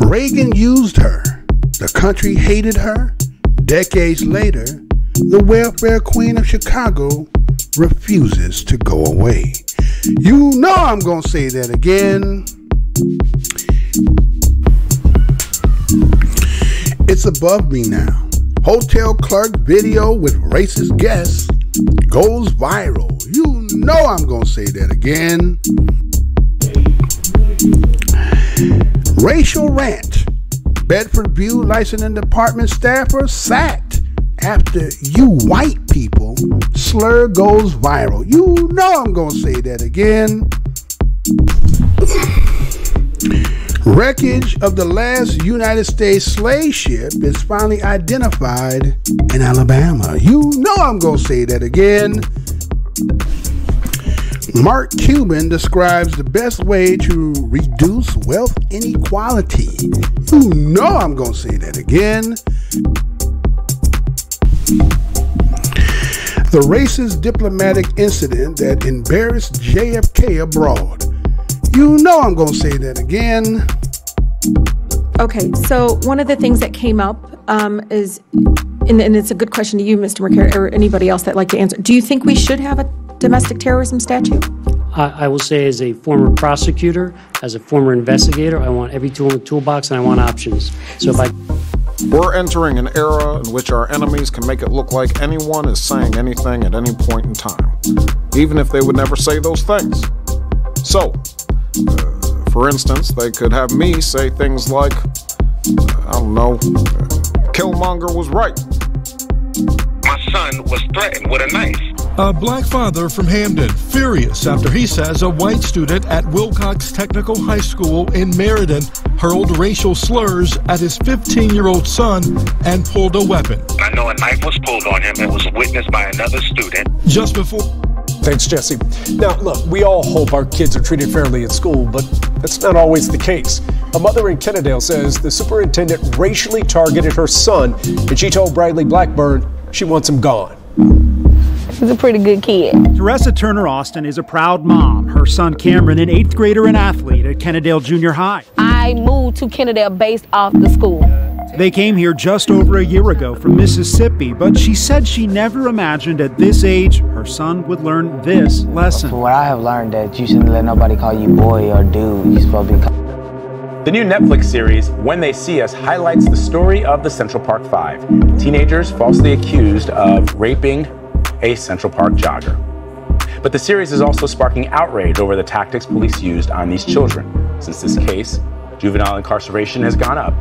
Reagan used her. The country hated her. Decades later, the welfare queen of Chicago refuses to go away. You know I'm going to say that again. It's above me now. Hotel clerk video with racist guests goes viral. You know I'm going to say that again. Racial rant. Bedford-View licensing department staffer sacked after you white people slur goes viral. You know I'm going to say that again. Wreckage of the last United States slave ship is finally identified in Alabama. You know I'm going to say that again. Mark Cuban describes the best way to reduce wealth inequality. You know I'm going to say that again. The racist diplomatic incident that embarrassed JFK abroad. You know I'm going to say that again. Okay, so one of the things that came up is, and it's a good question to you, Mr. McCarry, or anybody else that'd like to answer. Do you think we should have a domestic terrorism statute? I will say, as a former prosecutor, as a former investigator, I want every tool in the toolbox and I want options. So if We're entering an era in which our enemies can make it look like anyone is saying anything at any point in time, even if they would never say those things. So, for instance, they could have me say things like, I don't know, Killmonger was right. My son was threatened with a knife. A black father from Hamden, furious after he says a white student at Wilcox Technical High School in Meriden hurled racial slurs at his 15-year-old son and pulled a weapon. I know a knife was pulled on him and was witnessed by another student. Just before... Thanks, Jesse. Now, look, we all hope our kids are treated fairly at school, but that's not always the case. A mother in Kennedale says the superintendent racially targeted her son, and she told Bradley Blackburn she wants him gone. He's a pretty good kid. Teresa Turner Austin is a proud mom. Her son Cameron, an 8th grader and athlete at Kennedale Junior High. I moved to Kennedale based off the school. They came here just over a year ago from Mississippi, but she said she never imagined at this age her son would learn this lesson. For what I have learned, that you shouldn't let nobody call you boy or dude. You're supposed to be called. The new Netflix series, When They See Us, highlights the story of the Central Park Five, teenagers falsely accused of raping a Central Park jogger. But the series is also sparking outrage over the tactics police used on these children. Since this case, juvenile incarceration has gone up,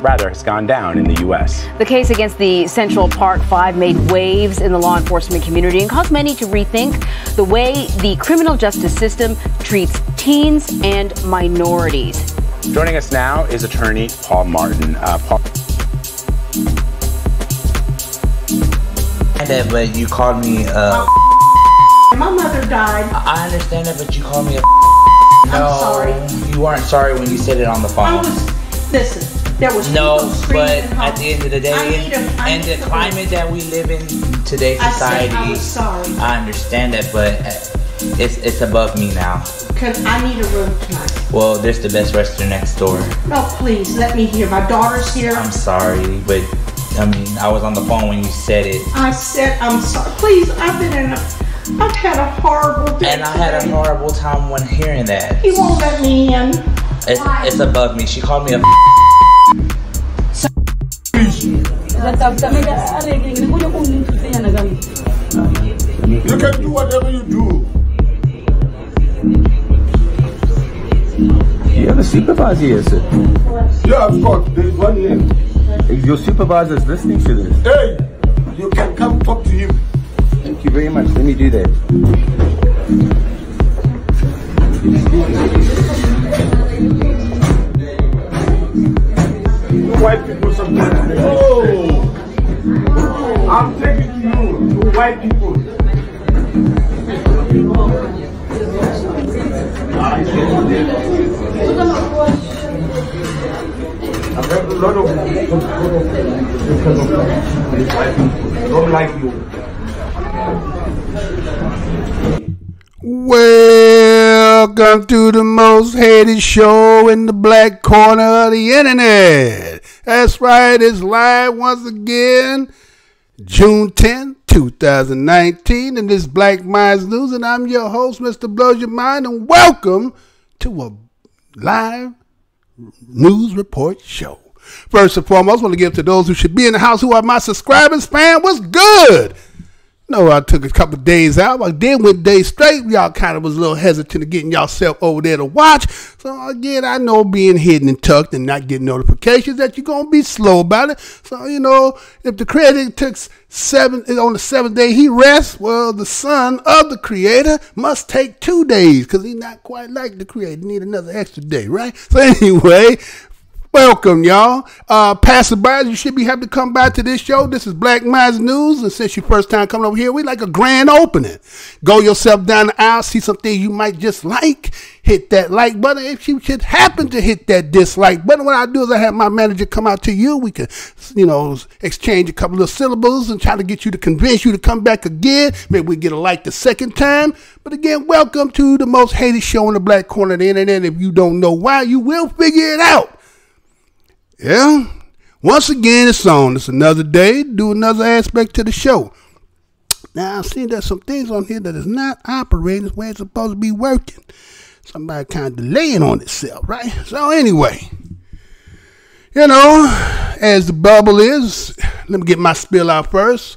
rather has gone down in the U.S. The case against the Central Park Five made waves in the law enforcement community and caused many to rethink the way the criminal justice system treats teens and minorities. Joining us now is attorney Paul Martin. But you called me My mother died. I understand that, but you called me a No, I'm sorry. You weren't sorry when you said it on the phone. Listen, there was no, but at the end of the day, and the climate that we live in today's society, I was sorry. I understand that, but it's above me now. I need a room tonight. Well, there's the Best Western next door. No, please, let me hear. My daughter's here. I'm sorry, but I mean, I was on the phone when you said it. I said I'm sorry. Please, I've had a horrible day. And I had a horrible time when hearing that. He won't let me in. It's above me. She called me a You can do whatever you do. You have a supervisor here, sir? Yeah, of course. There's one here. Your supervisor is listening to this. Hey, you can come talk to him. Thank you very much. Let me do that. White people sometimes. Oh, I'm taking to you, white people. I've heard a lot of because of that. Don't like you. Welcome to the most hated show in the black corner of the internet. That's right, it's live once again, June 10th, 2019, and this Black Minds News, and I'm your host, Mr. Blows Your Mind, and welcome to a live news report show. First and foremost, I want to give to those who should be in the house who are my subscribers. Fam, what's good? No, I took a couple of days out. I did went days straight. Y'all kind of was a little hesitant to getting y'allself over there to watch. So again, I know being hidden and tucked and not getting notifications that you're going to be slow about it. So, you know, if the creator took on the seventh day he rests, well, the son of the creator must take 2 days because he's not quite like the creator. He need another extra day, right? So anyway, welcome, y'all. Passerbys, you should be happy to come by to this show. This is Black Minds News, and since your first time coming over here, we like a grand opening. Go yourself down the aisle, see something you might just like, hit that like button. If you should happen to hit that dislike button, what I do is I have my manager come out to you. We can, you know, exchange a couple of syllables and try to get you to convince you to come back again. Maybe we get a like the second time. But again, welcome to the most hated show in the black corner of the internet. If you don't know why, you will figure it out. Yeah, once again, it's on. It's another day, do another aspect to the show. Now, I've seen there's some things on here that is not operating the way it's supposed to be working. Somebody kind of delaying on itself, right? So anyway, you know, as the bubble is, let me get my spill out first.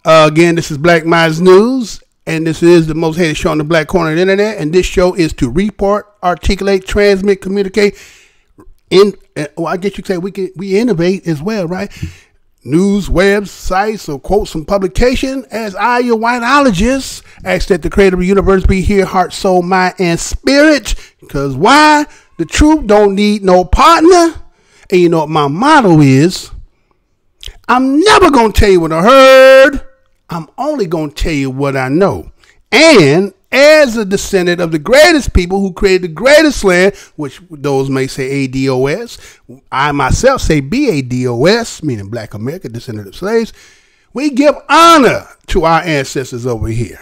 Again, this is Black Minds News, and this is the most hated show on the black corner of the internet, and this show is to report, articulate, transmit, communicate, I guess you could say we innovate as well, right? News, websites, or quotes from publication. As I, your whiteologist, ask that the creator of the universe be here, heart, soul, mind, and spirit. Because why? The truth don't need no partner. And you know what my motto is? I'm never going to tell you what I heard. I'm only going to tell you what I know. And as a descendant of the greatest people who created the greatest land, which those may say ADOS, I myself say BADOS, meaning Black America, descendant of slaves, we give honor to our ancestors over here.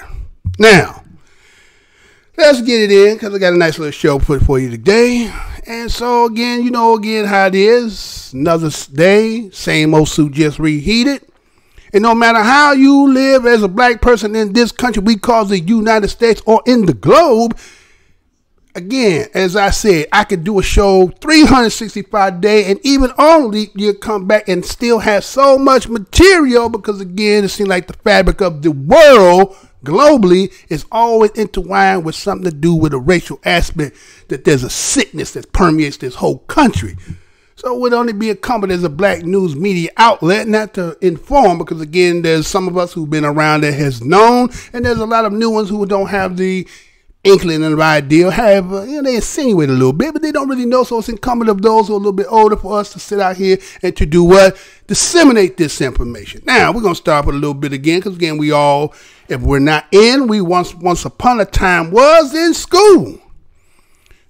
Now, let's get it in because I got a nice little show put for you today. And so again, you know how it is. Another day, same old suit just reheated. And no matter how you live as a black person in this country we call the United States or in the globe, again, as I said, I could do a show 365 days and even on leap year come back and still have so much material because, again, it seems like the fabric of the world globally is always intertwined with something to do with a racial aspect, that there's a sickness that permeates this whole country. So it would only be incumbent as a black news media outlet not to inform because, again, there's some of us who've been around that has known, and there's a lot of new ones who don't have the inkling of the idea, they insinuate a little bit, but they don't really know. So it's incumbent of those who are a little bit older for us to sit out here and to do what? Disseminate this information. Now, we're going to start with a little bit again because, again, we all, if we're not in, we once upon a time was in school.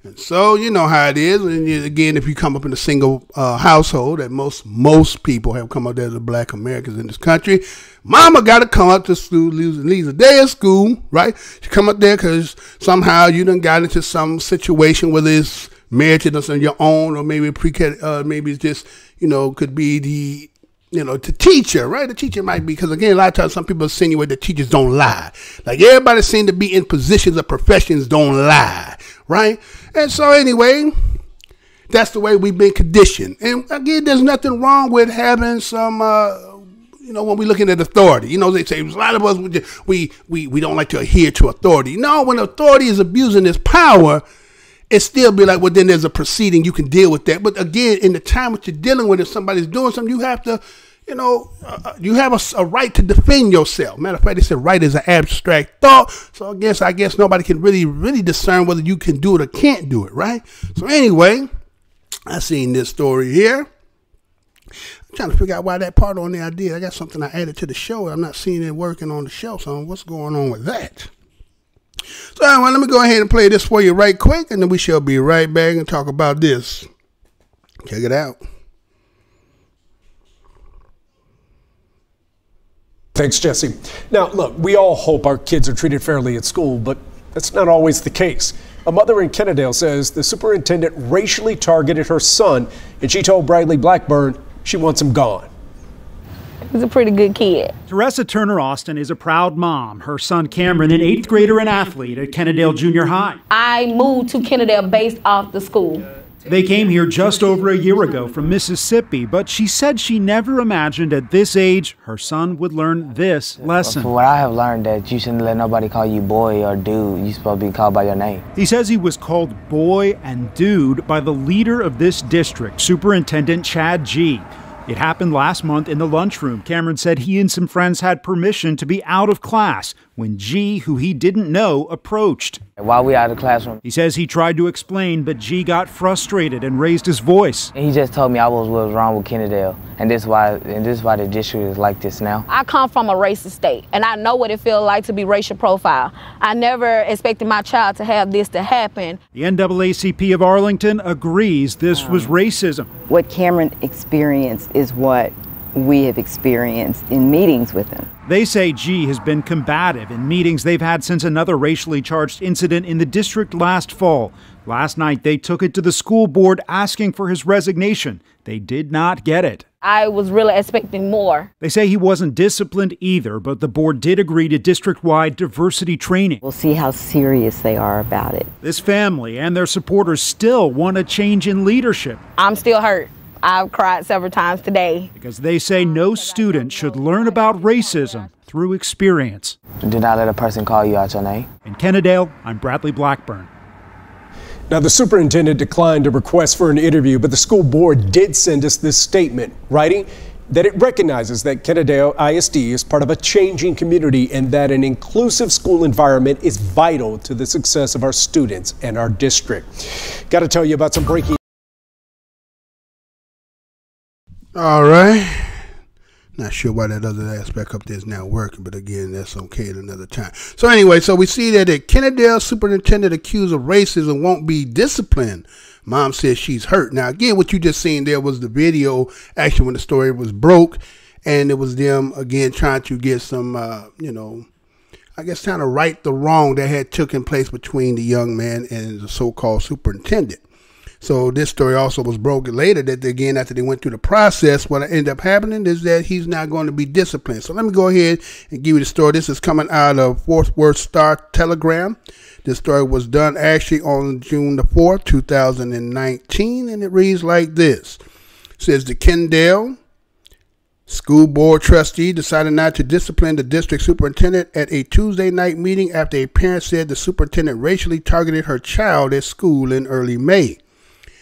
And so you know how it is. And again, if you come up in a single household, that most people have come up there as black Americans in this country, mama got to come up to school, leaves a day of school, right? She come up there because somehow you done got into some situation, whether it's merited on your own or maybe maybe it's just, could be the, the teacher, right? The teacher might be, because again, a lot of times some people insinuate that teachers don't lie. Like everybody seem to be in positions of professions don't lie, right? And so anyway, that's the way we've been conditioned. And again, there's nothing wrong with having some, when we're looking at authority, they say a lot of us, we don't like to adhere to authority. No, when authority is abusing its power, it still be like, well, then there's a proceeding, you can deal with that. But again, in the time that you're dealing with, if somebody's doing something, you have to, you have a right to defend yourself. Matter of fact, they said right is an abstract thought. So I guess nobody can really discern whether you can do it or can't do it, right? So anyway, I seen this story here. I'm trying to figure out why that part on there I did. I got something I added to the show. I'm not seeing it working on the show. So what's going on with that? So anyway, let me go ahead and play this for you right quick, and then we shall be right back and talk about this. Check it out. Thanks, Jesse. Now, look, we all hope our kids are treated fairly at school, but that's not always the case. A mother in Kennedale says the superintendent racially targeted her son, and she told Bradley Blackburn she wants him gone. He's a pretty good kid. Teresa Turner Austin is a proud mom. Her son Cameron, an 8th grader and athlete at Kennedale Junior High. I moved to Kennedale based off the school. They came here just over a year ago from Mississippi, but she said she never imagined at this age her son would learn this lesson. For what I have learned, that you shouldn't let nobody call you boy or dude. You're supposed to be called by your name. He says he was called boy and dude by the leader of this district, Superintendent Chad G. It happened last month in the lunchroom. Cameron said he and some friends had permission to be out of class when G, who he didn't know, approached. While we out of the classroom, he says he tried to explain, but G got frustrated and raised his voice. He just told me I was what was wrong with Kennedale, and this is why the district is like this now. I come from a racist state, and I know what it feels like to be racial profiled. I never expected my child to have this to happen. The NAACP of Arlington agrees this was racism. What Cameron experienced is what we have experienced in meetings with him. They say G has been combative in meetings they've had since another racially charged incident in the district last fall. Last night, they took it to the school board asking for his resignation. They did not get it. I was really expecting more. They say he wasn't disciplined either, but the board did agree to district-wide diversity training. We'll see how serious they are about it. This family and their supporters still want a change in leadership. I'm still hurt. I've cried several times today. Because they say no student should learn about racism through experience. Do not let a person call you out your name. In Kennedale, I'm Bradley Blackburn. Now, the superintendent declined a request for an interview, but the school board did send us this statement, writing that it recognizes that Kennedale ISD is part of a changing community and that an inclusive school environment is vital to the success of our students and our district. Got to tell you about some breaking. All right. Not sure why that other aspect up there is not working, but again, that's okay at another time. So anyway, so we see that a Kennedale superintendent accused of racism won't be disciplined. Mom says she's hurt. Now, again, what you just seen there was the video, actually, when the story was broke, and it was them, again, trying to get some, I guess trying to right the wrong that had taken place between the young man and the so-called superintendent. So this story also was broken later that, again, after they went through the process, what ended up happening is that he's not going to be disciplined. So let me go ahead and give you the story. This is coming out of Fort Worth Star Telegram. This story was done actually on June the 4th, 2019, and it reads like this. It says the Kennedale school board trustee decided not to discipline the district superintendent at a Tuesday night meeting after a parent said the superintendent racially targeted her child at school in early May.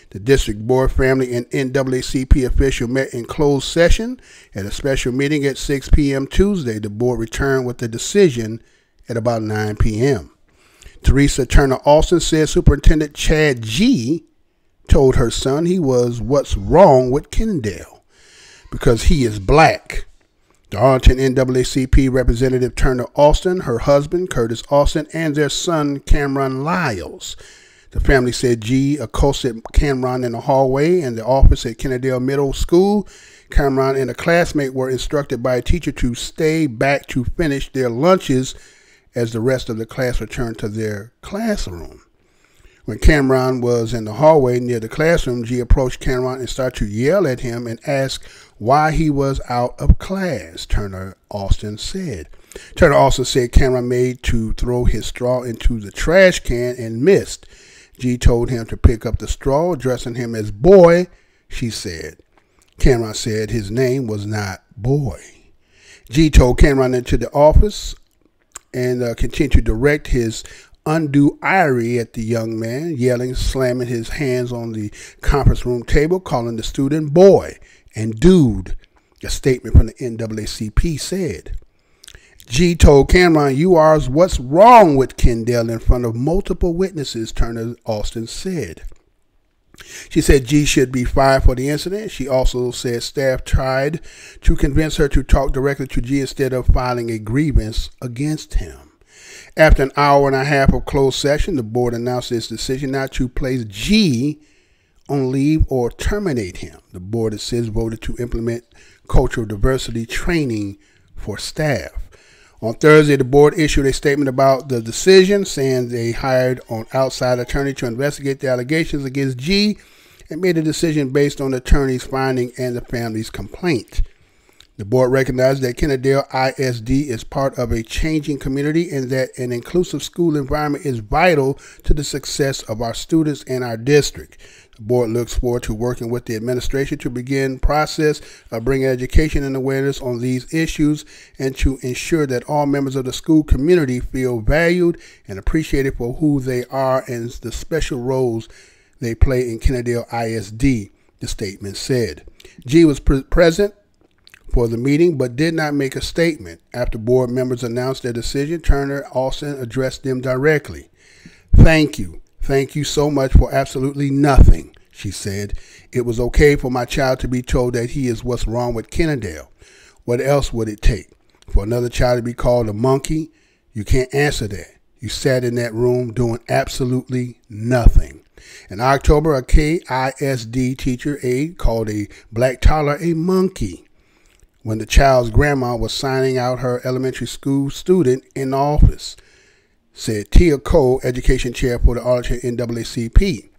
The district board, family, and NAACP official met in closed session at a special meeting at 6 p.m. Tuesday. The board returned with a decision at about 9 p.m. Teresa Turner Austin said Superintendent Chad G told her son he was what's wrong with Kennedale because he is black. The Arlington NAACP representative Turner Austin, her husband Curtis Austin, and their son Cameron Lyles. The family said G accosted Cameron in the hallway in the office at Kennedale Middle School. Cameron and a classmate were instructed by a teacher to stay back to finish their lunches as the rest of the class returned to their classroom. When Cameron was in the hallway near the classroom, G approached Cameron and started to yell at him and ask why he was out of class, Turner Austin said. Turner also said Cameron made to throw his straw into the trash can and missed. G told him to pick up the straw, addressing him as boy, she said. Cameron said his name was not Boy. G told Cameron into the office and continued to direct his undue ire at the young man, yelling, slamming his hands on the conference room table, calling the student boy and dude, a statement from the NAACP said. G told Cameron, you are what's wrong with Kennedale in front of multiple witnesses, Turner Austin said. She said G should be fired for the incident. She also said staff tried to convince her to talk directly to G instead of filing a grievance against him. After an hour and a half of closed session, the board announced its decision not to place G on leave or terminate him. The board has since voted to implement cultural diversity training for staff. On Thursday, the board issued a statement about the decision, saying they hired an outside attorney to investigate the allegations against G and made a decision based on the attorney's finding and the family's complaint. The board recognized that Kennedale ISD is part of a changing community and that an inclusive school environment is vital to the success of our students and our district. The board looks forward to working with the administration to begin the process of bringing education and awareness on these issues and to ensure that all members of the school community feel valued and appreciated for who they are and the special roles they play in Kennedale ISD, the statement said. G was present for the meeting but did not make a statement. After board members announced their decision, Turner Austin addressed them directly. Thank you. Thank you so much for absolutely nothing, she said. It was okay for my child to be told that he is what's wrong with Kennedale. What else would it take? For another child to be called a monkey? You can't answer that. You sat in that room doing absolutely nothing. In October, a KISD teacher aide called a black toddler a monkey when the child's grandma was signing out her elementary school student in the office, said Tia Cole, education chair for the Arlington NAACP.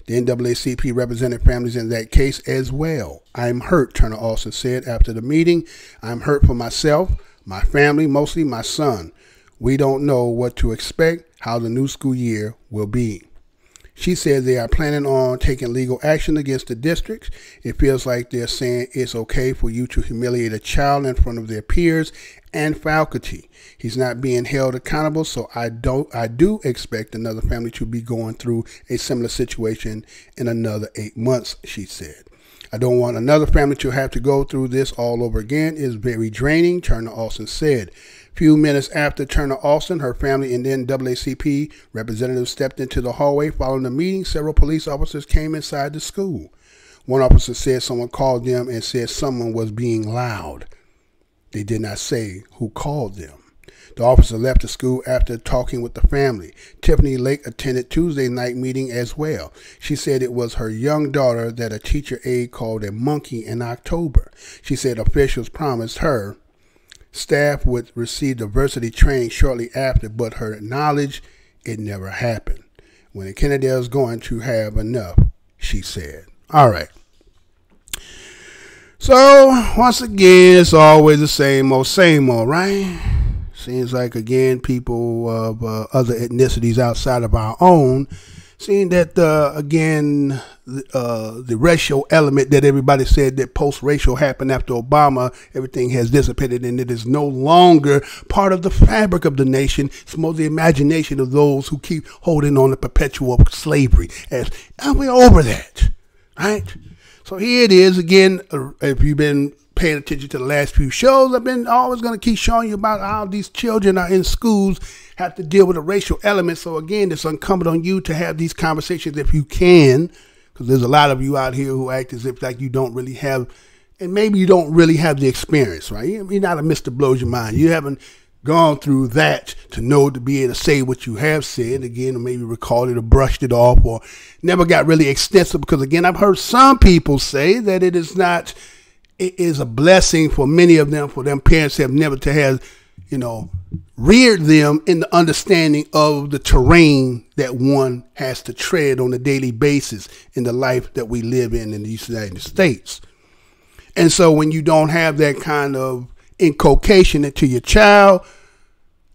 The NAACP represented families in that case as well. I'm hurt, Turner also said after the meeting. I'm hurt for myself, my family, mostly my son. We don't know what to expect, how the new school year will be. She said they are planning on taking legal action against the districts. It feels like they're saying it's okay for you to humiliate a child in front of their peers and faculty. He's not being held accountable, so I do expect another family to be going through a similar situation in another 8 months, she said. I don't want another family to have to go through this all over again. It's very draining, Turner Austin said. Few minutes after Turner Austin, her family, and then NAACP representatives stepped into the hallway. Following the meeting, several police officers came inside the school. One officer said someone called them and said someone was being loud. They did not say who called them. The officer left the school after talking with the family. Tiffany Lake attended Tuesday night meeting as well. She said it was her young daughter that a teacher aide called a monkey in October. She said officials promised her staff would receive diversity training shortly after, but her knowledge, it never happened. When Kennedale is going to have enough, she said. All right. So, once again, it's always the same old, right? Seems like, again, people of other ethnicities outside of our own, seeing that, again, the racial element that everybody said that post-racial happened after Obama, everything has dissipated and it is no longer part of the fabric of the nation. It's more the imagination of those who keep holding on to perpetual slavery. And we're over that, right? So here it is again. If you've been paying attention to the last few shows, I've been always going to keep showing you about how these children are in schools, have to deal with a racial element. So again, it's incumbent on you to have these conversations if you can, because there's a lot of you out here who act as if like you don't really have, and maybe you don't really have the experience, right? You're not a Mr. Blows Your Mind. You haven't gone through that to know to be able to say what you have said, again, or maybe recalled it or brushed it off or never got really extensive, because again, I've heard some people say that it is a blessing for many of them, for them parents have never to have, reared them in the understanding of the terrain that one has to tread on a daily basis in the life that we live in the United States. And so when you don't have that kind of inculcation into your child,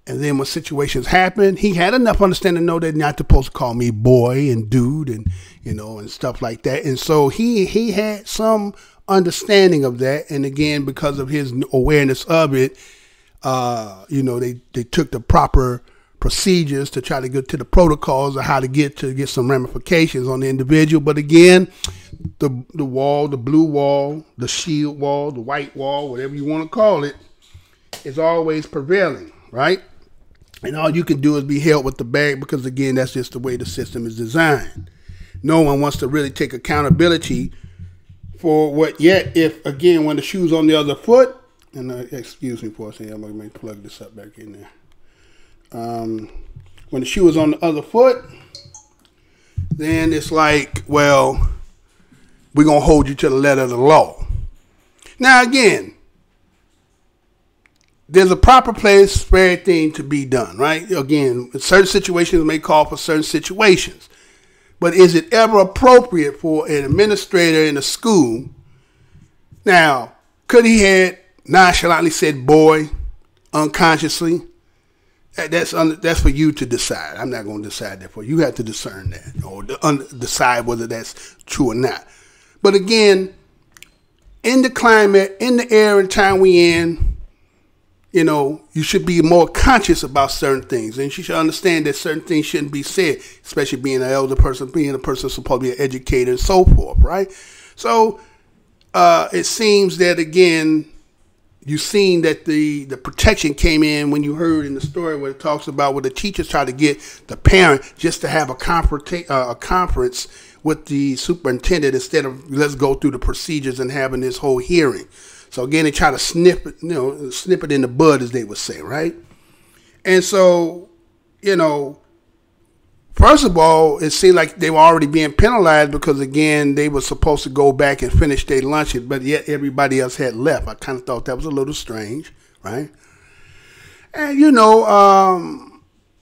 and then when situations happen, he had enough understanding to know that not supposed to call me boy and dude and, and stuff like that. And so he had some understanding of that. And again, because of his awareness of it, they took the proper procedures to try to get to the protocols of how to get some ramifications on the individual. But again, the wall, the blue wall, the shield wall, the white wall, whatever you want to call it, is always prevailing, right? And all you can do is be held with the bag, because again, that's just the way the system is designed. No one wants to really take accountability for what yet, if again, when the shoe's on the other foot, and excuse me for a second, I'm going to plug this up back in there. when the shoe was on the other foot, then it's like, well, we're going to hold you to the letter of the law. Now, again, there's a proper place for everything to be done, right? Again, certain situations may call for certain situations. But is it ever appropriate for an administrator in a school? Now, could he have nonchalantly said boy unconsciously? That's for you to decide. I'm not going to decide that for you. You have to discern that or decide whether that's true or not. But again, in the climate, in the era and time we in, you know, you should be more conscious about certain things. And you should understand that certain things shouldn't be said, especially being an elder person, being a person supposed to be an educator and so forth, right? So it seems that, again, you've seen that the protection came in when you heard in the story where it talks about where the teachers try to get the parent just to have a conference with the superintendent instead of let's go through the procedures and having this whole hearing. So again, they try to snip it in the bud, as they would say, right? And so, you know, first of all, it seemed like they were already being penalized because, again, they were supposed to go back and finish their lunch, but yet everybody else had left. I kind of thought that was a little strange, right? And, you know,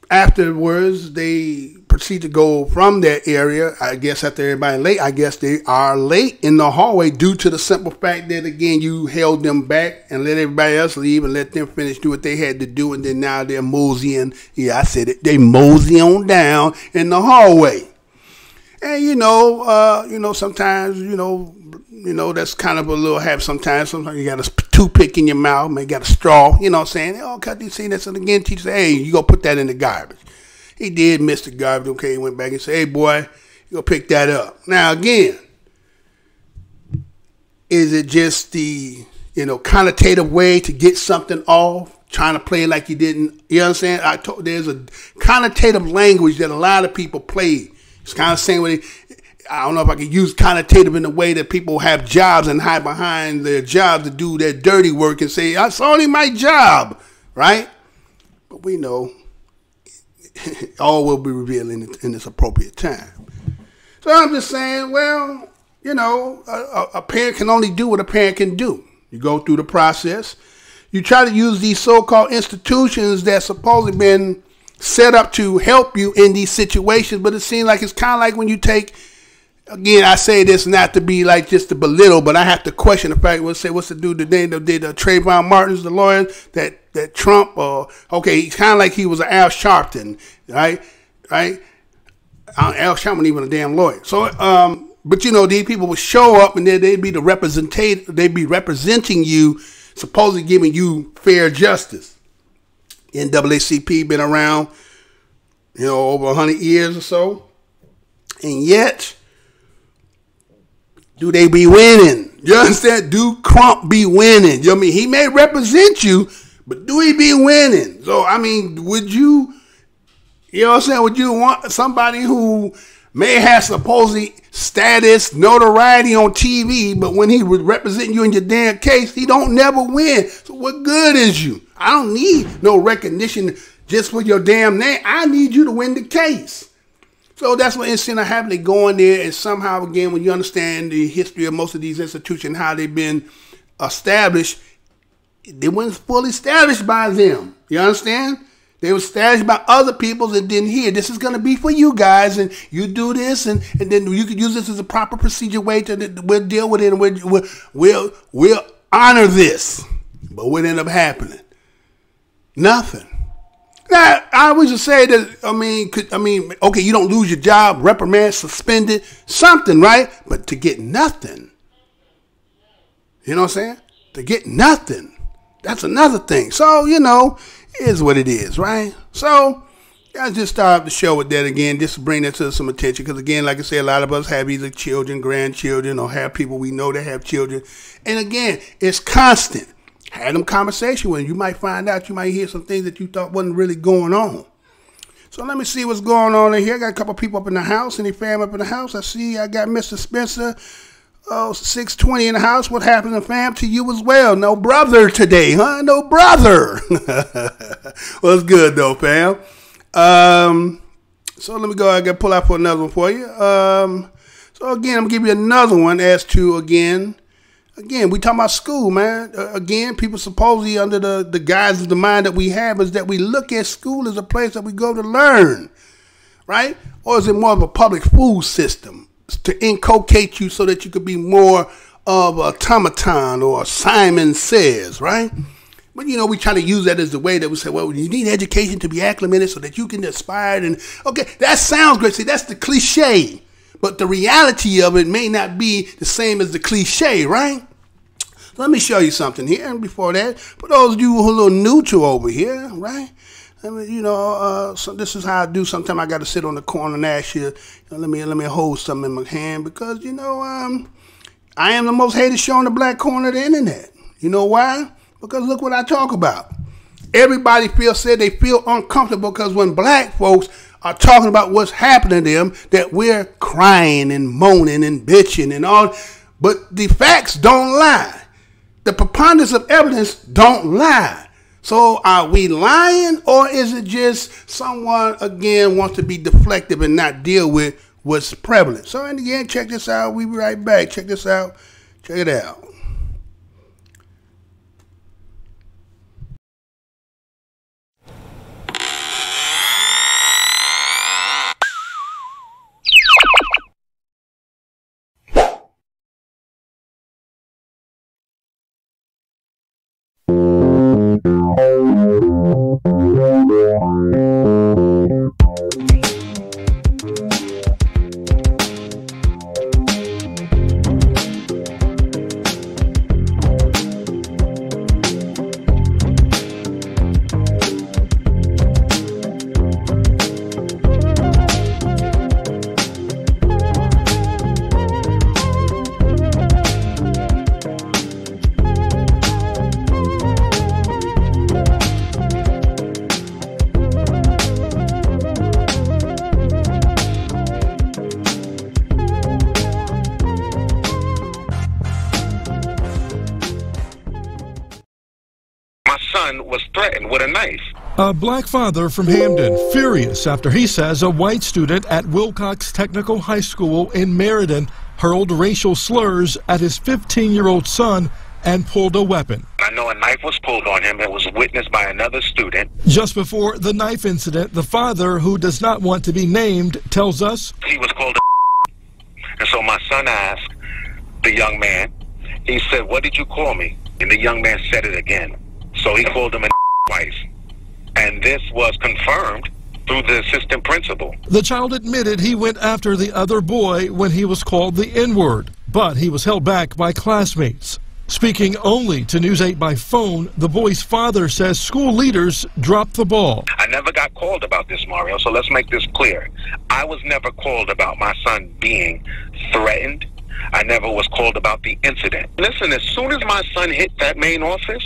afterwards, they proceed to go from that area. I guess after everybody late, I guess they are late in the hallway due to the simple fact that, again, you held them back and let everybody else leave and let them finish do what they had to do. And then now they're moseying. Yeah, I said it. They mosey on down in the hallway. And, you know, sometimes, you know, that's kind of a little habit sometimes. Sometimes you got a toothpick in your mouth, maybe got a straw, you know what I'm saying? Oh, cut these things. And again, teacher said, hey, you go put that in the garbage. He did miss the garbage. Okay, he went back and said, hey, boy, you go pick that up. Now, again, is it just the, you know, connotative way to get something off, trying to play like you didn't, you understand? There's a connotative language that a lot of people play. It's kind of saying what I don't know if I could use connotative in the way that people have jobs and hide behind their jobs to do their dirty work and say, it's only my job, right? But we know all will be revealed in this appropriate time. So I'm just saying, well, you know, a parent can only do what a parent can do. You go through the process. You try to use these so-called institutions that's supposedly been set up to help you in these situations, but it seems like it's kind of like when you take, again, I say this not to be like just to belittle, but I have to question the fact. What's the dude today that did Trayvon Martin's, the lawyer that Trump? Okay, he's kind of like he was an Al Sharpton, right? Al Sharpton even a damn lawyer. So, but you know, these people would show up and they'd be they'd be representing you, supposedly giving you fair justice. NAACP been around, you know, over 100 years or so, and yet, do they be winning? You understand? Do Trump be winning? You know what I mean? He may represent you, but do he be winning? So, I mean, would you know what I'm saying? Would you want somebody who may have supposedly status, notoriety on TV, but when he was representing you in your damn case, he don't never win. So what good is you? I don't need no recognition just for your damn name. I need you to win the case. So that's what instead of having to go in there and somehow, again, when you understand the history of most of these institutions, how they've been established, they weren't fully established by them. You understand? They were established by other people that didn't hear. This is going to be for you guys, and you do this, and then you could use this as a proper procedure way to we'll deal with it, and we'll honor this. But what ended up happening? Nothing. Now, I would just say that, okay, you don't lose your job, reprimand, suspended, something, right? But to get nothing, you know what I'm saying? To get nothing, that's another thing. So, you know, it is what it is, right? So, I just start the show with that again, just to bring that to some attention. Because, again, like I say, a lot of us have either children, grandchildren, or have people we know that have children. And, again, it's constant. Have them conversation with them. You might find out, you might hear some things that you thought wasn't really going on. So let me see what's going on in here. I got a couple people up in the house. Any family up in the house? I see I got Mr. Spencer. Oh, 620 in the house. What happened, fam? To you as well. No brother today, huh? No brother. What's good, though, fam? So let me go. I got to pull out for another one for you. So, again, I'm going to give you another one as to, again, we talking about school, man. Again, people supposedly under the guise of the mind that we have is that we look at school as a place that we go to learn, right? Or is it more of a public food system to inculcate you so that you could be more of a automaton or Simon Says, right? But, we try to use that as the way that we say, well, you need education to be acclimated so that you can aspire. And, okay, that sounds great. See, that's the cliche. But the reality of it may not be the same as the cliche, right? So let me show you something here. And before that, for those of you who are a little neutral over here, right? I mean, so this is how I do. Sometimes I got to sit on the corner and ask you, let me hold something in my hand because, I am the most hated show on the black corner of the internet. You know why? Because look what I talk about. Everybody said they feel uncomfortable because when black folks are talking about what's happening to them, that we're crying and moaning and bitching and all. But the facts don't lie. The preponderance of evidence don't lie. So are we lying, or is it just someone, again, wants to be deflective and not deal with what's prevalent? So, and again, check this out. We'll be right back. Check this out. Check it out. Was threatened with a knife. A black father from Hamden furious after he says a white student at Wilcox Technical High School in Meriden hurled racial slurs at his 15-year-old son and pulled a weapon. I know a knife was pulled on him. It was witnessed by another student. Just before the knife incident, the father, who does not want to be named, tells us he was called a and so my son asked the young man, he said, "What did you call me?" And the young man said it again. So he called him a twice. And this was confirmed through the assistant principal. The child admitted he went after the other boy when he was called the N-word, but he was held back by classmates. Speaking only to News 8 by phone, the boy's father says school leaders dropped the ball. I never got called about this, Mario, so let's make this clear. I was never called about my son being threatened. I never was called about the incident. Listen, as soon as my son hit that main office,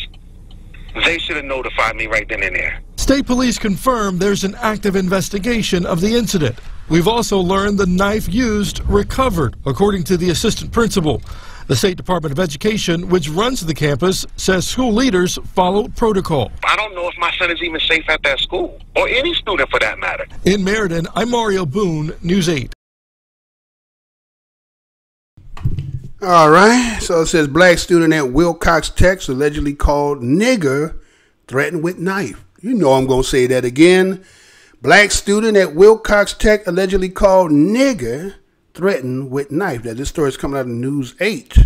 they should have notified me right then and there. State police confirm there's an active investigation of the incident. We've also learned the knife used recovered, according to the assistant principal. The State Department of Education, which runs the campus, says school leaders followed protocol. I don't know if my son is even safe at that school, or any student for that matter. In Meriden, I'm Mario Boone, News 8. All right, so it says black student at Wilcox Tech allegedly called nigger, threatened with knife. You know I'm going to say that again. Black student at Wilcox Tech allegedly called nigger, threatened with knife. Now, this story is coming out of News 8,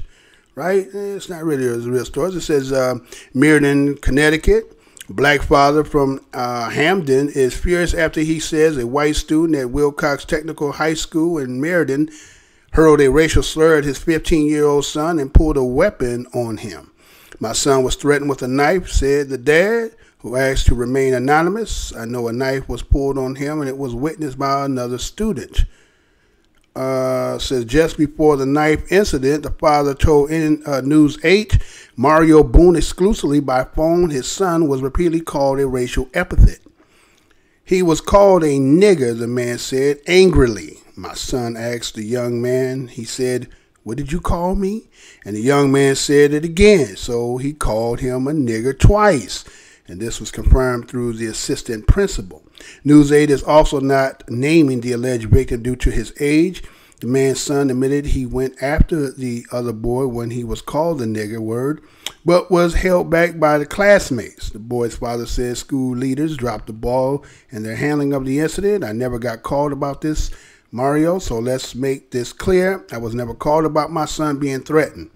right? It's not really a real story. It says Meriden, Connecticut. Black father from Hamden is furious after he says a white student at Wilcox Technical High School in Meriden hurled a racial slur at his 15-year-old son and pulled a weapon on him. My son was threatened with a knife, said the dad, who asked to remain anonymous. I know a knife was pulled on him and it was witnessed by another student. Says just before the knife incident, the father told News 8, Mario Boone exclusively by phone, his son was repeatedly called a racial epithet. He was called a nigger, the man said, angrily. My son asked the young man, he said, what did you call me? And the young man said it again. So he called him a nigger twice. And this was confirmed through the assistant principal. News 8 is also not naming the alleged victim due to his age. The man's son admitted he went after the other boy when he was called the nigger word, but was held back by the classmates. The boy's father said school leaders dropped the ball in their handling of the incident. I never got called about this, Mario, so let's make this clear. I was never called about my son being threatened.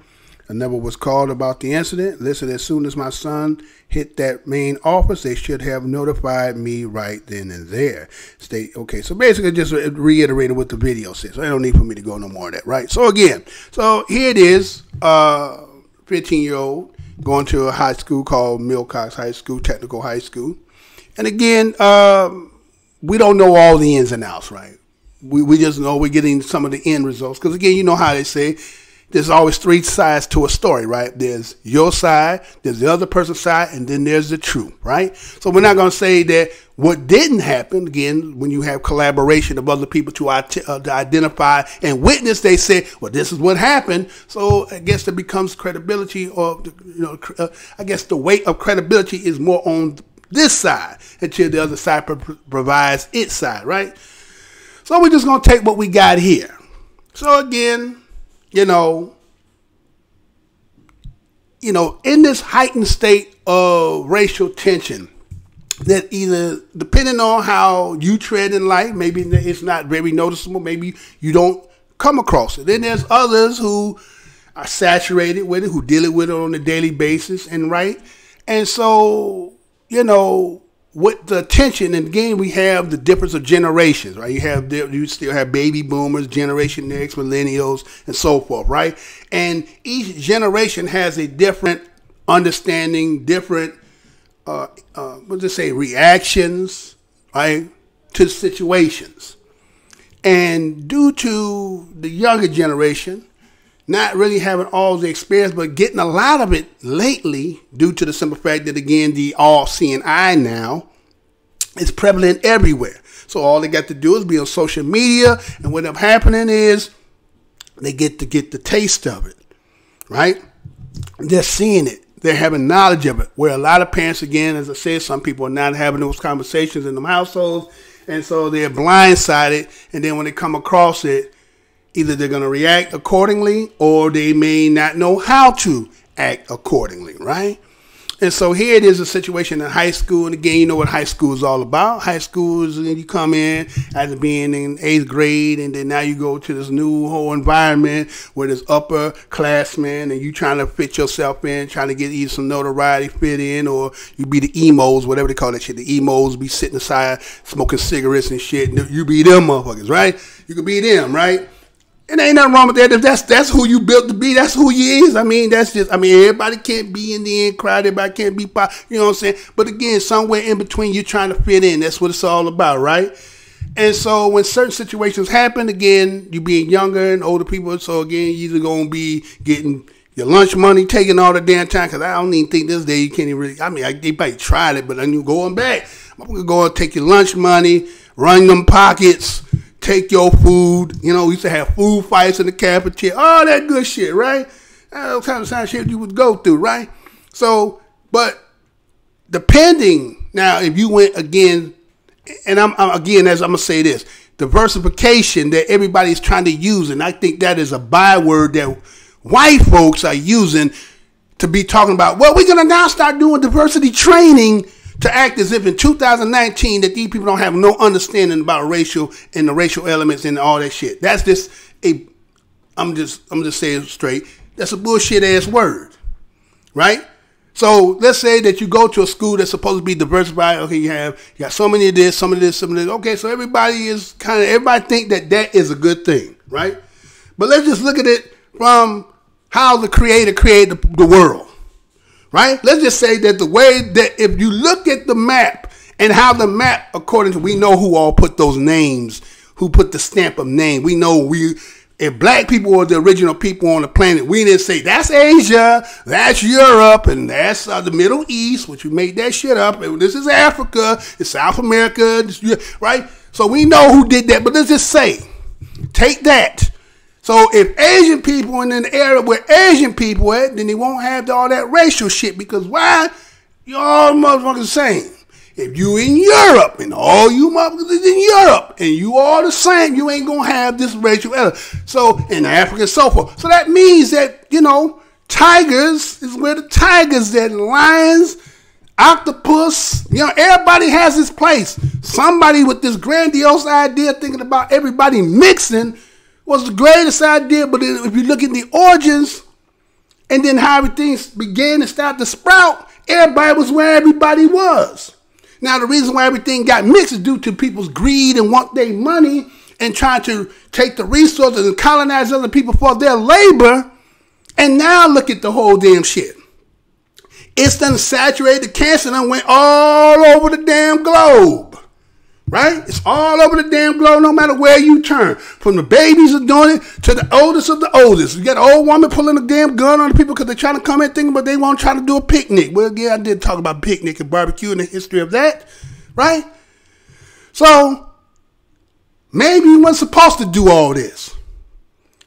I never was called about the incident. Listen, as soon as my son hit that main office, they should have notified me right then and there. Okay, so basically just reiterating what the video says. So I don't need for me to go no more of that, right? So again, so here it is, 15-year-old going to a high school called Wilcox High School, Technical High School. And again, we don't know all the ins and outs, right? We just know we're getting some of the end results. Because again, you know how they say, there's always three sides to a story, right? There's your side, there's the other person's side, and then there's the truth, right? So we're not going to say that what didn't happen, again, when you have collaboration of other people to identify and witness, they say, well, this is what happened. So I guess it becomes credibility, or, I guess the weight of credibility is more on this side until the other side provides its side, right? So we're just going to take what we got here. So again, in this heightened state of racial tension, that either, depending on how you tread in life, maybe it's not very noticeable, maybe you don't come across it. Then there's others who are saturated with it, who deal with it on a daily basis, and right? And so, with the tension, and again, we have the difference of generations, right? You still have baby boomers, Generation X, millennials, and so forth, right? And each generation has a different understanding, different, reactions, right, to situations. And due to the younger generation not really having all the experience, but getting a lot of it lately due to the simple fact that, again, the all-seeing eye now is prevalent everywhere. So all they got to do is be on social media, and what ends up happening is they get to get the taste of it, right? They're seeing it. They're having knowledge of it, where a lot of parents, again, as I said, some people are not having those conversations in them households, and so they're blindsided, and then when they come across it, either they're going to react accordingly or they may not know how to act accordingly, right? And so here it is, a situation in high school. And again, you know what high school is all about. High school is, you come in after being in 8th grade, and then now you go to this new whole environment where there's upperclassmen, and you trying to fit yourself in, trying to get either some notoriety, fit in, or you be the emos, whatever they call that shit. The emos be sitting aside smoking cigarettes and shit. You be them motherfuckers, right? You could be them, right? And ain't nothing wrong with that. If that's who you built to be, that's who you is. Everybody can't be in the end crowd. Everybody can't be pop. You know what I'm saying? But again, somewhere in between, you're trying to fit in. That's what it's all about, right? And so when certain situations happen, again, you being younger and older people, so again, you're either going to be getting your lunch money taken all the damn time, because I don't even think this day you can't even really, they probably tried it, but then you going back. I'm going to go and take your lunch money, run them pockets, take your food. We used to have food fights in the cafeteria, all that good shit, right? That kind of shit you would go through, right? So, but depending, now if you went again, and I'm going to say this, diversification that everybody's trying to use, and I think that is a byword that white folks are using to be talking about, well, we're going to now start doing diversity training to act as if in 2019 that these people don't have no understanding about racial and the racial elements and all that shit. That's just I'm just saying it straight, that's a bullshit ass word, right? So let's say that you go to a school that's supposed to be diversified. Okay, you got so many of this, some of this, some of this. Okay, so everybody think that is a good thing, right? But let's just look at it from how the Creator created the world. Right? Let's just say that the way that if you look at the map and how the map, according to, we know who all put those names, who put the stamp of name. We know if black people were the original people on the planet, we didn't say that's Asia, that's Europe, and that's the Middle East, which we made that shit up. And this is Africa, it's South America, right? So we know who did that. But let's just say, take that. So if Asian people in the area where Asian people at, then they won't have all that racial shit. Because why? You all motherfuckers the same. If you in Europe and all you motherfuckers is in Europe and you all the same, you ain't gonna have this racial element. So in Africa and so forth. So that means that, you know, tigers is where the tigers at, lions, octopus, you know, everybody has his place. Somebody with this grandiose idea thinking about everybody mixing was the greatest idea, but if you look at the origins and then how everything began to start to sprout, everybody was where everybody was. Now, the reason why everything got mixed is due to people's greed and want their money and trying to take the resources and colonize other people for their labor. And now look at the whole damn shit. It's done saturated, the cancer done went all over the damn globe. Right? It's all over the damn globe, no matter where you turn. From the babies are doing it to the oldest of the oldest. You got an old woman pulling a damn gun on the people because they're trying to come in thinking, but they won't try to do a picnic. Well, yeah, I did talk about picnic and barbecue and the history of that. Right? So, maybe you weren't supposed to do all this.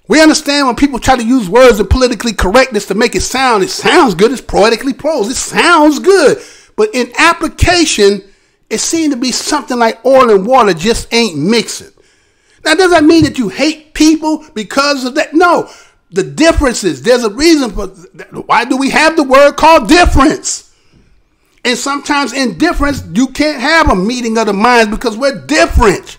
We understand when people try to use words of politically correctness to make it sounds good. It's poetically prose. It sounds good. But in application, it seemed to be something like oil and water just ain't mixing. Now, does that mean that you hate people because of that? No. The differences, there's a reason for why do we have the word called difference? And sometimes in difference, you can't have a meeting of the minds because we're different.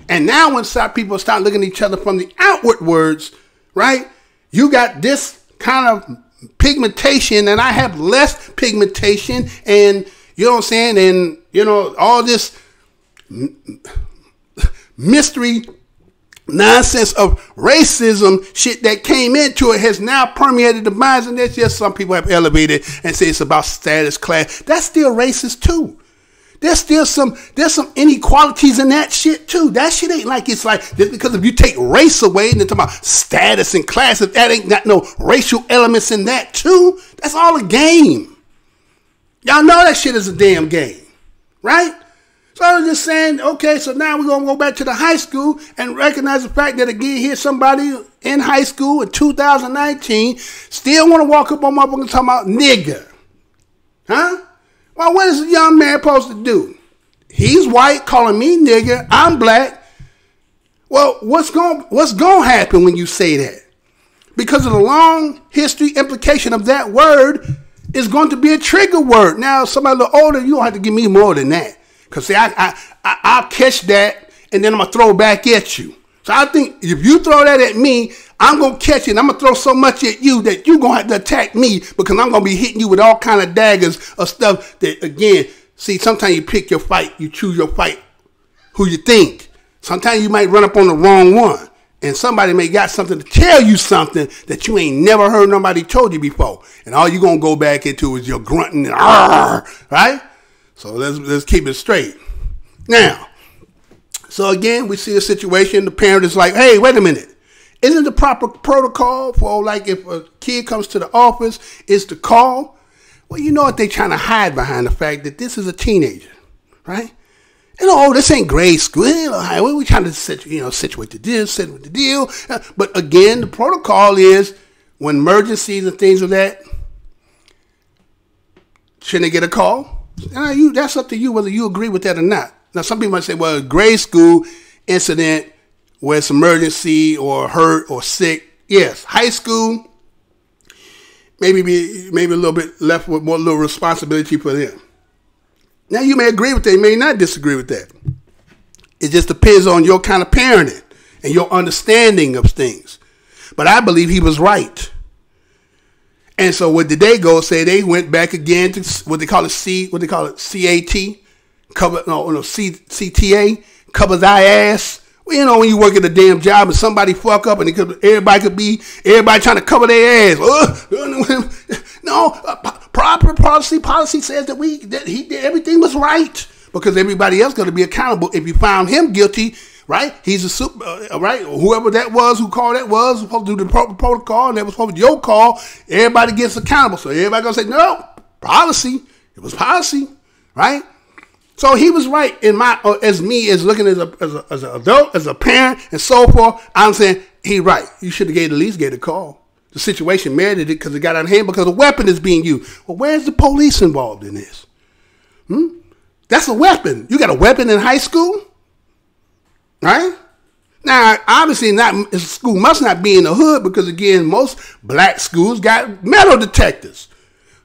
And now when people start looking at each other from the outward words, right? You got this kind of pigmentation and I have less pigmentation and you know what I'm saying? And, you know, all this mystery nonsense of racism shit that came into it has now permeated the minds. And there's just some people have elevated and say it's about status class. That's still racist too. There's some inequalities in that shit too. That shit ain't like it's like just because if you take race away and then talk about status and class, if that ain't got no racial elements in that too, that's all a game. Y'all know that shit is a damn game, right? So I was just saying, okay, so now we're going to go back to the high school and recognize the fact that again, here's somebody in high school in 2019 still want to walk up on my book and talk about nigger. Huh? Well, what is a young man supposed to do? He's white, calling me nigger. I'm black. Well, what's going to happen when you say that? Because of the long history implication of that word is going to be a trigger word. Now, somebody a little older, you don't have to give me more than that. Because, see, I'll catch that, and then I'm going to throw it back at you. So I think if you throw that at me, I'm going to catch it, and I'm going to throw so much at you that you're going to have to attack me because I'm going to be hitting you with all kind of daggers of stuff that, again, see, sometimes you pick your fight, you choose your fight, who you think. Sometimes you might run up on the wrong one. And somebody may got something to tell you something that you ain't never heard nobody told you before. And all you're going to go back into is your grunting and right? So let's keep it straight. Now, so again, we see a situation. The parent is like, hey, wait a minute. Isn't the proper protocol for like if a kid comes to the office is to call? Well, you know what? They're trying to hide behind the fact that this is a teenager, right? You know, oh, this ain't grade school. We're trying to situate the deal, situate the deal. But again, the protocol is when emergencies and things of that, shouldn't they get a call? That's up to you whether you agree with that or not. Now, some people might say, well, a grade school incident where it's emergency or hurt or sick. Yes, high school, maybe a little bit left with more little responsibility for them. Now, you may agree with that. You may not disagree with that. It just depends on your kind of parenting and your understanding of things. But I believe he was right. And so what did they go say? They went back again to CAT, CTA, covers thy ass. Well, you know, when you work at a damn job and somebody fuck up and everybody trying to cover their ass. No, proper policy says that he did everything was right because everybody else going to be accountable. If you found him guilty, right? He's a super, right? Whoever that was, who called that was supposed to do the proper protocol, and that was supposed to be your call. Everybody gets accountable, so everybody gonna say no policy. It was policy, right? So he was right in my, as me, as looking as an adult, as a parent, and so forth. I'm saying he right. You should have at least gave a call. The situation merited it because it got out of hand because a weapon is being used. Well, where's the police involved in this? That's a weapon. You got a weapon in high school, right? Now, obviously, school must not be in the hood because, again, most black schools got metal detectors.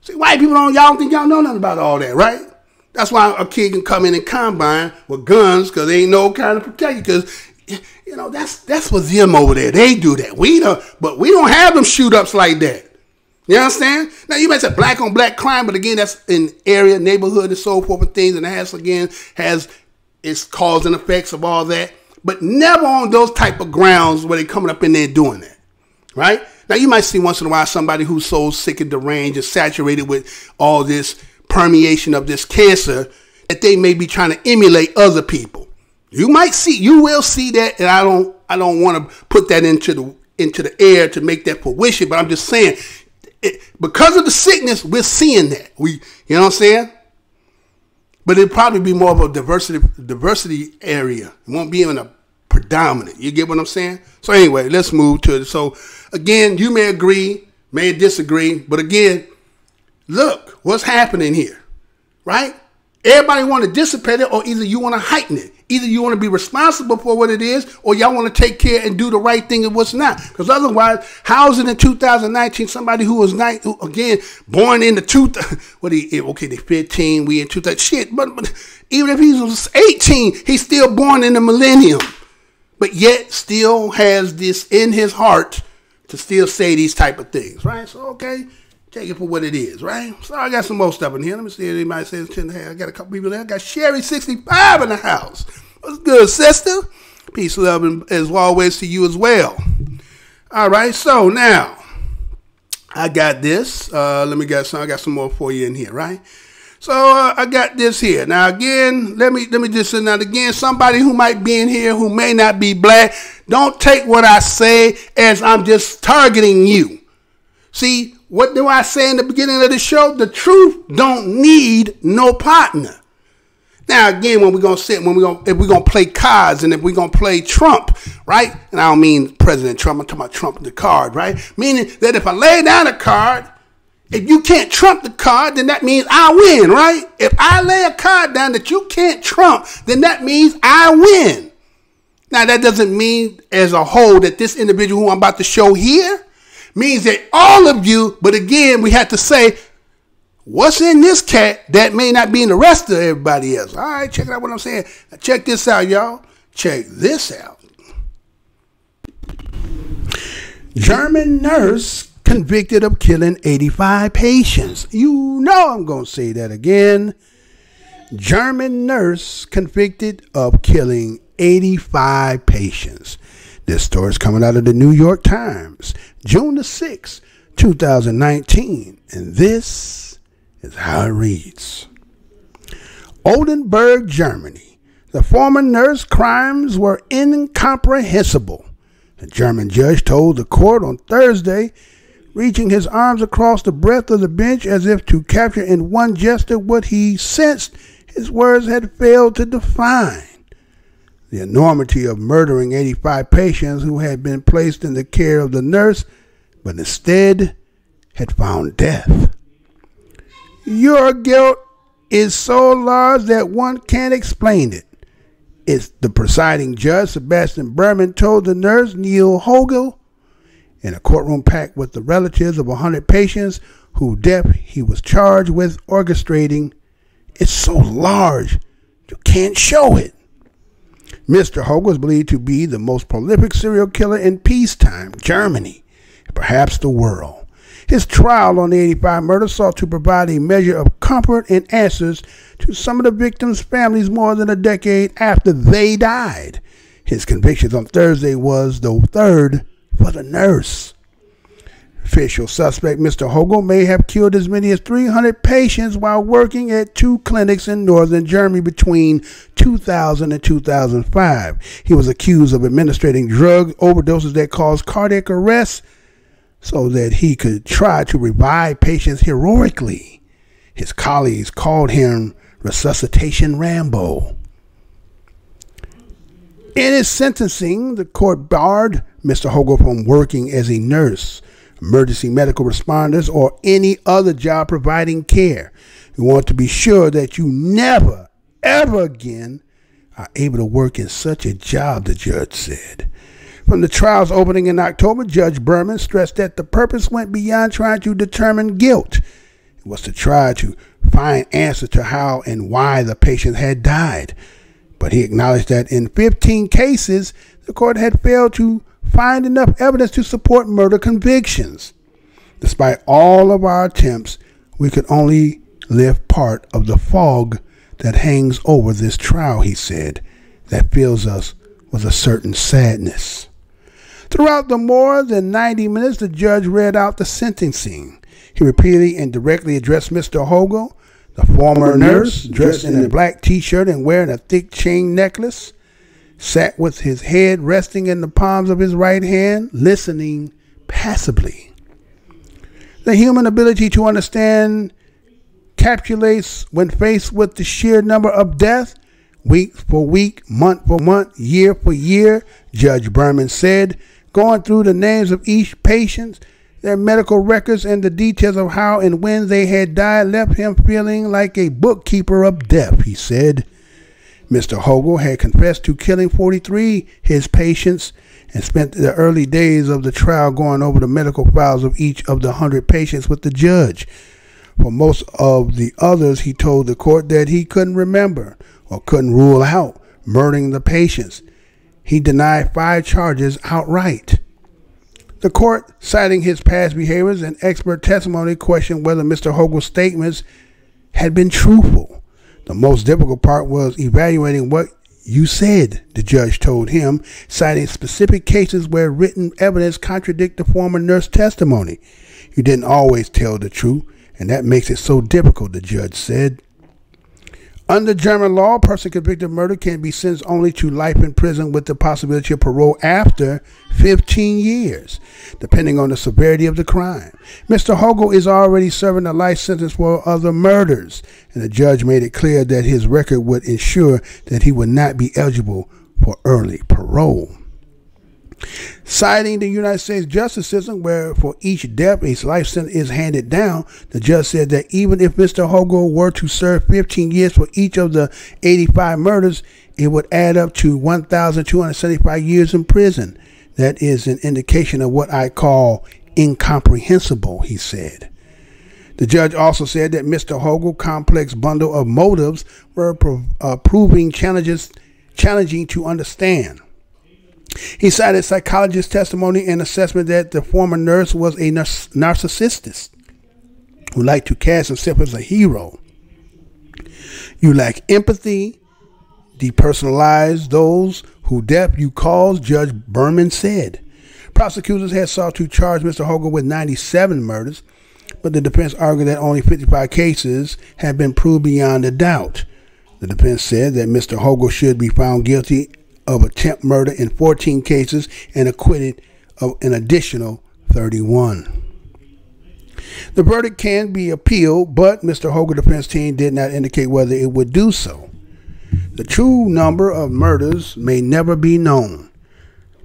See, white people y'all think y'all know nothing about all that, right? That's why a kid can come in and combine with guns because they ain't no kind of protection. Because, you know, that's for them over there. They do that. But we don't have them shoot-ups like that. You understand? Now, you might say black on black crime, but again, that's in area, neighborhood, and so forth and things. And that has its cause and effects of all that. But never on those type of grounds where they coming up in there doing that. Right? Now, you might see once in a while somebody who's so sick and deranged and saturated with all this permeation of this cancer that they may be trying to emulate other people. You will see that, and I don't want to put that into the air to make that fruition, but I'm just saying, because of the sickness, we're seeing that. You know what I'm saying? But it'll probably be more of a diversity area. It won't be even a predominant. You get what I'm saying? So anyway, let's move to it. So again, you may agree, may disagree, but again, look what's happening here, right? Everybody want to dissipate it, or either you want to heighten it. Either you want to be responsible for what it is, or y'all want to take care and do the right thing and what's not. Because otherwise, how is it in 2019 somebody who was again born in the okay, they 15, we in 2000 shit. But even if he was 18, he's still born in the millennium, but yet still has this in his heart to still say these type of things, right? So okay. Take it for what it is, right? So I got some more stuff in here. Let me see if anybody says 10 and a half. I got a couple people there. I got Sherry 65 in the house. What's good, sister? Peace, love, and as always to you as well. All right, so now I got this. I got some more for you in here, right? So I got this here. Now again, let me just say that again. Somebody who might be in here who may not be black, don't take what I say as I'm just targeting you. See, what do I say in the beginning of the show? The truth don't need no partner. Now, again, if we're gonna play cards and if we're gonna play Trump, right? And I don't mean President Trump, I'm talking about Trump the card, right? Meaning that if I lay down a card, if you can't trump the card, then that means I win, right? If I lay a card down that you can't trump, then that means I win. Now, that doesn't mean as a whole that this individual who I'm about to show here means that all of you, but again, we have to say, what's in this cat that may not be in the rest of everybody else? All right, check out what I'm saying. Now check this out, y'all. Check this out. German nurse convicted of killing 85 patients. You know I'm going to say that again. German nurse convicted of killing 85 patients. This story is coming out of the New York Times, June the 6th, 2019. And this is how it reads. Oldenburg, Germany. The former nurse crimes were incomprehensible. The German judge told the court on Thursday, reaching his arms across the breadth of the bench as if to capture in one gesture what he sensed his words had failed to define. The enormity of murdering 85 patients who had been placed in the care of the nurse, but instead had found death. Your guilt is so large that one can't explain it. It's the presiding judge, Sebastian Berman, told the nurse, Neil Hogel, in a courtroom packed with the relatives of 100 patients whose death he was charged with orchestrating. It's so large, you can't show it. Mr. Hogel was believed to be the most prolific serial killer in peacetime Germany, perhaps the world. His trial on the 85 murders sought to provide a measure of comfort and answers to some of the victims' families more than a decade after they died. His convictions on Thursday was the third for the nurse. Official suspect Mr. Hogel may have killed as many as 300 patients while working at 2 clinics in northern Germany between 2000 and 2005. He was accused of administering drug overdoses that caused cardiac arrest so that he could try to revive patients heroically. His colleagues called him Resuscitation Rambo. In his sentencing, the court barred Mr. Hogle from working as a nurse, emergency medical responders, or any other job providing care. We want to be sure that you never, ever again are able to work in such a job, the judge said. From the trial's opening in October, Judge Berman stressed that the purpose went beyond trying to determine guilt. It was to try to find answers to how and why the patient had died. But he acknowledged that in 15 cases, the court had failed to find enough evidence to support murder convictions. Despite all of our attempts, we could only lift part of the fog that hangs over this trial, he said, that fills us with a certain sadness. Throughout the more than 90 minutes, the judge read out the sentencing. He repeatedly and directly addressed Mr. Hogle, the former nurse, dressed in a black t-shirt and wearing a thick chain necklace, sat with his head resting in the palms of his right hand, listening passively. The human ability to understand capitulates when faced with the sheer number of death, week for week, month for month, year for year, Judge Berman said, going through the names of each patient, their medical records, and the details of how and when they had died left him feeling like a bookkeeper of death, he said. Mr. Hogle had confessed to killing 43 his patients and spent the early days of the trial going over the medical files of each of the 100 patients with the judge. For most of the others, he told the court that he couldn't remember or couldn't rule out murdering the patients. He denied 5 charges outright. The court, citing his past behaviors and expert testimony, questioned whether Mr. Hogle's statements had been truthful. The most difficult part was evaluating what you said, the judge told him, citing specific cases where written evidence contradicted the former nurse testimony. You didn't always tell the truth, and that makes it so difficult, the judge said. Under German law, a person convicted of murder can be sentenced only to life in prison with the possibility of parole after 15 years, depending on the severity of the crime. Mr. Hogle is already serving a life sentence for other murders, and the judge made it clear that his record would ensure that he would not be eligible for early parole. Citing the United States justice system, where for each death a life sentence is handed down, the judge said that even if Mr. Hogle were to serve 15 years for each of the 85 murders, it would add up to 1,275 years in prison. That is an indication of what I call incomprehensible, he said. The judge also said that Mr. Hogle's complex bundle of motives were proving challenging to understand. He cited psychologist testimony and assessment that the former nurse was a narcissist who liked to cast himself as a hero. You lack empathy, depersonalize those who death you cause, Judge Berman said. Prosecutors had sought to charge Mr. Hogle with 97 murders, but the defense argued that only 55 cases had been proved beyond a doubt. The defense said that Mr. Hogle should be found guilty of attempt murder in 14 cases and acquitted of an additional 31. The verdict can be appealed, but Mr. Hogle's defense team did not indicate whether it would do so. The true number of murders may never be known.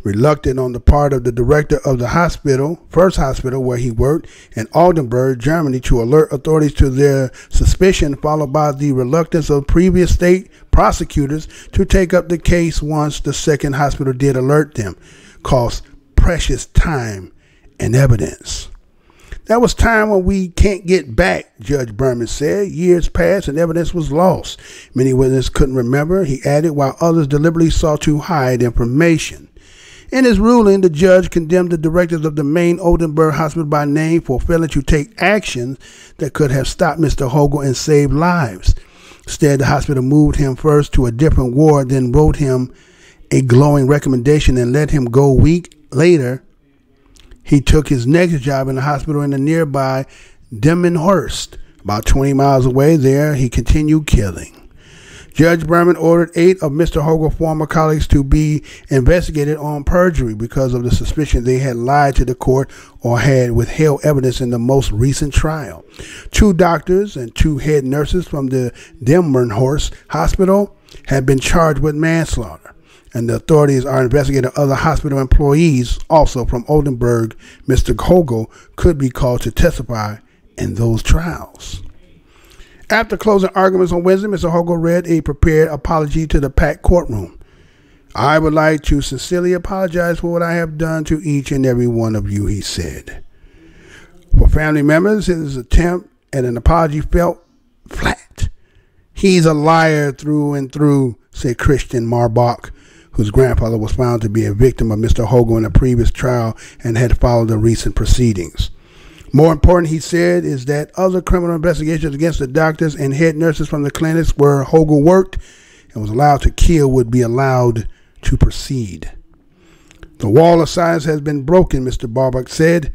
Reluctant on the part of the director of the first hospital where he worked in Oldenburg, Germany, to alert authorities to their suspicion, followed by the reluctance of previous state prosecutors to take up the case once the second hospital did alert them, cost precious time and evidence. That was time when we can't get back, Judge Berman said. Years passed and evidence was lost. Many witnesses couldn't remember, he added, while others deliberately sought to hide information. In his ruling, the judge condemned the directors of the main Oldenburg hospital by name for failing to take actions that could have stopped Mr. Hogle and saved lives. Instead, the hospital moved him first to a different ward, then wrote him a glowing recommendation and let him go. A week later, he took his next job in the hospital in the nearby Demmenhorst. About 20 miles away there, he continued killing. Judge Berman ordered 8 of Mr. Hogel's former colleagues to be investigated on perjury because of the suspicion they had lied to the court or had withheld evidence in the most recent trial. 2 doctors and 2 head nurses from the Delmenhorst Hospital had been charged with manslaughter, and the authorities are investigating other hospital employees also from Oldenburg. Mr. Hogel could be called to testify in those trials. After closing arguments on Wednesday, Mr. Hogel read a prepared apology to the packed courtroom. I would like to sincerely apologize for what I have done to each and every one of you, he said. For family members, his attempt at an apology felt flat. He's a liar through and through, said Christian Marbach, whose grandfather was found to be a victim of Mr. Hogel in a previous trial and had followed the recent proceedings. More important, he said, is that other criminal investigations against the doctors and head nurses from the clinics where Hogel worked and was allowed to kill would be allowed to proceed. The wall of silence has been broken, Mr. Barbach said.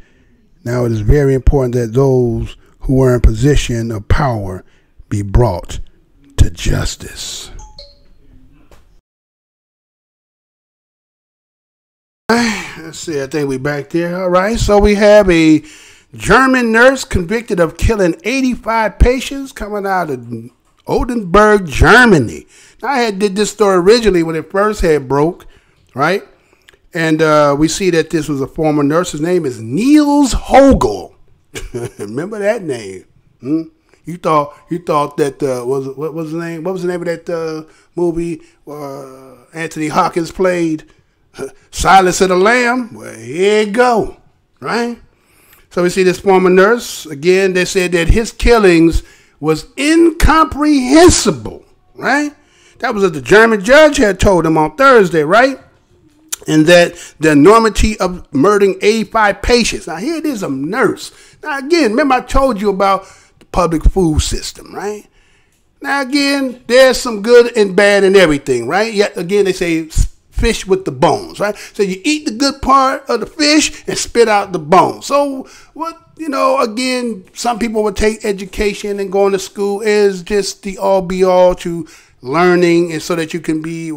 Now it is very important that those who are in position of power be brought to justice. Let's see, I think we're back there. All right, so we have a German nurse convicted of killing 85 patients coming out of Oldenburg, Germany. Now, I did this story originally when it first had broke, right? And we see that this was a former nurse. His name is Niels Hogel. Remember that name? You thought that what was the name? What was the name of that movie Anthony Hopkins played? Silence of the Lamb? Well, here you go, right? So we see this former nurse. Again, they said that his killings was incomprehensible, right? That was what the German judge had told him on Thursday, right? And that the enormity of murdering 85 patients. Now, here it is, a nurse. Now, again, remember I told you about the public food system, right? Now, again, there's some good and bad in everything, right? Yet, again, they say fish with the bones, right? So you eat the good part of the fish and spit out the bones. So what, again, some people would take education and going to school is just the all be all to learning, and so that you can be,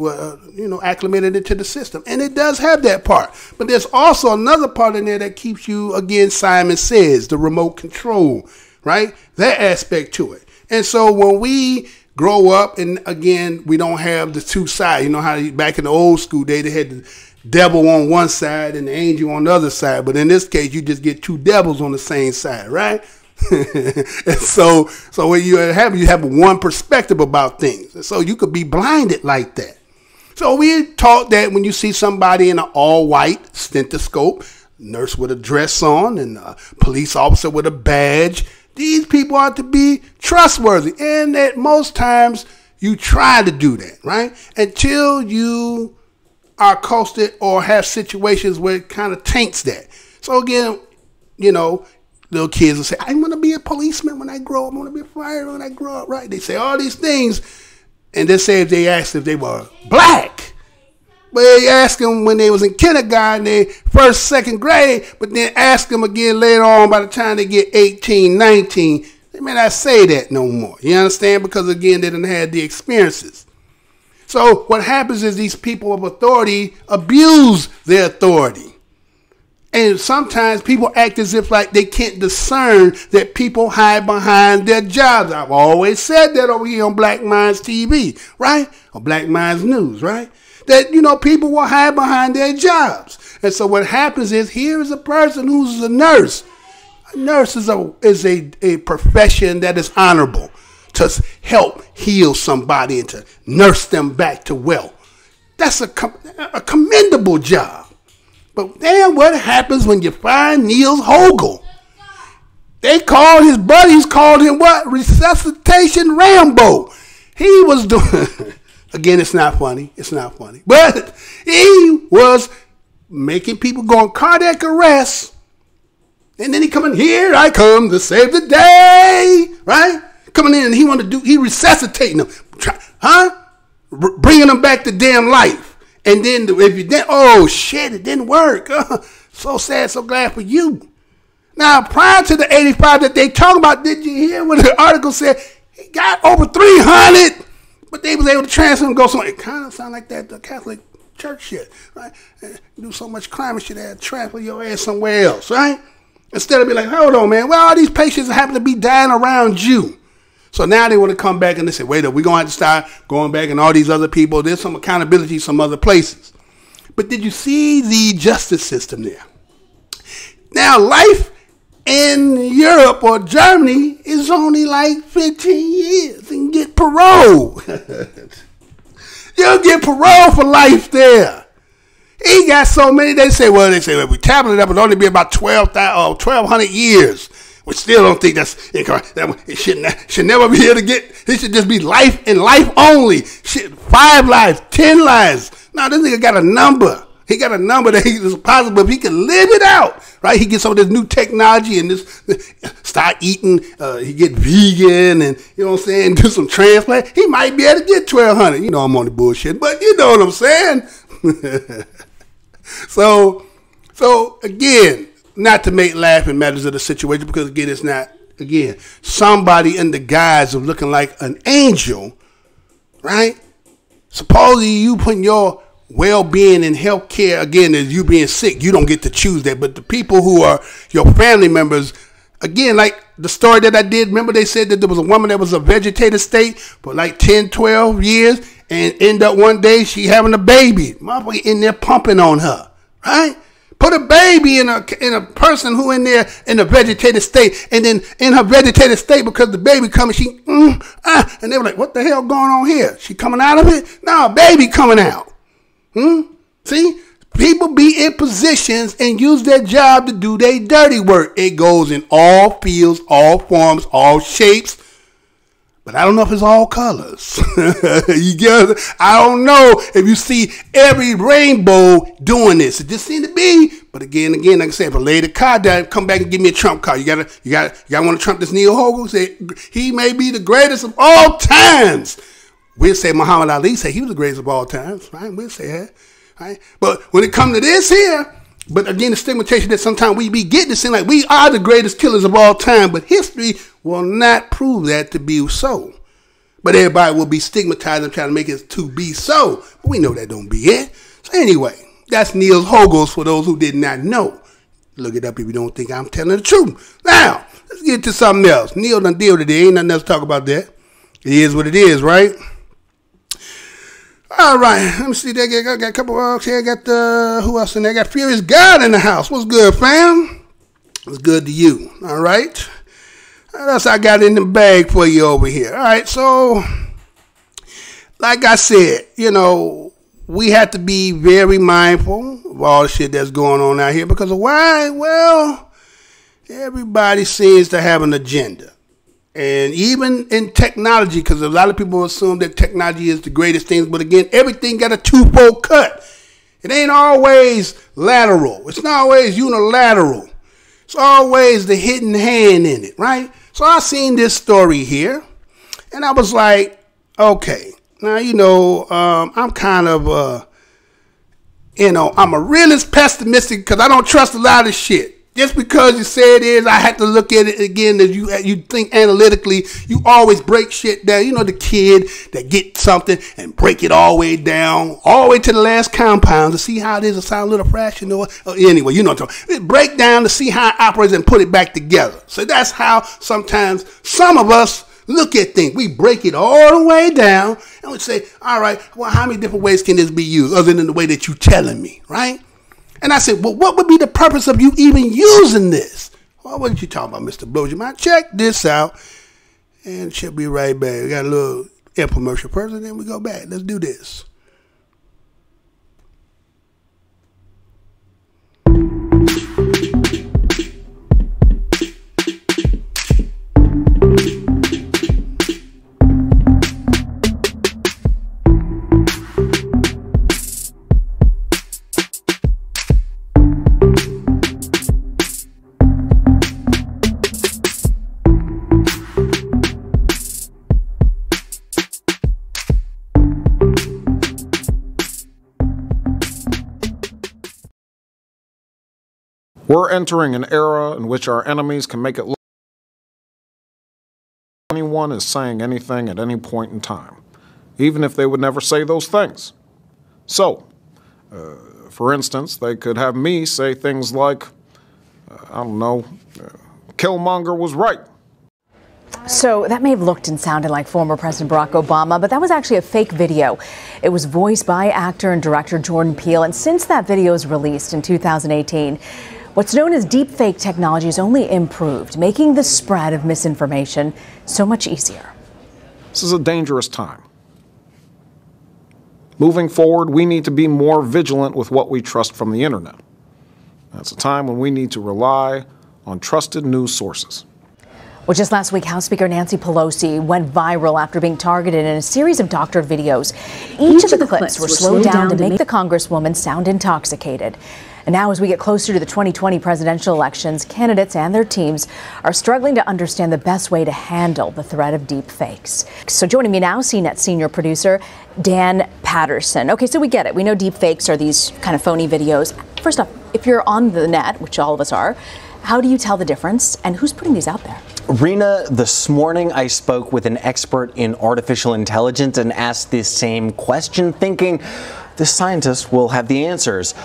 acclimated into the system. And it does have that part. But there's also another part in there that keeps you, again, Simon says, the remote control, right? That aspect to it. And so when we grow up, and again, we don't have the two sides. You know how back in the old school day, they had the devil on one side and the angel on the other side. But in this case, you just get 2 devils on the same side, right? And so when you have one perspective about things. And so you could be blinded like that. So we taught that when you see somebody in an all-white stethoscope, nurse with a dress on, and a police officer with a badge, these people are to be trustworthy. And that most times you try to do that, right? Until you are accosted or have situations where it kind of taints that. So again, little kids will say, I want to be a policeman when I grow up. I want to be a fireman when I grow up, right? They say all these things. And they say if they asked if they were black. But they asked them when they was in kindergarten, they first, second grade, but then ask them again later on by the time they get 18, 19. They may not say that no more. You understand? Because again, they didn't have the experiences. So what happens is these people of authority abuse their authority. And sometimes people act as if like they can't discern that people hide behind their jobs. I've always said that over here on Black Minds TV, right? Or Black Minds News, right? That, people will hide behind their jobs. And so what happens is here is a person who's a nurse. A nurse is a profession that is honorable to help heal somebody and to nurse them back to wealth. That's a commendable job. But then what happens when you find Niels Hogel? They called his buddies, called him what? Resuscitation Rambo. He was doing... Again, it's not funny. It's not funny. But he was making people go on cardiac arrest. And then he coming, here I come to save the day. Right? Coming in and he resuscitating them. Bringing them back to damn life. And then if you didn't, oh shit, it didn't work. So sad, so glad for you. Now, prior to the 85 that they talk about, did you hear what the article said? He got over 300 But they was able to transfer and go somewhere. It kind of sound like that the Catholic Church shit, right? You do so much crime and shit, they transfer your ass somewhere else, right? Instead of be like, hold on, man, well, all these patients happen to be dying around you. So now they want to come back and they say, wait up, we're going to have to start going back and all these other people. There's some accountability some other places. But did you see the justice system there? Now, life in Europe or Germany is only like 15 years and get parole. You'll get parole for life there. He got so many, they say, well, we tablet it up, it'll only be about 1,200 years. We still don't think that's incorrect. It should never be able to get, it should just be life and life only. Shit, 5 lives, 10 lives. Now, this nigga got a number. He got a number that is possible if he can live it out, right? He gets some of this new technology and this start eating, he get vegan and, you know what I'm saying, do some transplant. He might be able to get 1,200. You know I'm on the bullshit, but you know what I'm saying? So again, not to make laughing matters of the situation, because again, it's not, again, somebody in the guise of looking like an angel, right? Supposedly you putting your well-being and health care, again, as you being sick, you don't get to choose that. But the people who are your family members, again, like the story that I did, remember they said that there was a woman that was a vegetative state for like 10, 12 years and end up one day she having a baby. Motherfucker in there pumping on her, right? Put a baby in a person who in there in a vegetative state, and then in her vegetative state, because the baby coming, she and they were like, what the hell going on here? She coming out of it? No, baby coming out. See? People be in positions and use their job to do their dirty work. It goes in all fields, all forms, all shapes. But I don't know if it's all colors. You get it? I don't know if you see every rainbow doing this. It just seems to be. But again, like I said, if I lay the card down, come back and give me a Trump card. You want to trump this Neil Hogan? Say he may be the greatest of all times. We'll say Muhammad Ali say he was the greatest of all times, right? We'll say that, right? But when it comes to this here, but again, the stigmatization that sometimes we be getting, it seems like we are the greatest killers of all time, but history will not prove that to be so. But everybody will be stigmatized and trying to make it to be so. But we know that don't be it. So anyway, that's Neil Hogos for those who did not know. Look it up if you don't think I'm telling the truth. Now, let's get to something else. Neil done deal today. Ain't nothing else to talk about that. It is what it is, right? All right, let me see. I got a couple of here. I got who else in there? I got Furious God in the house. What's good, fam? What's good to you? All right. What else I got in the bag for you over here? All right, so like I said, you know, we have to be very mindful of all the shit that's going on out here, because of why? Well, everybody seems to have an agenda. And even in technology, because a lot of people assume that technology is the greatest thing, but again, everything got a twofold cut. It ain't always lateral. It's not always unilateral. It's always the hidden hand in it, right? So I seen this story here, and I was like, okay, now, you know, I'm kind of, I'm a realist pessimistic because I don't trust a lot of shit. Just because you say it is, I have to look at it again. As you think analytically, you always break shit down. You know, the kid that get something and break it all the way down, all the way to the last compound to see how it is, a sound little fraction or anyway, you know what I'm talking about. Break down to see how it operates and put it back together. So that's how sometimes some of us look at things. We break it all the way down and we say, all right, well, how many different ways can this be used other than the way that you're telling me, right? And I said, well, what would be the purpose of you even using this? Well, what did you talking about, Mr. Blows Your Mind? Check this out. And she'll be right back. We got a little infomercial first, and then we go back. Let's do this. We're entering an era in which our enemies can make it look like anyone is saying anything at any point in time, even if they would never say those things. So, for instance, they could have me say things like, I don't know, Killmonger was right. So that may have looked and sounded like former President Barack Obama, but that was actually a fake video. It was voiced by actor and director Jordan Peele, and since that video was released in 2018, what's known as deepfake technology has only improved, making the spread of misinformation so much easier. This is a dangerous time. Moving forward, we need to be more vigilant with what we trust from the internet. That's a time when we need to rely on trusted news sources. Well, just last week, House Speaker Nancy Pelosi went viral after being targeted in a series of doctored videos. Each of the clips were slowed down to make the Congresswoman sound intoxicated. And now, as we get closer to the 2020 presidential elections, candidates and their teams are struggling to understand the best way to handle the threat of deep fakes. So joining me now, CNET senior producer Dan Patterson. Okay, so we get it. We know deep fakes are these kind of phony videos. First off, if you're on the net, which all of us are, how do you tell the difference, and who's putting these out there? Rena, this morning I spoke with an expert in artificial intelligence and asked this same question, thinking the scientists will have the answers.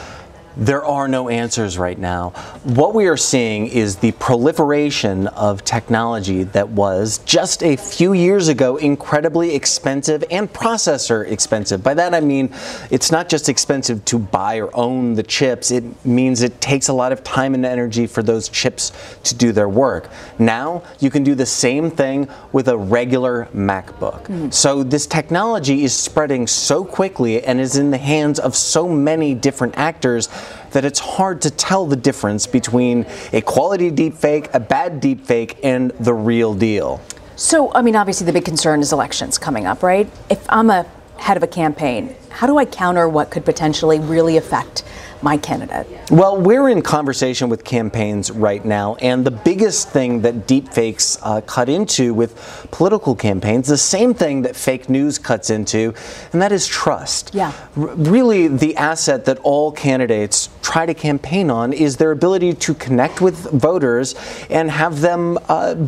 There are no answers right now. What we are seeing is the proliferation of technology that was just a few years ago incredibly expensive and processor expensive. By that I mean it's not just expensive to buy or own the chips, it means it takes a lot of time and energy for those chips to do their work. Now you can do the same thing with a regular MacBook. So this technology is spreading so quickly and is in the hands of so many different actors that it's hard to tell the difference between a quality deepfake, a bad deepfake, and the real deal. So, I mean, obviously the big concern is elections coming up, right? If I'm a head of a campaign, how do I counter what could potentially really affect my candidate? Well, we're in conversation with campaigns right now, and the biggest thing that deepfakes cut into with political campaigns, the same thing that fake news cuts into, and that is trust. Yeah. Really, the asset that all candidates try to campaign on is their ability to connect with voters and have them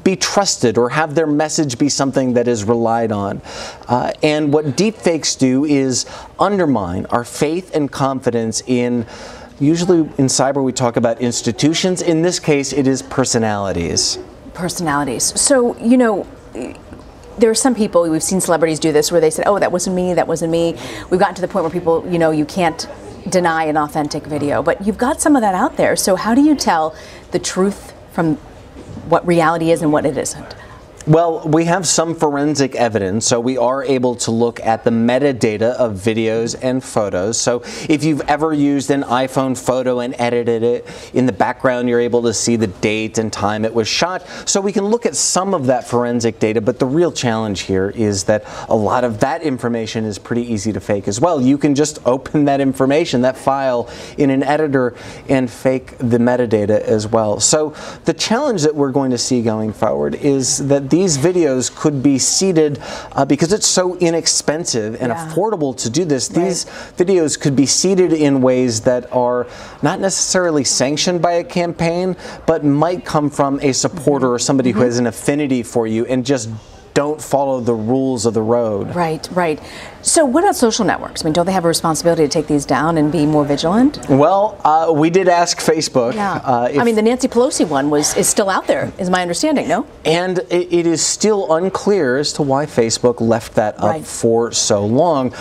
be trusted or have their message be something that is relied on. And what deepfakes do is undermine our faith and confidence in, usually in cyber we talk about institutions. In this case, it is personalities. Personalities. So, you know, there are some people, we've seen celebrities do this, where they said, oh, that wasn't me, that wasn't me. We've gotten to the point where people, you know, you can't deny an authentic video, but you've got some of that out there. So how do you tell the truth from what reality is and what it isn't? Well, we have some forensic evidence, so we are able to look at the metadata of videos and photos. So if you've ever used an iPhone photo and edited it, in the background you're able to see the date and time it was shot. So we can look at some of that forensic data, but the real challenge here is that a lot of that information is pretty easy to fake as well. You can just open that information, that file, in an editor and fake the metadata as well. So the challenge that we're going to see going forward is that these videos could be seeded because it's so inexpensive and affordable to do this. These videos could be seeded in ways that are not necessarily sanctioned by a campaign, but might come from a supporter or somebody who has an affinity for you and just don't follow the rules of the road. Right, right. So what about social networks? I mean, don't they have a responsibility to take these down and be more vigilant? Well, we did ask Facebook. Yeah. I mean, the Nancy Pelosi one is still out there, is my understanding, no? And it is still unclear as to why Facebook left that up for so long.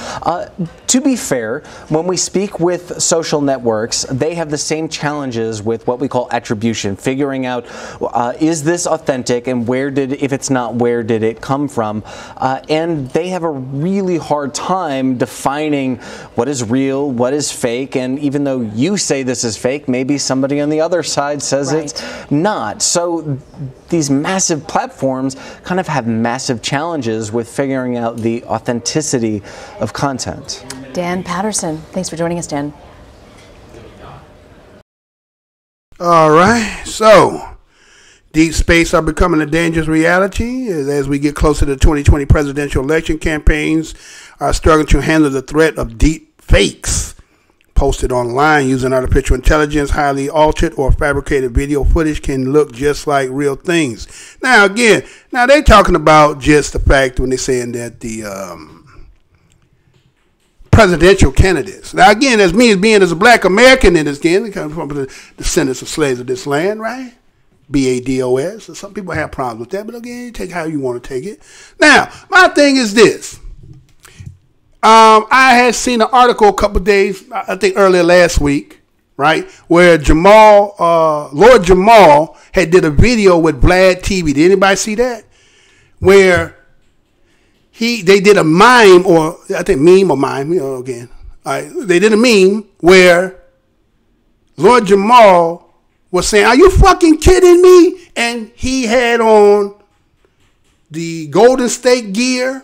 To be fair, when we speak with social networks, they have the same challenges with what we call attribution, figuring out is this authentic and if it's not, where did it come from? And they have a really hard time defining what is real, what is fake, and even though you say this is fake, maybe somebody on the other side says it's not. So these massive platforms kind of have massive challenges with figuring out the authenticity of content. Dan Patterson, thanks for joining us, Dan. All right, so deep space are becoming a dangerous reality as we get closer to the 2020 presidential election. Campaigns are struggling to handle the threat of deep fakes posted online using artificial intelligence. Highly altered or fabricated video footage can look just like real things. Now, again, they're talking about just the fact when they're saying that the presidential candidates. Now, again, as me as being as a black American in this game, comes from the descendants of slaves of this land, right? BADOS. So some people have problems with that, but again, you take how you want to take it. Now, my thing is this. I had seen an article a couple of days, I think earlier last week, right, where Lord Jamal had did a video with Vlad TV. Did anybody see that? Where they did a mime, or I think meme or mime, again. All right, they did a meme where Lord Jamal was saying, "Are you fucking kidding me?" And he had on the Golden State gear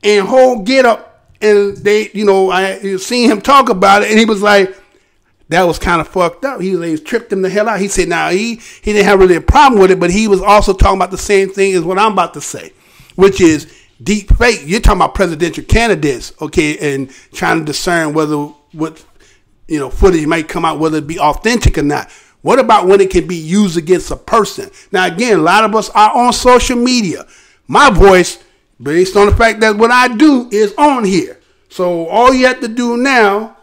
and whole get up. And they, I seen him talk about it, and he was like, that was kind of fucked up. He tripped him the hell out. He said, now, he didn't have really a problem with it, but he was also talking about the same thing as what I'm about to say, which is deep fake. You're talking about presidential candidates, okay, and trying to discern what footage might come out, whether it be authentic or not. What about when it can be used against a person? Now, again, a lot of us are on social media. My voice, based on the fact that what I do is on here. So all you have to do now,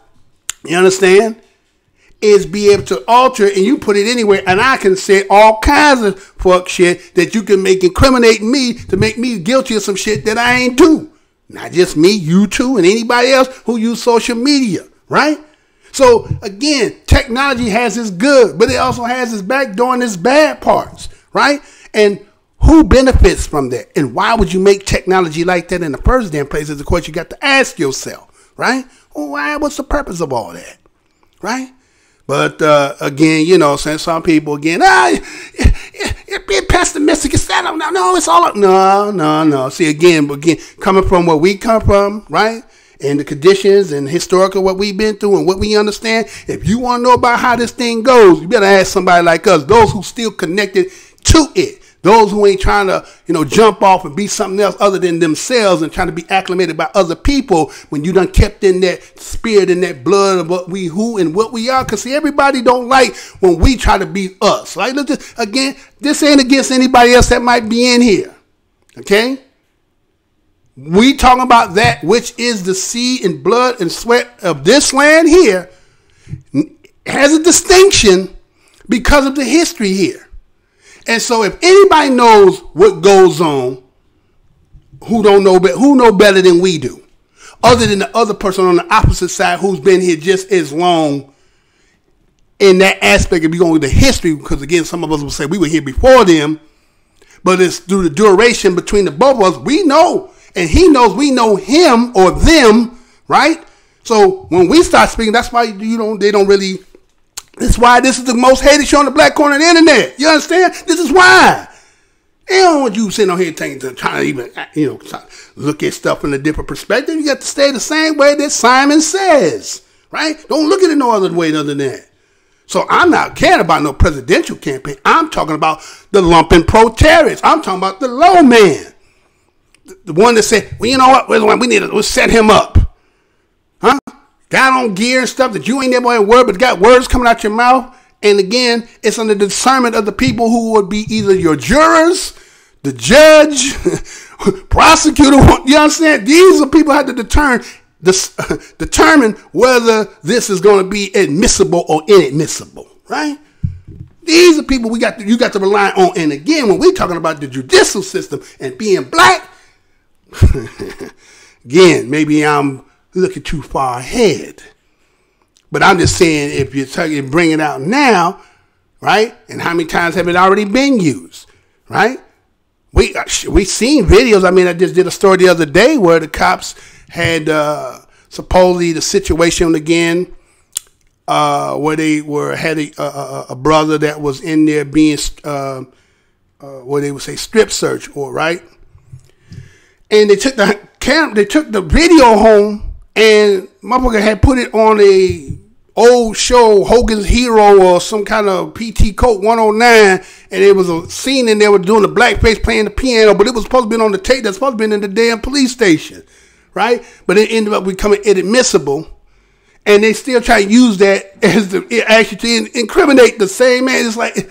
you understand, is be able to alter it, and you put it anywhere, and I can say all kinds of fuck shit that you can incriminate me to make me guilty of some shit that I ain't do. Not just me, you too, and anybody else who use social media, right? So again, technology has its good, but it also has its backdoor and its bad parts, right? And who benefits from that? And why would you make technology like that in the first damn place? Is the question you got to ask yourself, right? Well, why? What's the purpose of all that, right? But again, since some people again, you're pessimistic. It's that no, it's all no. See, again, coming from where we come from, right? And the conditions and historical what we've been through and what we understand. If you want to know about how this thing goes, you better ask somebody like us, those who still connected to it. Those who ain't trying to, jump off and be something else other than themselves and trying to be acclimated by other people when you done kept in that spirit and that blood of what we who and what we are. Because, see, everybody don't like when we try to be us. Right? Again, this ain't against anybody else that might be in here. Okay? We talking about that which is the seed and blood and sweat of this land here has a distinction because of the history here. And so if anybody knows what goes on, who know better than we do, other than the other person on the opposite side who's been here just as long in that aspect, if you're going with the history, because again, some of us will say we were here before them, but it's through the duration between the both of us, we know, and he knows we know him or them, right? So when we start speaking, that's why they don't really. This is why this is the most hated show on the black corner of the internet. You understand? This is why. They don't want you sitting on here trying to even, look at stuff in a different perspective. You got to stay the same way that Simon says, right? Don't look at it no other way other than that. So I'm not caring about no presidential campaign. I'm talking about the lumpen proletariats. I'm talking about the low man. The one that said, well, you know what? We need to set him up. Huh? Got on gear and stuff that you ain't never had word, but got words coming out your mouth. And again, it's under the discernment of the people who would be either your jurors, the judge, prosecutor. You understand? These are people who have to determine whether this is going to be admissible or inadmissible, right? These are people you got to rely on. And again, when we're talking about the judicial system and being black, again, maybe I'm looking too far ahead. But I'm just saying, if you're bring it out now, right? And how many times have it already been used, right? We seen videos. I mean, I just did a story the other day where the cops had supposedly the situation again, where they had a brother that was in there being what they would say strip search, or right? And they took the video home. And motherfucker had put it on a old show, Hogan's Hero or some kind of PT Coat 109, and it was a scene in there with doing the blackface playing the piano, but it was supposed to be on the tape that's supposed to be in the damn police station, right? But it ended up becoming inadmissible, and they still try to use that as actually to incriminate the same man. It's like,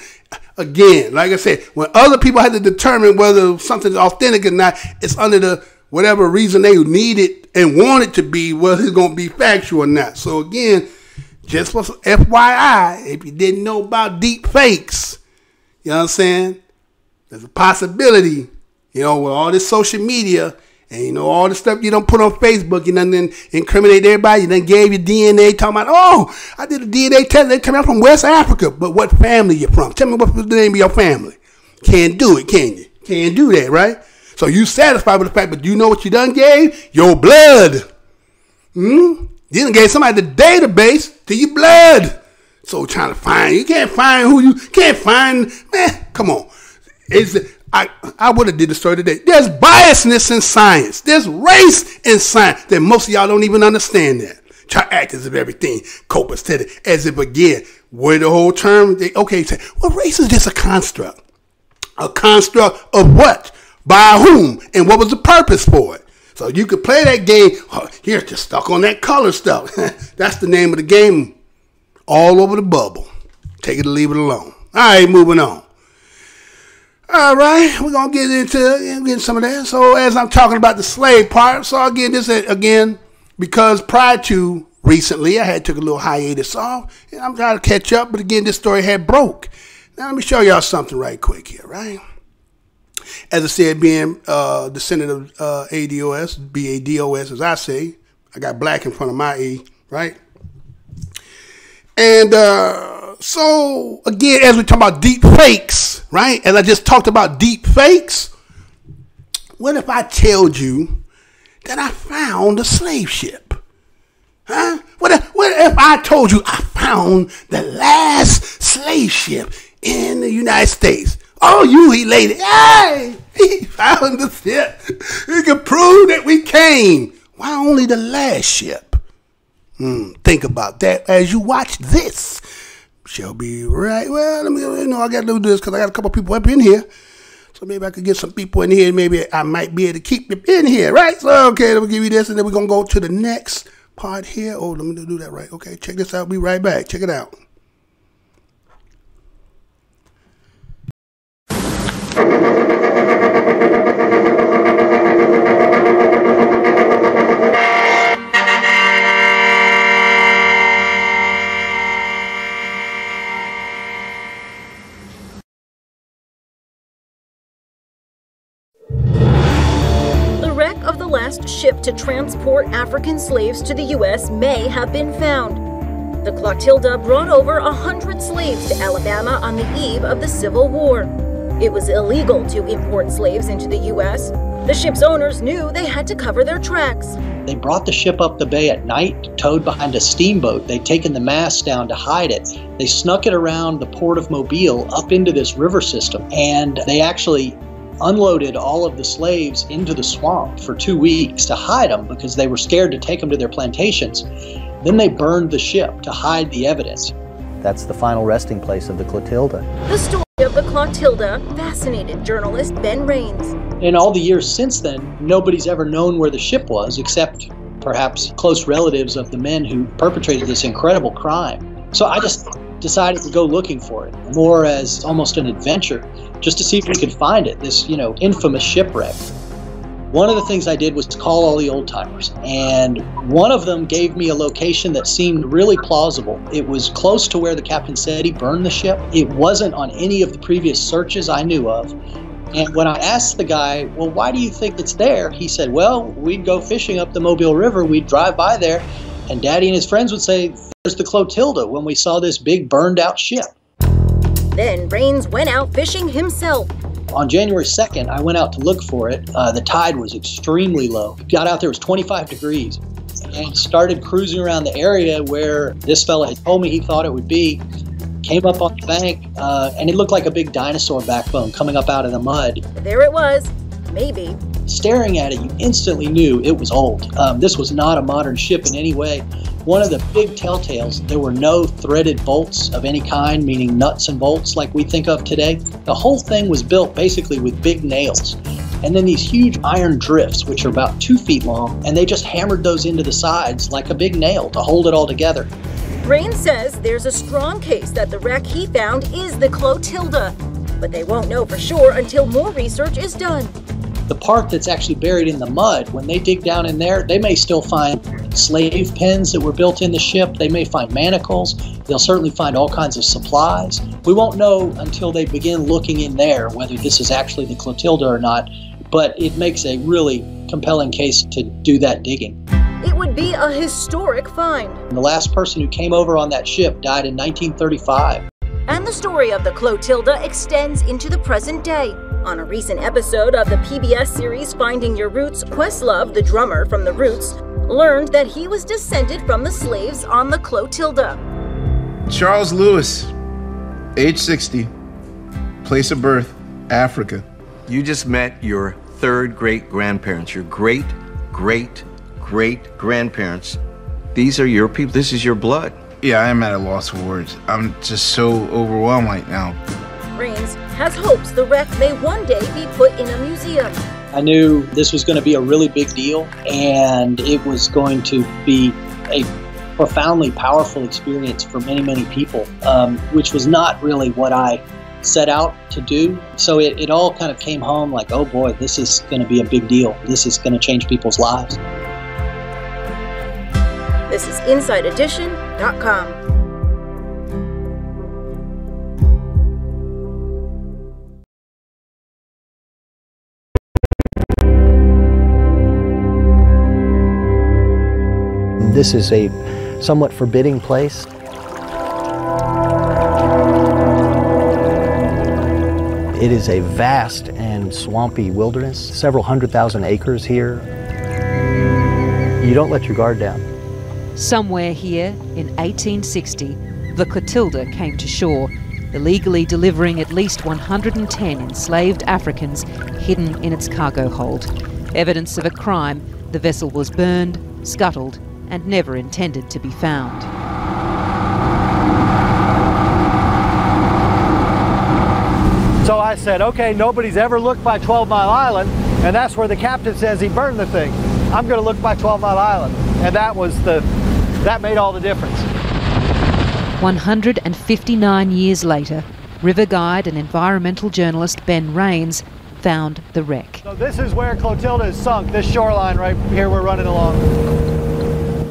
again, like I said, when other people had to determine whether something's authentic or not, it's under the whatever reason they needed and wanted to be, was it going to be factual or not. So again, just for FYI, if you didn't know about deep fakes, you know what I'm saying? There's a possibility, you know, with all this social media and, you know, all the stuff you don't put on Facebook, you done incriminate everybody. You done gave your DNA, talking about, oh, I did a DNA test. They tell me I'm from West Africa. But what family you from? Tell me what's the name of your family. Can't do it, can you? Can't do that, right? So you satisfied with the fact, but you know what you done gave? Your blood. You done gave somebody the database to your blood. So trying to find, you can't find who you can't find. Man, come on. I would have did the story today. There's biasness in science. There's race in science that most of y'all don't even understand that. Try to act as if everything copacetic, as if again, where the whole term, okay, say, well, race is just a construct. A construct of what? By whom? And what was the purpose for it? So you could play that game. Oh, you're just stuck on that color stuff. That's the name of the game. All over the bubble. Take it or leave it alone. All right, moving on. All right, we're going to get into some of that. So as I'm talking about the slave part, so again, this again, because prior to recently, I had took a little hiatus off, and I'm trying to catch up, but again, this story had broke. Now, let me show y'all something right quick here, right? As I said, being descendant of ADOS, BADOS, as I say, I got black in front of my E, right? And so, again, as we talk about deep fakes, right? As I just talked about deep fakes, what if I told you that I found a slave ship? Huh? What if I told you I found the last slave ship in the United States? Oh, you elated. Hey, he found the ship. He can prove that we came. Why only the last ship? Think about that as you watch this. Shall be right. Well, let me, I got to do this because I got a couple people up in here. So maybe I could get some people in here. Maybe I might be able to keep them in here, right? So, okay, let me give you this, and then we're going to go to the next part here. Oh, let me do that right. Okay, check this out. Be right back. Check it out. Ship to transport African slaves to the U.S. may have been found. The Clotilda brought over 100 slaves to Alabama on the eve of the Civil War. It was illegal to import slaves into the U.S. The ship's owners knew they had to cover their tracks. They brought the ship up the bay at night, towed behind a steamboat. They'd taken the mast down to hide it. They snuck it around the port of Mobile up into this river system, and they actually unloaded all of the slaves into the swamp for 2 weeks to hide them because they were scared to take them to their plantations. Then they burned the ship to hide the evidence. That's the final resting place of the Clotilda. The story of the Clotilda fascinated journalist Ben Raines. In all the years since then, nobody's ever known where the ship was except perhaps close relatives of the men who perpetrated this incredible crime. So I just decided to go looking for it, more as almost an adventure, just to see if we could find it, this, infamous shipwreck. One of the things I did was to call all the old timers, and one of them gave me a location that seemed really plausible. It was close to where the captain said he burned the ship. It wasn't on any of the previous searches I knew of. And when I asked the guy, well, why do you think it's there? He said, well, we'd go fishing up the Mobile River, we'd drive by there, and Daddy and his friends would say, there's the Clotilda, when we saw this big burned out ship. Then Raines went out fishing himself. On January 2nd, I went out to look for it. The tide was extremely low. Got out there, it was 25 degrees, and started cruising around the area where this fella had told me he thought it would be. Came up on the bank, and it looked like a big dinosaur backbone coming up out of the mud. There it was, maybe. Staring at it, you instantly knew it was old. This was not a modern ship in any way. One of the big telltales, there were no threaded bolts of any kind, meaning nuts and bolts like we think of today. The whole thing was built basically with big nails. And then these huge iron drifts, which are about 2 feet long, and they just hammered those into the sides like a big nail to hold it all together. Raines says there's a strong case that the wreck he found is the Clotilda, but they won't know for sure until more research is done. The part that's actually buried in the mud, when they dig down in there, they may still find slave pens that were built in the ship. They may find manacles. They'll certainly find all kinds of supplies. We won't know until they begin looking in there whether this is actually the Clotilda or not, but it makes a really compelling case to do that digging. It would be a historic find. The last person who came over on that ship died in 1935. And the story of the Clotilda extends into the present day. On a recent episode of the PBS series Finding Your Roots, Questlove, the drummer from The Roots, learned that he was descended from the slaves on the Clotilda. Charles Lewis, age 60, place of birth, Africa. You just met your third great-grandparents, your great-great-great-grandparents. These are your people, this is your blood. Yeah, I am at a loss for words. I'm just so overwhelmed right now. Rains has hopes the wreck may one day be put in a museum. I knew this was going to be a really big deal, and it was going to be a profoundly powerful experience for many, many people, which was not really what I set out to do. So it all kind of came home like, oh boy, this is going to be a big deal. This is going to change people's lives. This is InsideEdition.com. This is a somewhat forbidding place. It is a vast and swampy wilderness, several 100,000 acres here. You don't let your guard down. Somewhere here in 1860, the Clotilda came to shore, illegally delivering at least 110 enslaved Africans hidden in its cargo hold. Evidence of a crime, the vessel was burned, scuttled, and never intended to be found. So I said, okay, nobody's ever looked by 12 Mile Island, and that's where the captain says he burned the thing. I'm going to look by 12 Mile Island, and that made all the difference. 159 years later, river guide and environmental journalist Ben Rains found the wreck. So this is where Clotilda is sunk, this shoreline right here we're running along.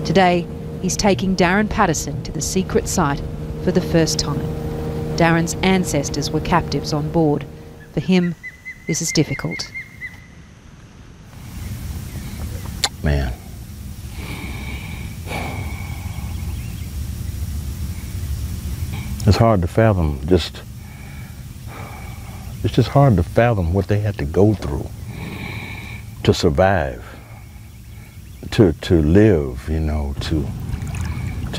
Today, he's taking Darren Patterson to the secret site for the first time. Darren's ancestors were captives on board. For him, this is difficult. Man. It's hard to fathom, it's just hard to fathom what they had to go through to survive, to live, you know, to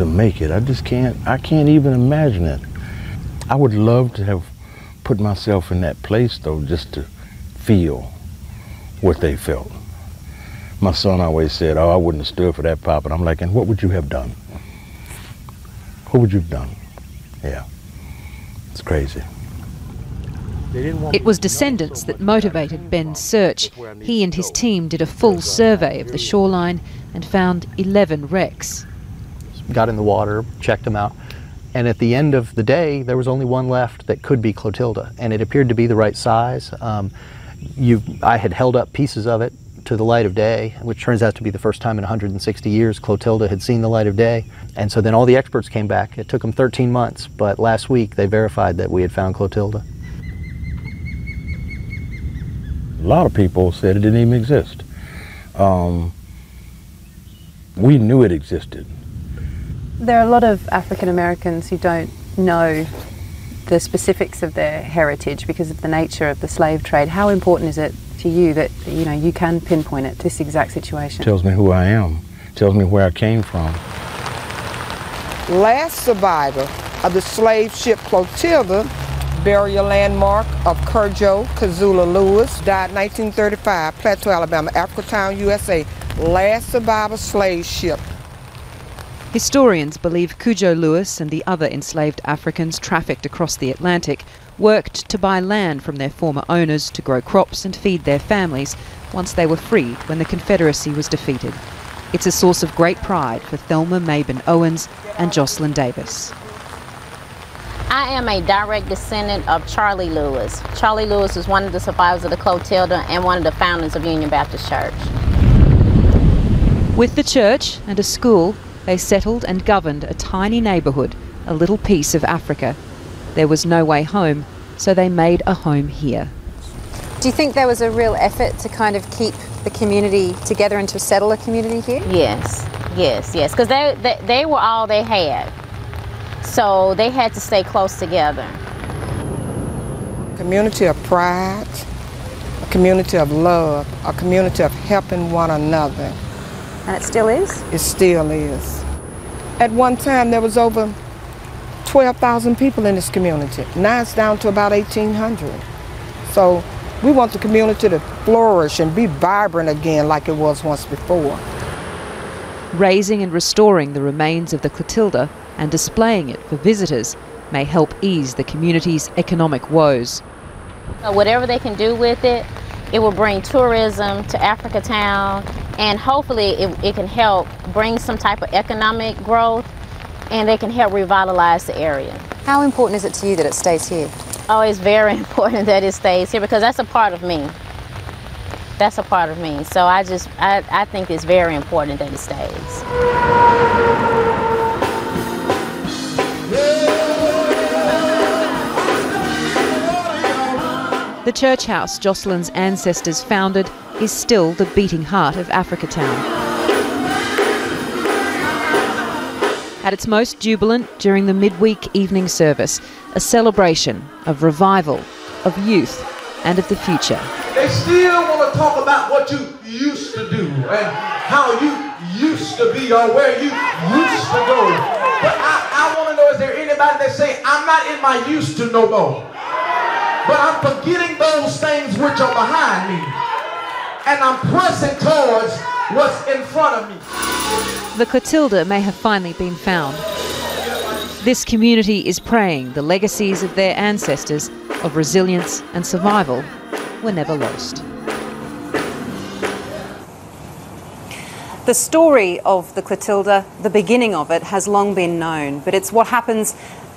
make it. I can't even imagine it. I would love to have put myself in that place though, just to feel what they felt. My son always said, oh, I wouldn't have stood for that, Pop. And I'm like, and what would you have done? What would you have done? Yeah, it's crazy. It was descendants that motivated Ben's search. He and his team did a full survey of the shoreline and found 11 wrecks. Got in the water, checked them out, and at the end of the day, there was only one left that could be Clotilda, and it appeared to be the right size. I had held up pieces of it to the light of day, which turns out to be the first time in 160 years Clotilda had seen the light of day. And so then all the experts came back. It took them 13 months, but last week they verified that we had found Clotilda. A lot of people said it didn't even exist. We knew it existed. There are a lot of African Americans who don't know the specifics of their heritage because of the nature of the slave trade. How important is it to you that you can pinpoint it, this exact situation? Tells me who I am, tells me where I came from. Last survivor of the slave ship Clotilda, burial landmark of Kujau Kazula Lewis, died 1935, Plateau, Alabama, Africatown, USA. Last survivor slave ship. Historians believe Kujau Lewis and the other enslaved Africans trafficked across the Atlantic worked to buy land from their former owners to grow crops and feed their families once they were freed when the Confederacy was defeated. It's a source of great pride for Thelma Mabin Owens and Jocelyn Davis. I am a direct descendant of Charlie Lewis. Charlie Lewis is one of the survivors of the Clotilda and one of the founders of Union Baptist Church. With the church and a school, they settled and governed a tiny neighbourhood, a little piece of Africa. There was no way home, so they made a home here. Do you think there was a real effort to kind of keep the community together and to settle a community here? Yes, because they were all they had. So they had to stay close together. Community of pride, a community of love, a community of helping one another. And it still is? It still is. At one time there was over 12,000 people in this community. Now it's down to about 1,800. So we want the community to flourish and be vibrant again like it was once before. Raising and restoring the remains of the Clotilda and displaying it for visitors may help ease the community's economic woes. Whatever they can do with it, it will bring tourism to Africa Town, and hopefully it can help bring some type of economic growth, and they can help revitalize the area. How important is it to you that it stays here? Oh, it's very important that it stays here because that's a part of me. That's a part of me. So I think it's very important that it stays. The church house Jocelyn's ancestors founded is still the beating heart of Africa Town. At its most jubilant during the midweek evening service, a celebration of revival, of youth, and of the future. They still want to talk about what you used to do and how you used to be or where you used to go. But I want to know, is there anybody that say, I'm not in my used to no more, but I'm forgetting those things which are behind me, and I'm pressing towards what's in front of me. The Clotilda may have finally been found. This community is praying the legacies of their ancestors of resilience and survival were never lost. The story of the Clotilda, the beginning of it, has long been known, but it's what happens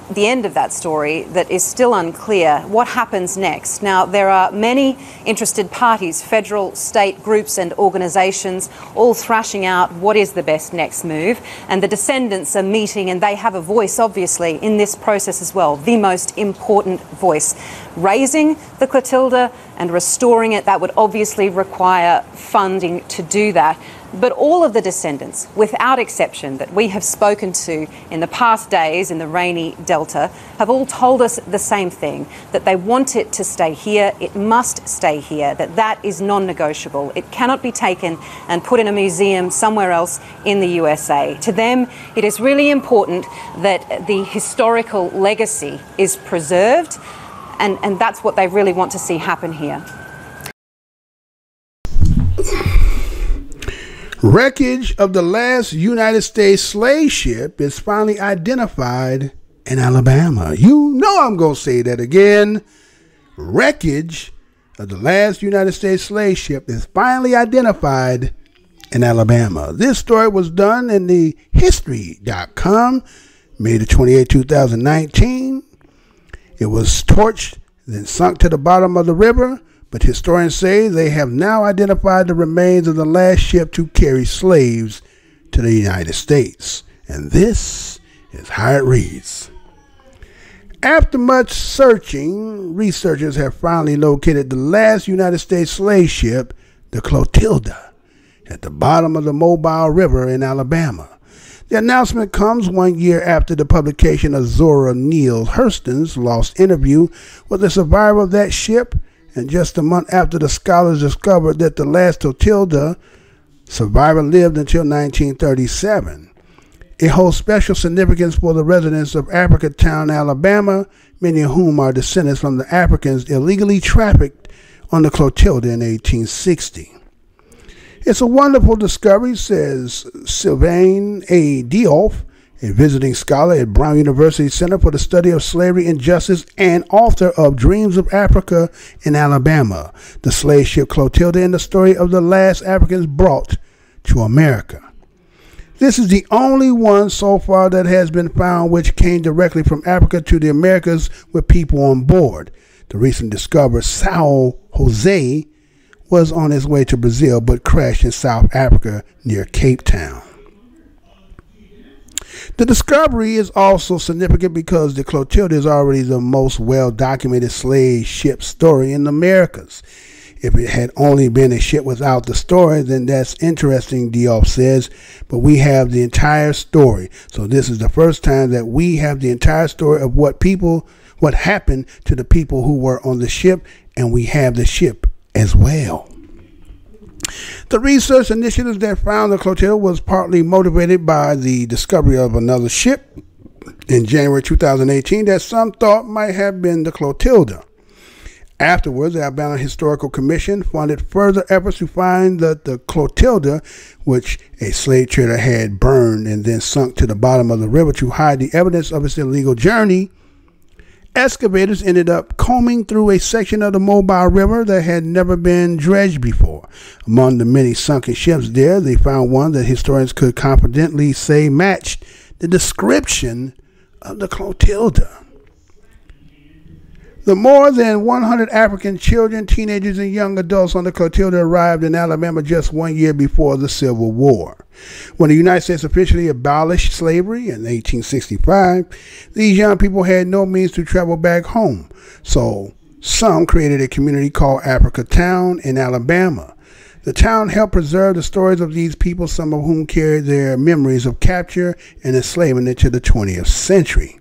at the end of that story that is still unclear. What happens next? Now, there are many interested parties, federal, state groups and organisations, all thrashing out what is the best next move, and the descendants are meeting, and they have a voice, obviously, in this process as well, the most important voice. Raising the Clotilda and restoring it, that would obviously require funding to do that. But all of the descendants, without exception, that we have spoken to in the past days in the rainy Delta, have all told us the same thing, that they want it to stay here, it must stay here, that is non-negotiable. It cannot be taken and put in a museum somewhere else in the USA. To them, it is really important that the historical legacy is preserved, and that's what they really want to see happen here. Wreckage of the last United States slave ship is finally identified in Alabama. You know I'm going to say that again. Wreckage of the last United States slave ship is finally identified in Alabama. This story was done in the history.com, May the 28th, 2019. It was torched, then sunk to the bottom of the river. But historians say they have now identified the remains of the last ship to carry slaves to the United States. And this is how it reads. After much searching, researchers have finally located the last United States slave ship, the Clotilda, at the bottom of the Mobile River in Alabama. The announcement comes 1 year after the publication of Zora Neale Hurston's lost interview with a survivor of that ship, and just a month after the scholars discovered that the last Clotilda survivor lived until 1937. It holds special significance for the residents of Africa Town, Alabama, many of whom are descendants from the Africans illegally trafficked on the Clotilda in 1860. It's a wonderful discovery, says Sylvain A. Diouf, a visiting scholar at Brown University Center for the Study of Slavery and Justice and author of Dreams of Africa in Alabama, the slave ship Clotilda and the story of the last Africans brought to America. This is the only one so far that has been found which came directly from Africa to the Americas with people on board. The recent discovered Sao Jose was on his way to Brazil but crashed in South Africa near Cape Town. The discovery is also significant because the Clotilda is already the most well-documented slave ship story in the Americas. If it had only been a ship without the story, then that's interesting, Diop says, but we have the entire story. So this is the first time that we have the entire story of what happened to the people who were on the ship, and we have the ship as well. The research initiatives that found the Clotilda was partly motivated by the discovery of another ship in January 2018 that some thought might have been the Clotilda. Afterwards, the Alabama Historical Commission funded further efforts to find the Clotilda, which a slave trader had burned and then sunk to the bottom of the river to hide the evidence of its illegal journey. Excavators ended up combing through a section of the Mobile River that had never been dredged before. Among the many sunken ships there, they found one that historians could confidently say matched the description of the Clotilda. The more than 100 African children, teenagers, and young adults on the Clotilda arrived in Alabama just 1 year before the Civil War. When the United States officially abolished slavery in 1865, these young people had no means to travel back home. So some created a community called Africa Town in Alabama. The town helped preserve the stories of these people, some of whom carried their memories of capture and enslavement into the 20th century.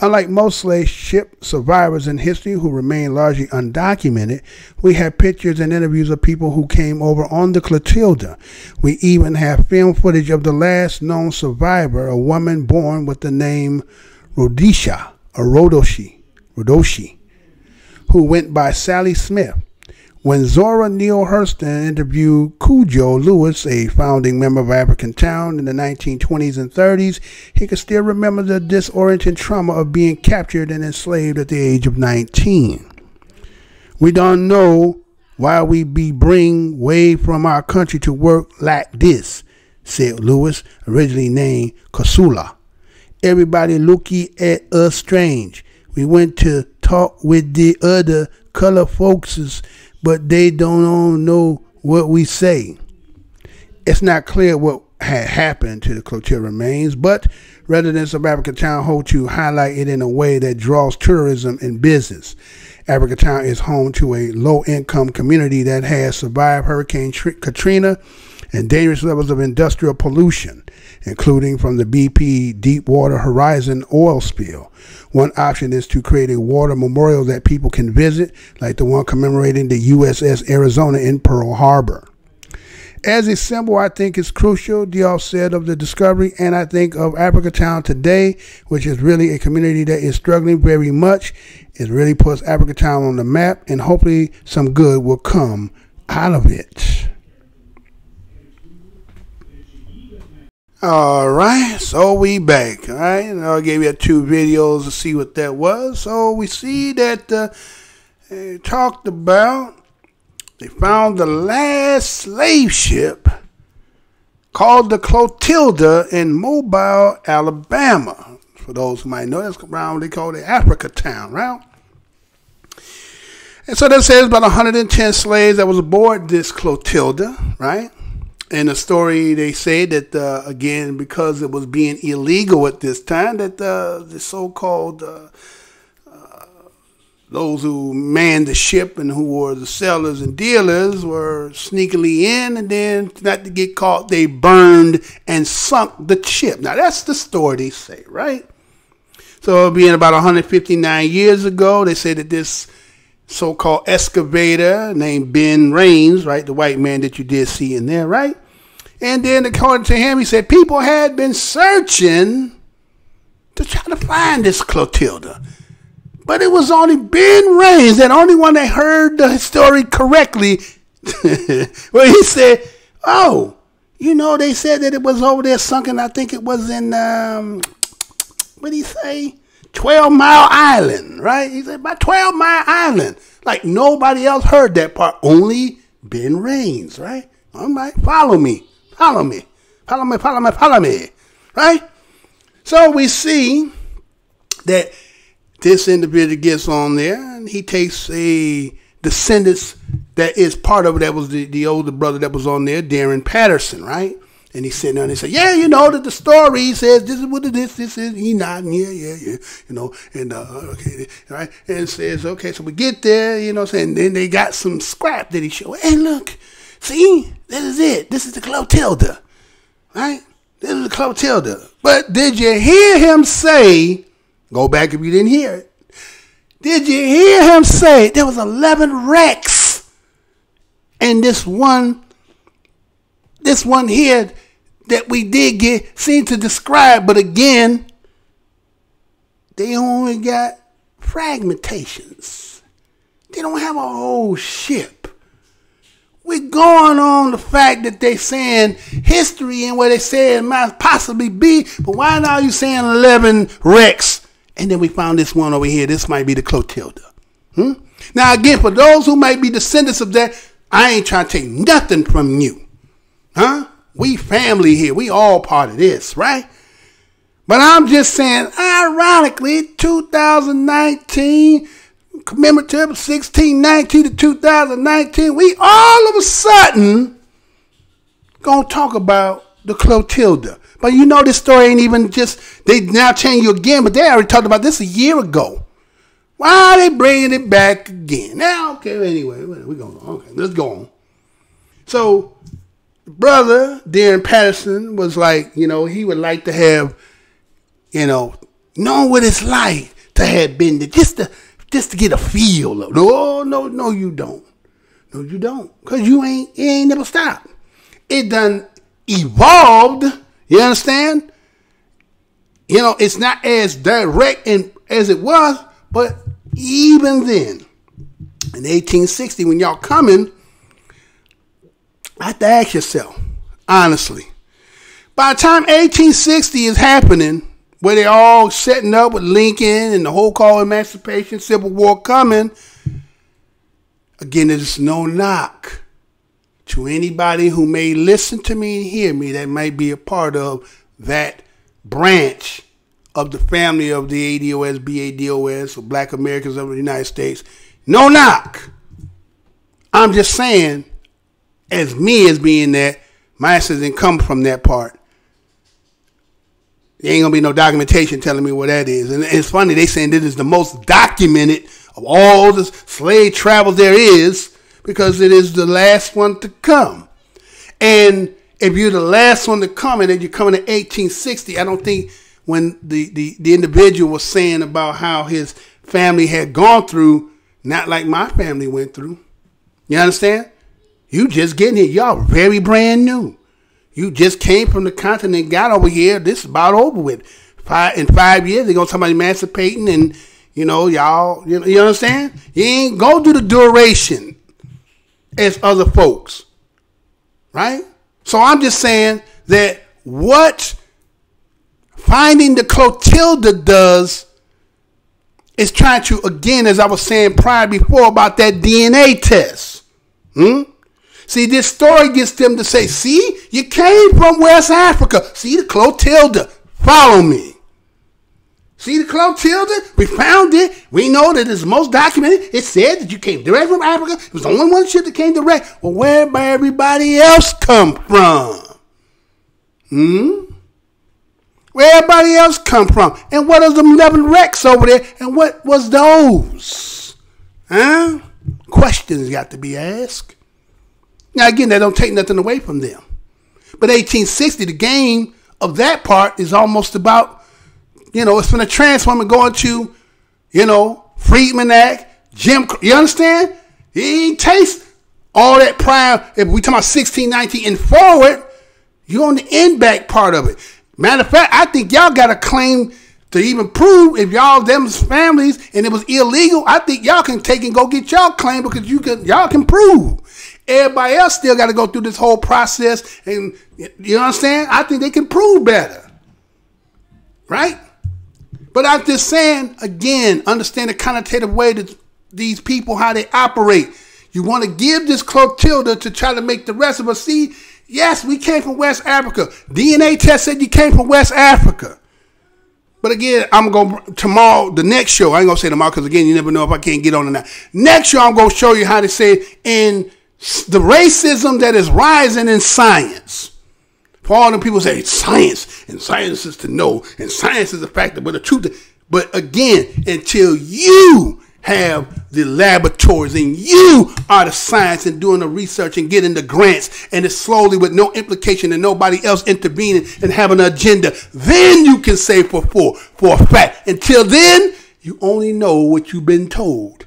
Unlike most slave ship survivors in history who remain largely undocumented, we have pictures and interviews of people who came over on the Clotilda. We even have film footage of the last known survivor, a woman born with the name Rhodesia, or Rhodoshi, who went by Sally Smith. When Zora Neale Hurston interviewed Cujo Lewis, a founding member of African Town in the 1920s and 30s, he could still remember the disorienting trauma of being captured and enslaved at the age of 19. We don't know why we be bring way from our country to work like this, said Lewis, originally named Kasula. Everybody looking at us strange. We went to talk with the other color folkses, but they don't know what we say. It's not clear what had happened to the Clotilda remains, but residents of Africa Town hope to highlight it in a way that draws tourism and business. Africa Town is home to a low-income community that has survived Hurricane Katrina and dangerous levels of industrial pollution, including from the BP Deepwater Horizon oil spill. One option is to create a water memorial that people can visit, like the one commemorating the USS Arizona in Pearl Harbor. As a symbol, I think it's crucial, Diop said, of the discovery, and I think of Africa Town today, which is really a community that is struggling very much. It really puts Africa Town on the map, and hopefully some good will come out of it. All right, so we back. All right, and I gave you 2 videos to see what that was. So we see that they talked about they found the last slave ship called the Clotilda in Mobile, Alabama. For those who might know, that's around they call it Africa Town, right? And so that says about 110 slaves that was aboard this Clotilda, right? In the story, they say that, again, because it was being illegal at this time, that the so-called those who manned the ship and who were the sellers and dealers were sneakily in, and then, not to get caught, they burned and sunk the ship. Now, that's the story they say, right? So, being about 159 years ago, they say that this so-called excavator named Ben Raines, right, the white man that you did see in there, right? And then according to him, he said people had been searching to try to find this Clotilda. But it was only Ben Raines, the only one that heard the story correctly, where he said, oh, you know, they said that it was over there sunken. I think it was in, what did he say? 12 Mile Island, right? He said, about 12 Mile Island. Like nobody else heard that part, only Ben Raines, right? All right, follow me. Follow me. Right? So we see that this individual gets on there and he takes a descendants that is part of it. That was the older brother that was on there, Darren Patterson, right? And he's sitting there and he said, yeah, you know, that the story says this is what it is, this is, he nodding, yeah, you know, and, okay, right? And it says, okay, so we get there, you know what I'm saying? Then they got some scrap that he showed. Hey, look, see, this is it. This is the Clotilda, right? This is the Clotilda. But did you hear him say, go back if you didn't hear it, did you hear him say there was 11 wrecks and this one here that we did get seem to describe, but again, they only got fragmentations. They don't have a whole ship. We're going on the fact that they saying history and what they say it might possibly be, but why are you saying 11 wrecks? And then we found this one over here. This might be the Clotilda. Now again, for those who might be descendants of that, I ain't trying to take nothing from you. We family here. We all part of this, right? But I'm just saying, ironically, 2019, commemorative of 1619 to 2019, we all of a sudden gonna talk about the Clotilda. But you know this story ain't even just, they now telling you again, but they already talked about this a year ago. Why are they bringing it back again? Now, okay, anyway, we're going on. Okay, let's go on. So, brother, Darren Patterson, was like, you know, he would like to have, you know what it's like to have been there, just to get a feel of. No, you don't. No, you don't. Because it ain't never stopped. It done evolved. You understand? You know, it's not as direct as it was, but even then, in 1860, when y'all coming, I have to ask yourself, honestly, by the time 1860 is happening, where they all setting up with Lincoln and the whole call emancipation, Civil War coming, again, there's no knock to anybody who may listen to me and hear me that might be a part of that branch of the family of the ADOS, BADOS, or Black Americans of the United States. No knock. I'm just saying, as being that, my ancestors didn't come from that part. There ain't gonna be no documentation telling me what that is. And it's funny, they saying this is the most documented of all the slave travels there is, because it is the last one to come. And if you're the last one to come and then you're coming in 1860, I don't think when the individual was saying about how his family had gone through, not like my family went through. You understand? You just getting here. Y'all very brand new. You just came from the continent, got over here. This is about over with. In 5 years, they're going to talk about emancipating and, you know, y'all, you understand? You ain't go through the duration as other folks, right? So I'm just saying that what finding the Clotilda does is trying to, again, as I was saying prior before about that DNA test. See, this story gets them to say, see, you came from West Africa. See the Clotilda. Follow me. See the Clotilda? We found it. We know that it's most documented. It said that you came direct from Africa. It was the only one ship that came direct. Well, where did everybody else come from? Where everybody else come from? And what are the 11 wrecks over there? And what was those? Questions got to be asked. Now, again, that don't take nothing away from them. But 1860, the game of that part is almost about, you know, it's going to transform and go into, you know, Freedman Act, Jim Crow. You understand? You ain't taste all that prior. If we talk about 1619 and forward, you're on the end back part of it. Matter of fact, I think y'all got a claim to even prove if y'all them families and it was illegal. I think y'all can take and go get y'all claim because y'all can prove. Everybody else still got to go through this whole process, and you understand? I think they can prove better, right? But I'm just saying, again, understand the connotative way that these people, how they operate. You want to give this Clotilda to try to make the rest of us see, Yes, we came from West Africa. DNA test said you came from West Africa. But again, I'm going to, tomorrow, the next show, I ain't going to say tomorrow because again, you never know if I can't get on or not. Next show, I'm going to show you how to say in the racism that is rising in science. For all the people say it's science, and science is to know, and science is a factor, but the truth. But again, until you have the laboratories and you are the science and doing the research and getting the grants, and it's slowly with no implication and nobody else intervening and having an agenda, then you can say for a fact. Until then, you only know what you've been told.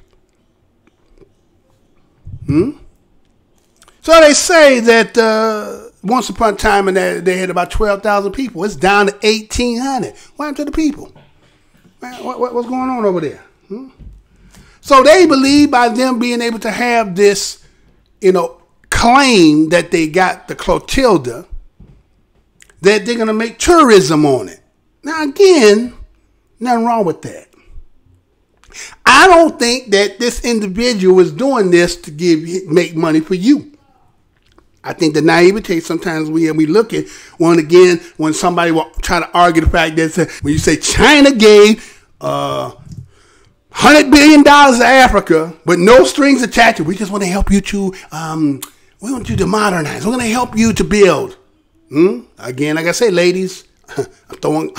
So they say that once upon a time they had about 12,000 people. It's down to 1,800. What happened to the people? What's going on over there? So they believe by them being able to have this, claim that they got the Clotilda, that they're going to make tourism on it. Now, again, nothing wrong with that. I don't think that this individual is doing this to make money for you. I think the naivete sometimes we look at when somebody will try to argue the fact that when you say China gave $100 billion to Africa with no strings attached, we just want to help you to we want you to modernize. We're going to help you to build. Again, like I say, ladies, I'm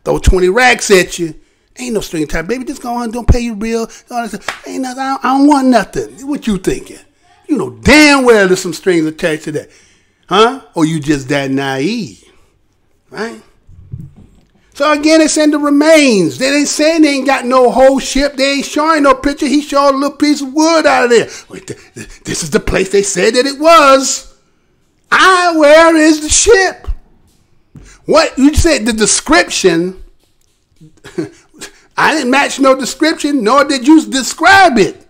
throw 20 racks at you. Ain't no string attached, baby. Just go on, don't pay your bill. Ain't nothing. I don't want nothing. What you thinking? You know damn well there's some strings attached to that. Huh? Or you just that naive. Right? So again, they send the remains. They ain't saying they ain't got no whole ship. They ain't showing no picture. He showed a little piece of wood out of there. This is the place they said that it was. Where is the ship? What you said, the description, I didn't match no description, nor did you describe it.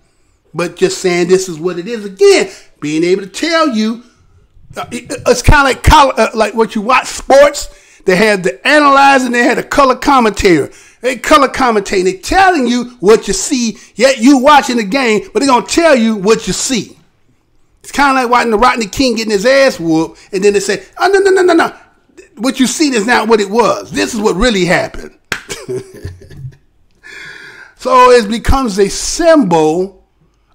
But just saying this is what it is. Again, being able to tell you, it's kind of like what you watch sports. They had the analyzer and they had a color commentator. They color commentating. They're telling you what you see, yet you watching the game, but they're going to tell you what you see. It's kind of like watching the Rodney King getting his ass whooped, and then they say, oh, no. What you see is not what it was. This is what really happened. So it becomes a symbol.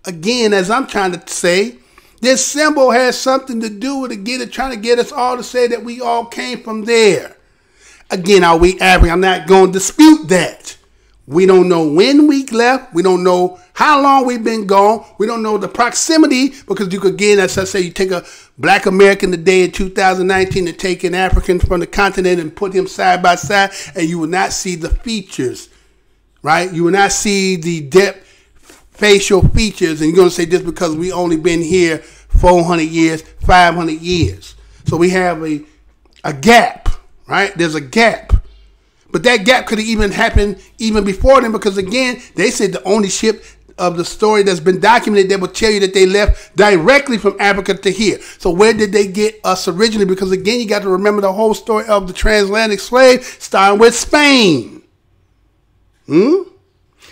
Again, as I'm trying to say, this symbol has something to do with trying to get us all to say that we all came from there. Again, are we African? I'm not going to dispute that. We don't know when we left. We don't know how long we've been gone. We don't know the proximity, because you could, again, as I say, you take a black American today in 2019 and take an African from the continent and put him side by side, and you will not see the features, right? You will not see the depth facial features, and you're going to say just because we only been here 400 years, 500 years. So we have a gap, right? There's a gap. But that gap could have even happened even before then, because again, they said the only ship of the story that's been documented that will tell you that they left directly from Africa to here. So where did they get us originally? Because again, you got to remember the whole story of the transatlantic slave starting with Spain. And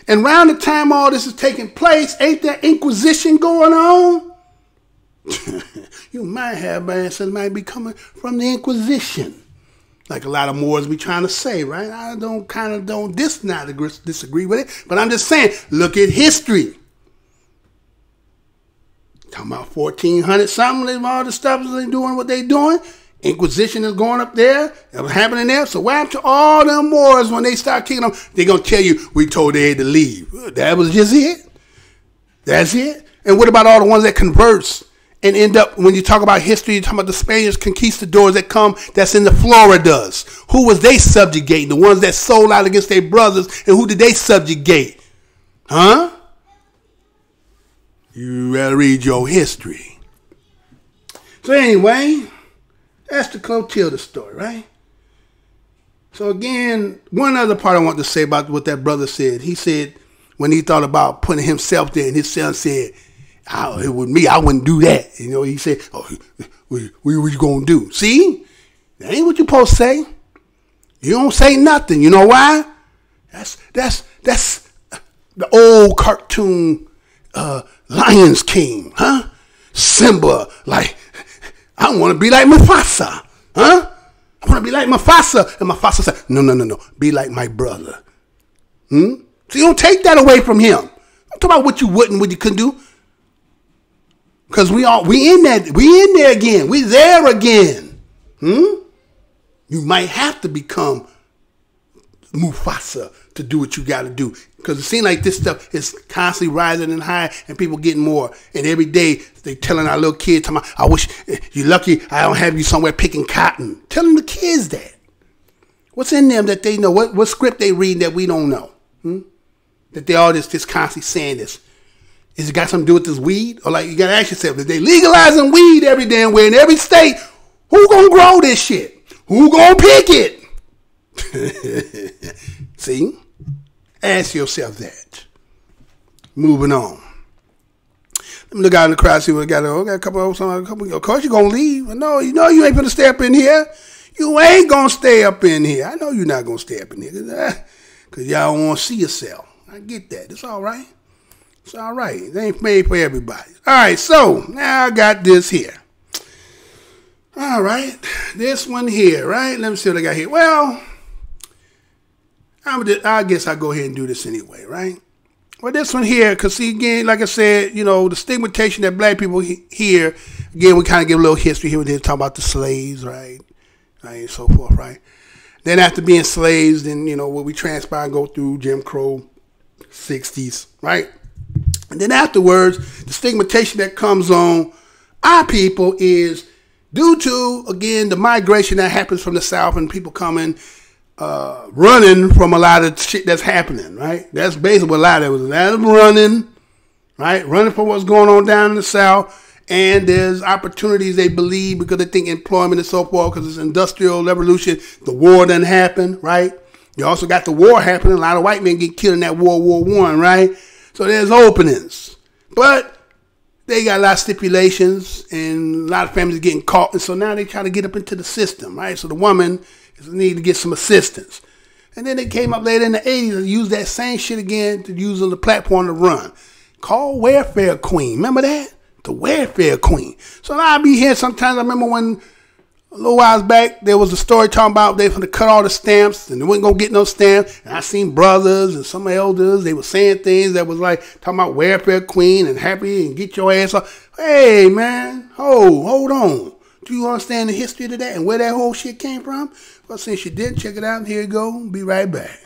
around the time all this is taking place, ain't there Inquisition going on? You might have, man, something might be coming from the Inquisition. Like a lot of Moors be trying to say, right? I don't disagree with it, but I'm just saying, look at history. Talking about 1400 something, all the stuff they doing what they doing. Inquisition is going up there. It was happening there. So what happened to all them Moors when they start kicking them? They're going to tell you, we told they had to leave. That was just it. That's it. And what about all the ones that converts and end up, when you talk about history, you talk about the Spaniards, conquistadors that come, that's in the Floridas. Who was they subjugating? The ones that sold out against their brothers, and who did they subjugate? Huh? You better read your history. So anyway, that's the Clotilda story, right? So again, one other part I want to say about what that brother said. He said when he thought about putting himself there, and his son said, it was me, I wouldn't do that. You know, he said, oh, what you going to do? See? That ain't what you supposed to say. You don't say nothing. You know why? That's the old cartoon Lion's King, huh? Simba, like, I want to be like Mufasa. Huh? I want to be like Mufasa. And Mufasa said, no. Be like my brother. So you don't take that away from him. Don't talk about what you wouldn't, what you couldn't do. Because we in there again. We there again. You might have to become Mufasa to do what you got to do. Because it seems like this stuff is constantly rising and high and people getting more. And every day they telling our little kids, I wish you're lucky I don't have you somewhere picking cotton. Telling the kids that. What's in them that they know? What script they reading that we don't know? That they all just constantly saying this. Is it got something to do with this weed? Or like you got to ask yourself, if they legalizing weed every damn way in every state, who going to grow this shit? Who going to pick it? See? Ask yourself that. Moving on. Let me look out in the crowd, see what I got. I got a couple of something. Of course you're going to leave. No, you know you ain't going to stay up in here. You ain't going to stay up in here. I know you're not going to stay up in here. Because y'all don't want to see yourself. I get that. It's all right. It's all right. It ain't made for everybody. All right, so now I got this here. All right. This one here, right? Let me see what I got here. Well, I guess I'll go ahead and do this anyway, right? Well, this one here, because see, again, like I said, the stigmatization that black people here, again, we kind of give a little history here. We're talking about the slaves, right? And so forth, right? Then after being slaves, then, what we transpire and go through Jim Crow, 60s, right? And then afterwards, the stigmatization that comes on our people is due to, again, the migration that happens from the South and people coming, running from a lot of shit that's happening, right? That's basically what a lot of it was. A lot of running, right? Running from what's going on down in the South. And there's opportunities they believe because they think employment and so forth because it's industrial revolution. The war doesn't happen, right? You also got the war happening. A lot of white men get killed in that World War I, right? So there's openings. But they got a lot of stipulations and a lot of families getting caught. And so now they try to get up into the system, right? So the woman need to get some assistance. And then they came up later in the 80s and used that same shit again to use on the platform to run. Called Welfare Queen. Remember that? The Welfare Queen. So I'll be here sometimes. I remember when a little while back, there was a story talking about they were going to cut all the stamps and they weren't going to get no stamps. And I seen brothers and some elders, they were saying things that was like talking about Welfare Queen and happy and get your ass off. Hey, man, hold on. Do you understand the history of that and where that whole shit came from? Well, since you did, check it out. And here you go. Be right back.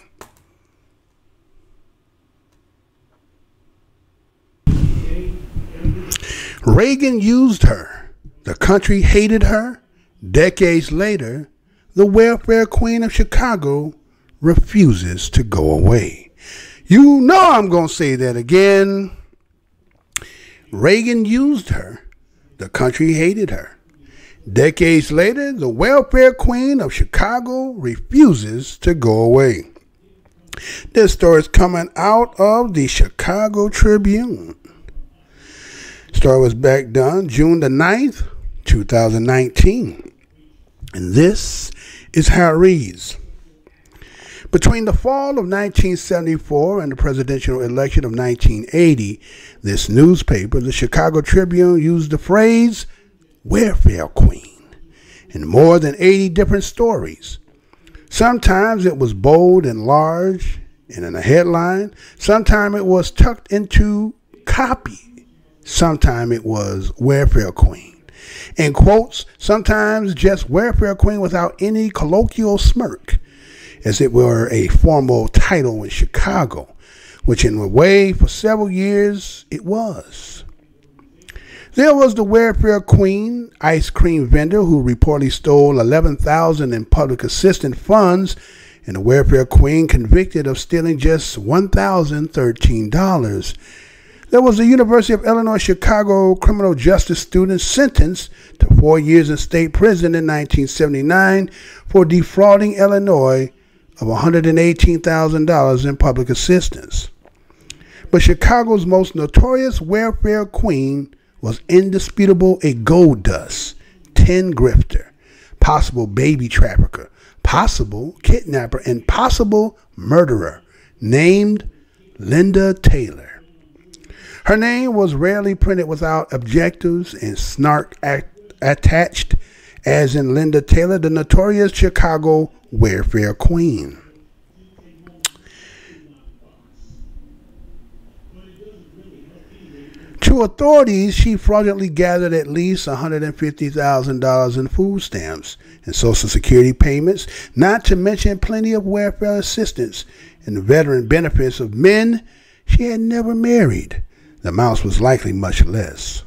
Reagan used her. The country hated her. Decades later, the welfare queen of Chicago refuses to go away. You know I'm going to say that again. Reagan used her. The country hated her. Decades later, the welfare queen of Chicago refuses to go away. This story is coming out of the Chicago Tribune. Story was back done June the 9th, 2019. And this is how it reads. Between the fall of 1974 and the presidential election of 1980, this newspaper, the Chicago Tribune, used the phrase welfare queen in more than 80 different stories. Sometimes it was bold and large and in a headline. Sometimes it was tucked into copy. Sometimes it was welfare queen. In quotes, sometimes just welfare queen without any colloquial smirk, as it were a formal title in Chicago, which in a way for several years it was. There was the welfare queen ice cream vendor who reportedly stole $11,000 in public assistance funds, and the welfare queen convicted of stealing just $1,013. There was the University of Illinois Chicago criminal justice student sentenced to 4 years in state prison in 1979 for defrauding Illinois of $118,000 in public assistance. But Chicago's most notorious welfare queen was indisputable a gold dust, 10 grifter, possible baby trafficker, possible kidnapper, and possible murderer named Linda Taylor. Her name was rarely printed without objectives and snark attached, as in Linda Taylor, the notorious Chicago welfare queen. To authorities, she fraudulently gathered at least $150,000 in food stamps and Social Security payments, not to mention plenty of welfare assistance and the veteran benefits of men she had never married. The amount was likely much less.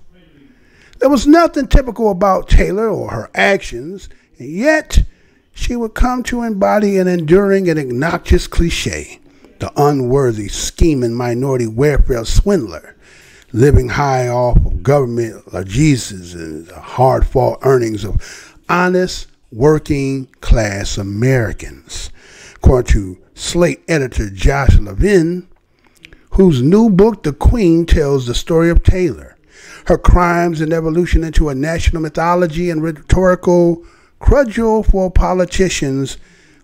There was nothing typical about Taylor or her actions, and yet she would come to embody an enduring and obnoxious cliche: the unworthy, scheming minority welfare swindler, living high off of government largesses and the hard-fought earnings of honest, working-class Americans. According to Slate editor Josh Levin, whose new book, The Queen, tells the story of Taylor, her crimes and evolution into a national mythology and rhetorical cudgel for politicians.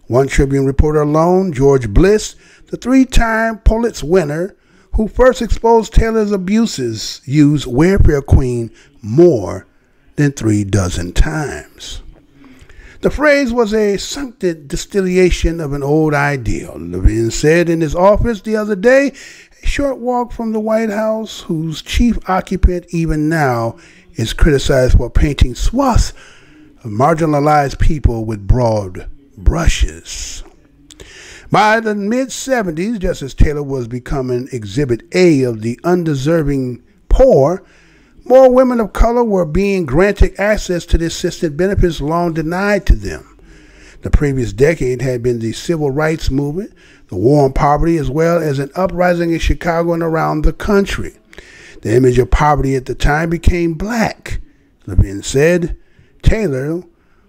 One Tribune reporter alone, George Bliss, the 3-time Pulitzer winner, who first exposed Taylor's abuses, used welfare queen more than 36 times. The phrase was a succinct distillation of an old ideal, Levin said in his office the other day, a short walk from the White House, whose chief occupant even now is criticized for painting swaths of marginalized people with broad brushes. By the mid-70s, just as Taylor was becoming Exhibit A of the undeserving poor, more women of color were being granted access to the assisted benefits long denied to them. The previous decade had been the civil rights movement, the war on poverty, as well as an uprising in Chicago and around the country. The image of poverty at the time became black. Levin said Taylor,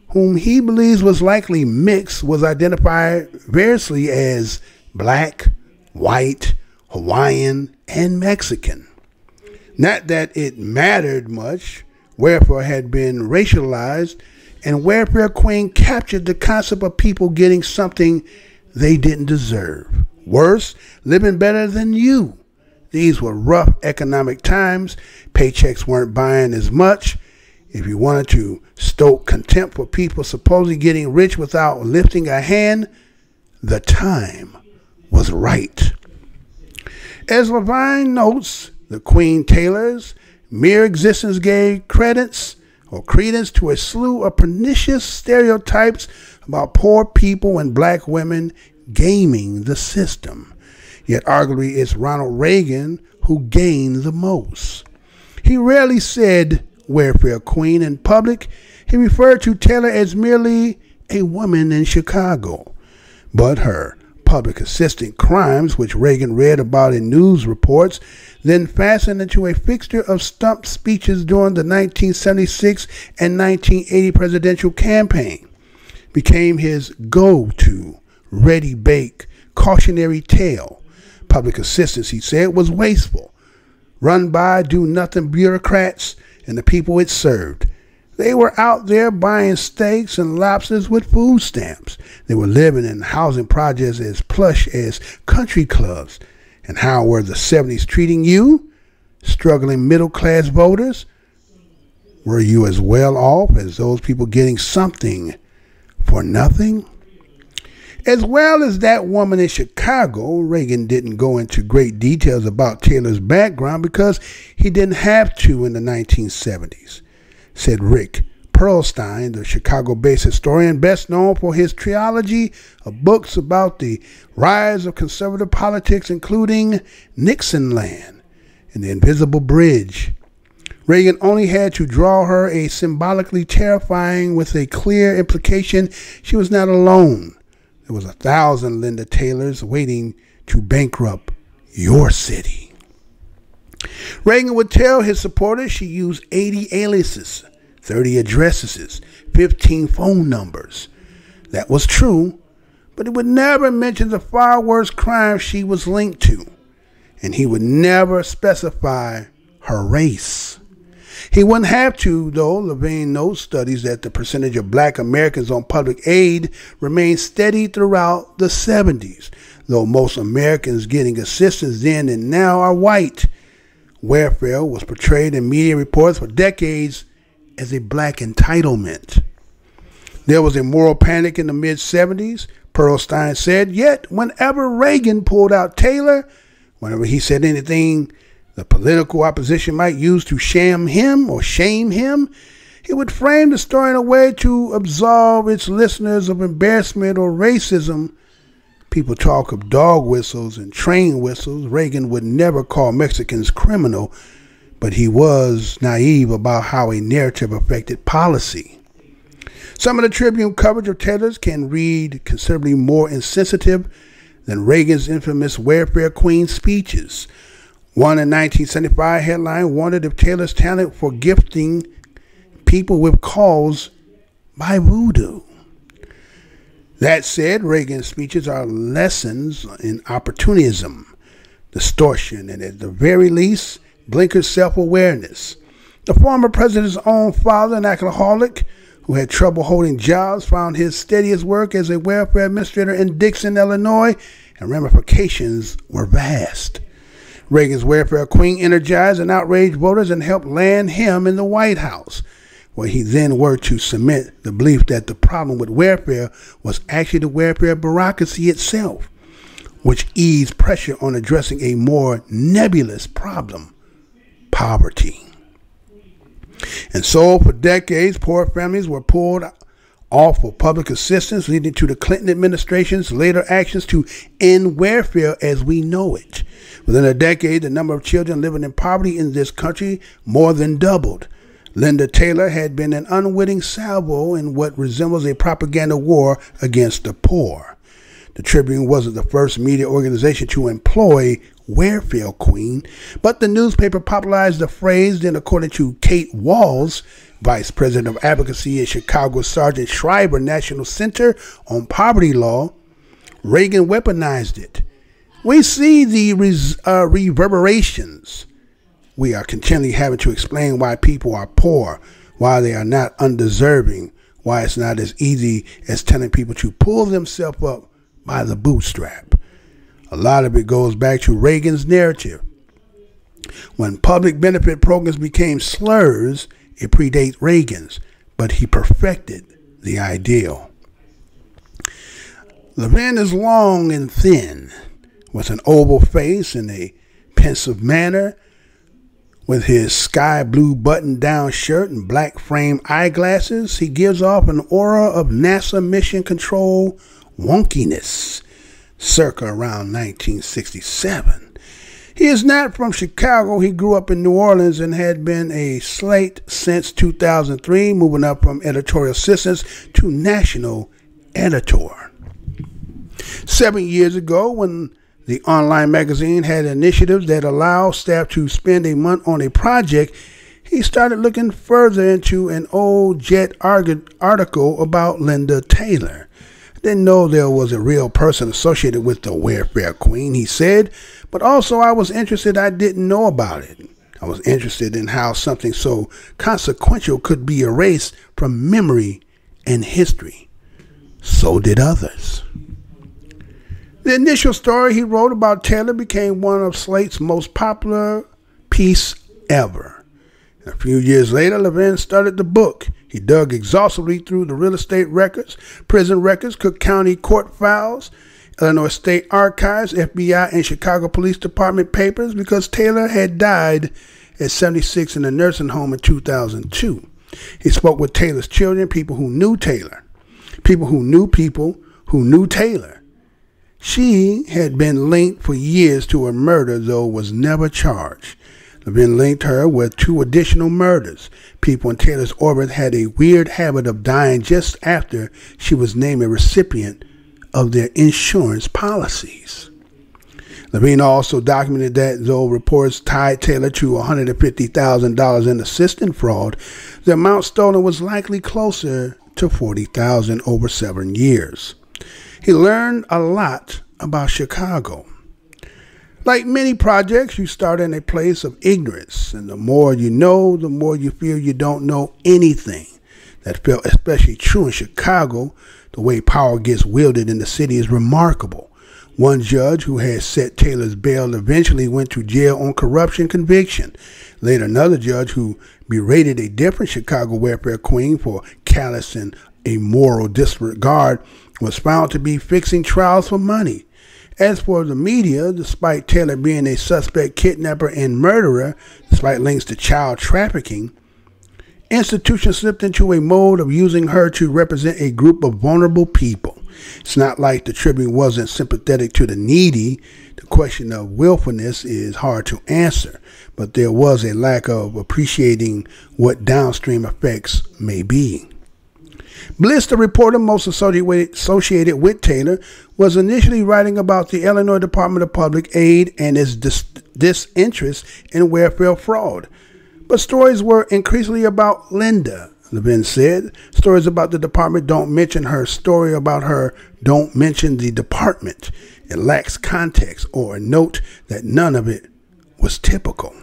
whom he believes was likely mixed, was identified variously as black, white, Hawaiian, and Mexican. Not that it mattered much. Welfare had been racialized, and welfare queen captured the concept of people getting something they didn't deserve. Worse, living better than you. These were rough economic times. Paychecks weren't buying as much. If you wanted to stoke contempt for people supposedly getting rich without lifting a hand, the time was right. As Levine notes, the Queen Taylor's mere existence gave credence to a slew of pernicious stereotypes about poor people and black women gaming the system. Yet arguably it's Ronald Reagan who gained the most. He rarely said welfare queen in public. He referred to Taylor as merely a woman in Chicago. But her public assistant crimes, which Reagan read about in news reports, then fastened into a fixture of stump speeches during the 1976 and 1980 presidential campaign, became his go-to, ready-bake, cautionary tale. Public assistance, he said, was wasteful, run by do-nothing bureaucrats and the people it served. They were out there buying steaks and lobsters with food stamps. They were living in housing projects as plush as country clubs. And how were the 70s treating you, struggling middle-class voters? Were you as well off as those people getting something for nothing? As well as that woman in Chicago, Reagan didn't go into great details about Taylor's background because he didn't have to in the 1970s, said Rick Perlstein, the Chicago-based historian best known for his trilogy of books about the rise of conservative politics, including Nixonland and the Invisible Bridge. Reagan only had to draw her a symbolically terrifying with a clear implication she was not alone. There was 1,000 Linda Taylors waiting to bankrupt your city. Reagan would tell his supporters she used 80 aliases, 30 addresses, 15 phone numbers. That was true, but he would never mention the far worse crimes she was linked to, and he would never specify her race. He wouldn't have to, though. Levine notes studies that the percentage of black Americans on public aid remained steady throughout the 70s, though most Americans getting assistance then and now are white. Welfare was portrayed in media reports for decades as a black entitlement. There was a moral panic in the mid-'70s, Pearlstein said, yet whenever Reagan pulled out Taylor, whenever he said anything the political opposition might use to shame him, he would frame the story in a way to absolve its listeners of embarrassment or racism. People talk of dog whistles and train whistles. Reagan would never call Mexicans criminal, but he was naive about how a narrative affected policy. Some of the Tribune coverage of Taylor's can read considerably more insensitive than Reagan's infamous welfare queen speeches. One in 1975 headline wondered if Taylor's talent for gifting people with calls by voodoo. That said, Reagan's speeches are lessons in opportunism, distortion, and at the very least, blinkered self-awareness. The former president's own father, an alcoholic who had trouble holding jobs, found his steadiest work as a welfare administrator in Dixon, Illinois, and ramifications were vast. Reagan's welfare queen energized and outraged voters and helped land him in the White House, where he then worked to cement the belief that the problem with welfare was actually the welfare bureaucracy itself, which eased pressure on addressing a more nebulous problem, poverty. And so, for decades, poor families were pulled off of public assistance, leading to the Clinton administration's later actions to end welfare as we know it. Within a decade, the number of children living in poverty in this country more than doubled. Linda Taylor had been an unwitting salvo in what resembles a propaganda war against the poor. The Tribune wasn't the first media organization to employ welfare queen, but the newspaper popularized the phrase. Then, according to Kate Walls, Vice President of Advocacy at Chicago's Sargent Shriver National Center on Poverty Law, Reagan weaponized it. We see the reverberations. We are continually having to explain why people are poor, why they are not undeserving, why it's not as easy as telling people to pull themselves up by the bootstrap. A lot of it goes back to Reagan's narrative. When public benefit programs became slurs, it predates Reagan's, but he perfected the ideal. Levin is long and thin, with an oval face and a pensive manner. With his sky blue button-down shirt and black frame eyeglasses, he gives off an aura of NASA mission control wonkiness, circa around 1967. He is not from Chicago. He grew up in New Orleans and had been a Slate since 2003, moving up from editorial assistant to national editor. 7 years ago, when the online magazine had initiatives that allow staff to spend a month on a project, he started looking further into an old Jet article about Linda Taylor. Didn't know there was a real person associated with the welfare queen, he said, but also I was interested. I didn't know about it. I was interested in how something so consequential could be erased from memory and history. So did others. The initial story he wrote about Taylor became one of Slate's most popular piece ever. A few years later, Levin started the book. He dug exhaustively through the real estate records, prison records, Cook County court files, Illinois State Archives, FBI, and Chicago Police Department papers, because Taylor had died at 76 in a nursing home in 2002. He spoke with Taylor's children, people who knew Taylor, people who knew Taylor. She had been linked for years to a murder, though was never charged. Levin linked her with 2 additional murders. People in Taylor's orbit had a weird habit of dying just after she was named a recipient of their insurance policies. Levin also documented that though reports tied Taylor to $150,000 in assistant fraud, the amount stolen was likely closer to $40,000 over 7 years. He learned a lot about Chicago. Like many projects, you start in a place of ignorance, and the more you know, the more you feel you don't know anything. That felt especially true in Chicago. The way power gets wielded in the city is remarkable. One judge who had set Taylor's bail eventually went to jail on corruption conviction. Later, another judge who berated a different Chicago welfare queen for callous and a moral disregard was found to be fixing trials for money. As for the media, despite Taylor being a suspect kidnapper and murderer, despite links to child trafficking, institutions slipped into a mode of using her to represent a group of vulnerable people. It's not like the Tribune wasn't sympathetic to the needy. The question of willfulness is hard to answer, but there was a lack of appreciating what downstream effects may be. Bliss, the reporter most associated with Taylor, was initially writing about the Illinois Department of Public Aid and its disinterest in welfare fraud. But stories were increasingly about Linda, Levin said. Stories about the department don't mention her. Story about her don't mention the department. It lacks context or a note that none of it was typical.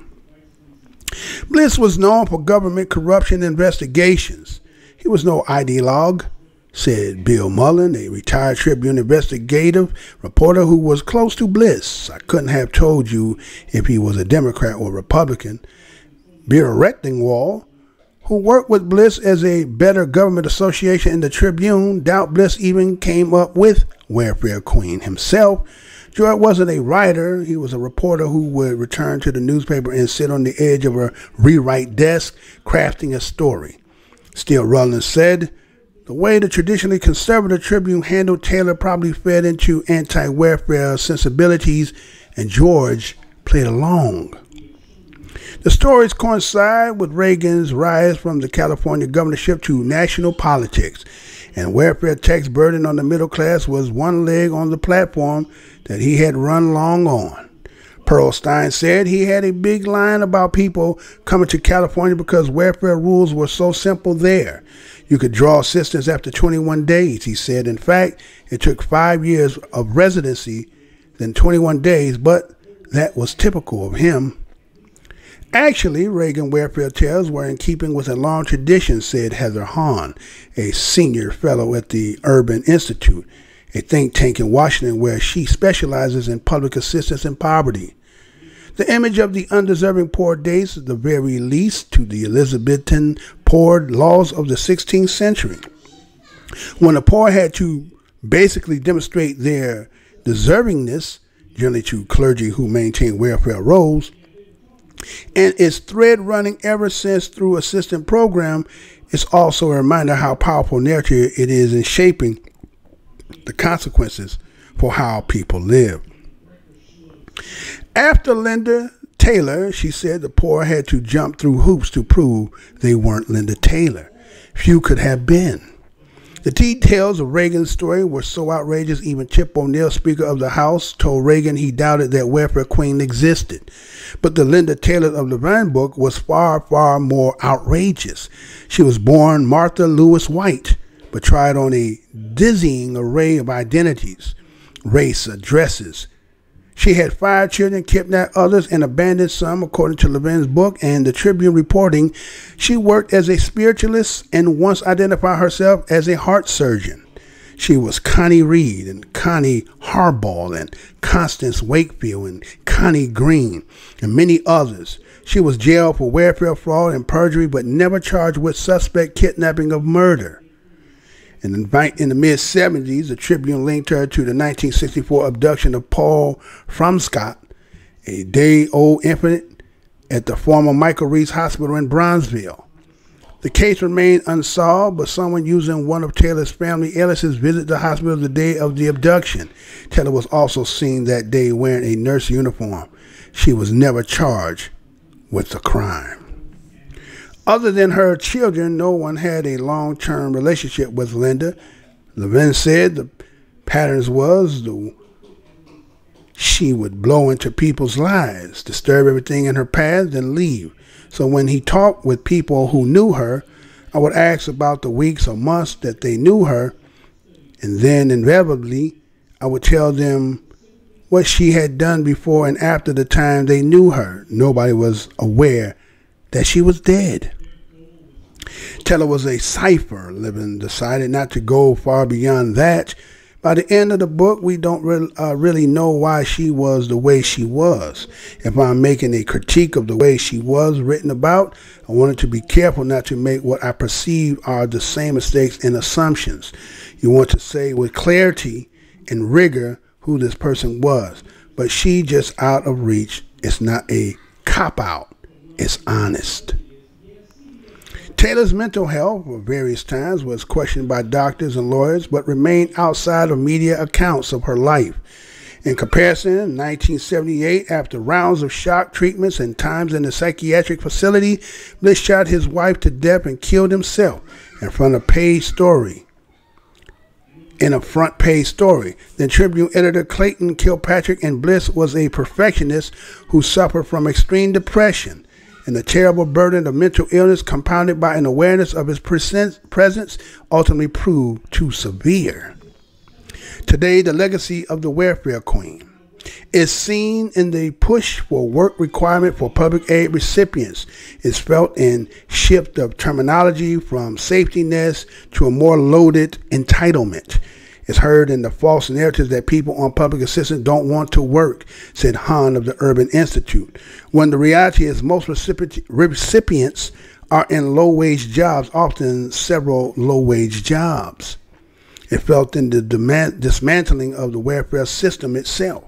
Bliss was known for government corruption investigations. He was no ideologue, said Bill Mullen, a retired Tribune investigative reporter who was close to Bliss. I couldn't have told you if he was a Democrat or Republican. Bill Rechtenwald, who worked with Bliss as a Better Government Association in the Tribune, doubt Bliss even came up with Welfare Queen himself. George wasn't a writer. He was a reporter who would return to the newspaper and sit on the edge of a rewrite desk, crafting a story. Still, Rollins said, the way the traditionally conservative Tribune handled Taylor probably fed into anti-welfare sensibilities, and George played along. The stories coincide with Reagan's rise from the California governorship to national politics, and welfare tax burden on the middle class was one leg on the platform that he had run long on. Pearl Stein said he had a big line about people coming to California because welfare rules were so simple there. You could draw assistance after 21 days, he said. In fact, it took 5 years of residency, then 21 days, but that was typical of him. Actually, Reagan welfare tales were in keeping with a long tradition, said Heather Hahn, a senior fellow at the Urban Institute, a think tank in Washington where she specializes in public assistance in poverty. The image of the undeserving poor dates at the very least to the Elizabethan poor laws of the 16th century, when the poor had to basically demonstrate their deservingness, generally to clergy who maintained welfare rolls, and its thread running ever since through assistance program is also a reminder how powerful narrative it is in shaping the consequences for how people live. After Linda Taylor, she said the poor had to jump through hoops to prove they weren't Linda Taylor. Few could have been. The details of Reagan's story were so outrageous, even Chip O'Neill, Speaker of the House, told Reagan he doubted that welfare queen existed. But the Linda Taylor of the Rant book was far, far more outrageous. She was born Martha Lewis White, but tried on a dizzying array of identities, race, addresses. She had 5 children, kidnapped others, and abandoned some, according to Levin's book and the Tribune reporting. She worked as a spiritualist and once identified herself as a heart surgeon. She was Connie Reed and Connie Harbaugh and Constance Wakefield and Connie Green and many others. She was jailed for welfare fraud and perjury, but never charged with suspect kidnapping of murder. And in the mid-70s, the Tribune linked her to the 1964 abduction of Paul Fromscott, a day-old infant at the former Michael Reese Hospital in Bronzeville. The case remained unsolved, but someone using one of Taylor's family aliases visited the hospital the day of the abduction. Taylor was also seen that day wearing a nurse uniform. She was never charged with the crime. Other than her children, no one had a long-term relationship with Linda. Levin said the patterns was she would blow into people's lives, disturb everything in her path, then leave. So when he talked with people who knew her, I would ask about the weeks or months that they knew her, and then inevitably I would tell them what she had done before and after the time they knew her. Nobody was aware that she was dead. Taylor was a cipher. Levin decided not to go far beyond that, By the end of the book, we don't really know why she was the way she was. If I'm making a critique of the way she was written about, I wanted to be careful not to make what I perceive are the same mistakes and assumptions. You want to say with clarity and rigor who this person was, but she just out of reach. It's not a cop-out. It's honest. Taylor's mental health at various times was questioned by doctors and lawyers, but remained outside of media accounts of her life. In comparison, in 1978, after rounds of shock treatments and times in the psychiatric facility, Bliss shot his wife to death and killed himself in a front page story. Then Tribune editor Clayton Kilpatrick, and Bliss was a perfectionist who suffered from extreme depression and the terrible burden of mental illness compounded by an awareness of his presence ultimately proved too severe. Today, the legacy of the welfare queen is seen in the push for work requirement for public aid recipients. It's felt in shift of terminology from safety nets to a more loaded entitlement. It's heard in the false narratives that people on public assistance don't want to work, said Hahn of the Urban Institute, when the reality is most recipients are in low-wage jobs, often several low-wage jobs. It felt in the dismantling of the welfare system itself.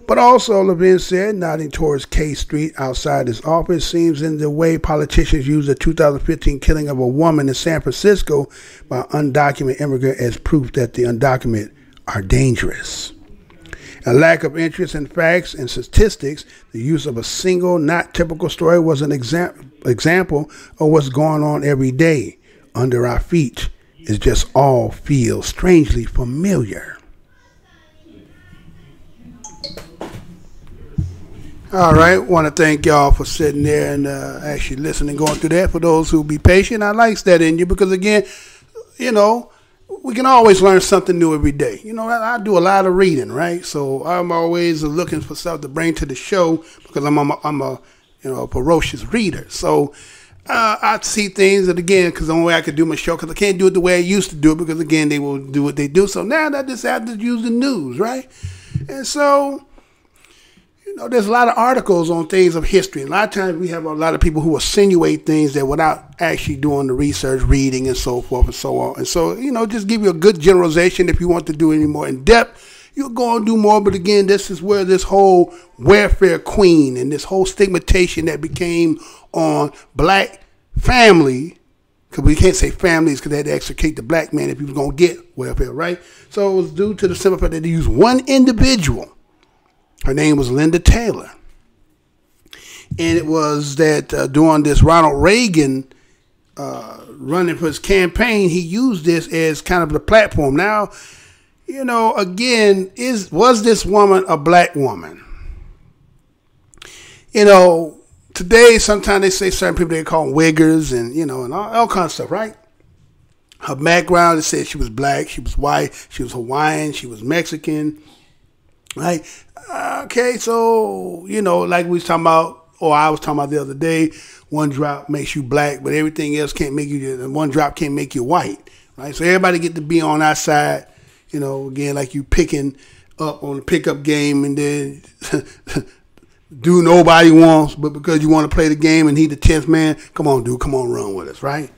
But also, Levin said, nodding towards K Street outside his office, seems in the way politicians use the 2015 killing of a woman in San Francisco by an undocumented immigrant as proof that the undocumented are dangerous. A lack of interest in facts and statistics, the use of a single, not typical story was an example of what's going on every day under our feet. It just all feels strangely familiar. All right, want to thank y'all for sitting there and actually listening, going through that. For those who be patient, I like that in you because, again, you know, we can always learn something new every day. You know, I do a lot of reading, right? So I'm always looking for stuff to bring to the show because I'm a ferocious reader. So I see things that, again, because the only way I could do my show, because I can't do it the way I used to do it because, again, they will do what they do. So now I just have to use the news, right? And so, you know, there's a lot of articles on things of history. And a lot of times we have a lot of people who insinuate things that without actually doing the research, reading, and so forth and so on. And so, you know, just give you a good generalization. If you want to do any more in depth, you'll go and do more. But again, this is where this whole welfare queen and this whole stigmatization that became on black family, because we can't say families because they had to extricate the black man if he was going to get welfare, right? So it was due to the simple fact that they used one individual. Her name was Linda Taylor. And it was that during this Ronald Reagan running for his campaign, he used this as kind of the platform. Now, you know, again, was this woman a black woman? You know, today sometimes they say certain people, they call them wiggers and, you know, and all kinds of stuff, right? Her background, it said she was black, she was white, she was Hawaiian, she was Mexican, right? Okay, so, you know, like we was talking about, or I was talking about the other day, one drop makes you black, but everything else can't make you, one drop can't make you white, right? So everybody get to be on our side, you know, again, like you picking up on the pickup game and then do nobody wants, but because you want to play the game and he the 10th man, come on, dude, come on, run with us, right?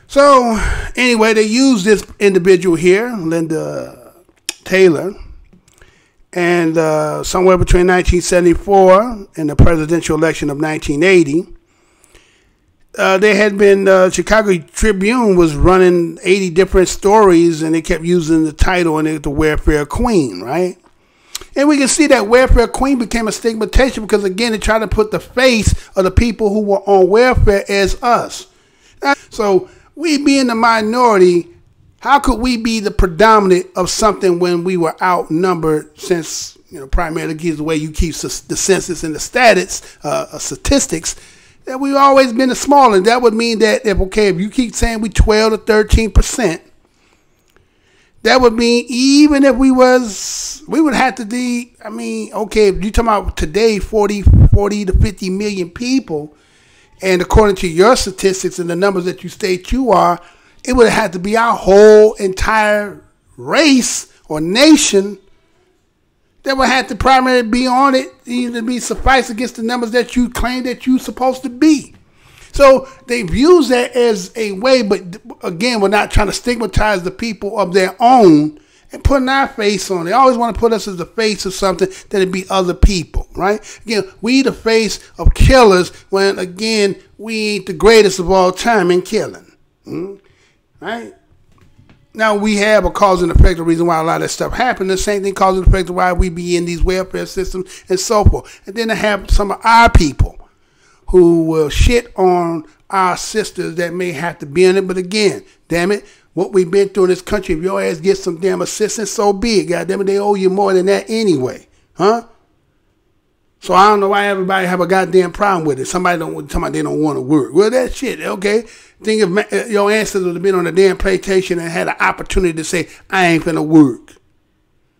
So, anyway, they used this individual here, Linda Taylor, and somewhere between 1974 and the presidential election of 1980, there had been, Chicago Tribune was running 80 different stories, and they kept using the title and the welfare queen, right? And we can see that welfare queen became a stigmatization because, again, they tried to put the face of the people who were on welfare as us. So we being the minority, how could we be the predominant of something when we were outnumbered, since, you know, primarily the way you keep the census and the statistics, that we've always been the smaller. That would mean that if you keep saying we 12 to 13%, that would mean even if we would have to be, I mean, okay, if you're talking about today 40 to 50 million people, and according to your statistics and the numbers that you state you are, it would have to be our whole entire race or nation that would have to primarily be on it, either be suffice against the numbers that you claim that you're supposed to be. So they've used that as a way, but again, we're not trying to stigmatize the people of their own and putting our face on it. They always want to put us as the face of something that it be other people, right? Again, we the face of killers when, again, we ain't the greatest of all time in killing, right? Now, we have a cause and effect, the reason why a lot of that stuff happened. The same thing cause and effect of why we be in these welfare systems and so forth. And then to have some of our people who will shit on our sisters that may have to be in it. But again, damn it, what we've been through in this country, if your ass gets some damn assistance, so be it. God damn it, they owe you more than that anyway. Huh? So I don't know why everybody have a goddamn problem with it. Somebody don't tell me they don't want to work. Well, that shit, okay. Think if your ancestors would have been on a damn plantation and had an opportunity to say, I ain't finna work.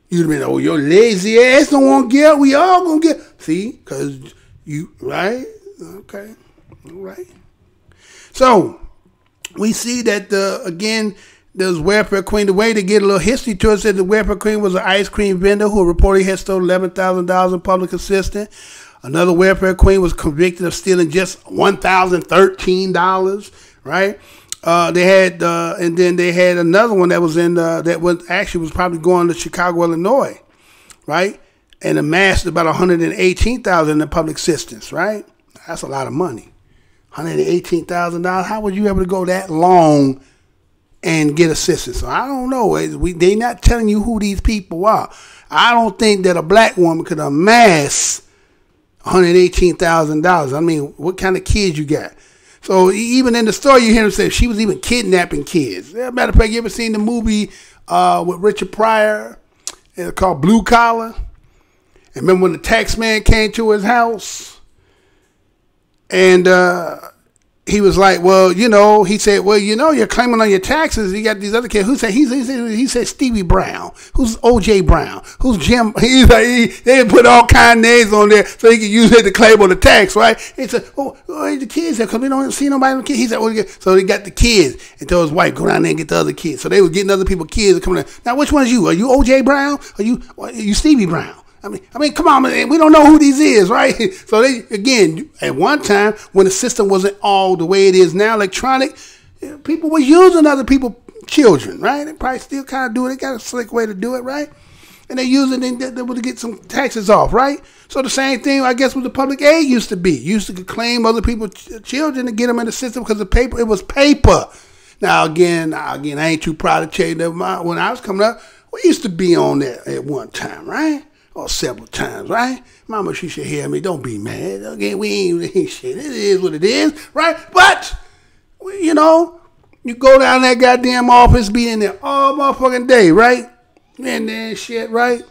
You'd have been, oh, your lazy ass don't want to get, we all gonna get. See, because you, right? Okay, all right. So we see that, again, there's welfare queen. The way to get a little history to it said the welfare queen was an ice cream vendor who reportedly had stolen $11,000 in public assistance. Another welfare queen was convicted of stealing just $1,013, right? They had, and then they had another one that was in, that was actually was probably going to Chicago, Illinois, right? And amassed about $118,000 in the public assistance, right? That's a lot of money. $118,000. How would you able to go that long and get assistance? So I don't know. They not telling you who these people are. I don't think that a black woman could amass $118,000. I mean, what kind of kids you got? So even in the story, you hear them say she was even kidnapping kids. As a matter of fact, you ever seen the movie with Richard Pryor? It's called Blue Collar. And remember when the tax man came to his house? And he was like, well, you know, he said, well, you know, you're claiming on your taxes. You got these other kids. Who said he said Stevie Brown, who's O.J. Brown, who's Jim. He's like, they put all kind of names on there so he could use it to claim on the tax, right? He said, oh, the kids there because we don't see nobody. He said, well, so they got the kids and told his wife, go down there and get the other kids. So they was getting other people's kids coming in. Now, which one is you? Are you O.J. Brown? Are you Stevie Brown? I mean, come on, man. We don't know who these is, right? So they, again, at one time when the system wasn't all the way it is now, electronic, people were using other people's children, right? They probably still kind of do it. They got a slick way to do it, right? And they use it to get some taxes off, right? So the same thing, I guess, with the public aid used to be. You used to claim other people's children to get them in the system because of paper. It was paper. Now, again, I ain't too proud to tell you that when I was coming up, we used to be on that at one time, right? Or several times, right? Mama, she should hear me. Don't be mad. Again, we ain't shit. It is what it is, right? But, you know, you go down that goddamn office, be in there all motherfucking day, right? And then shit, right?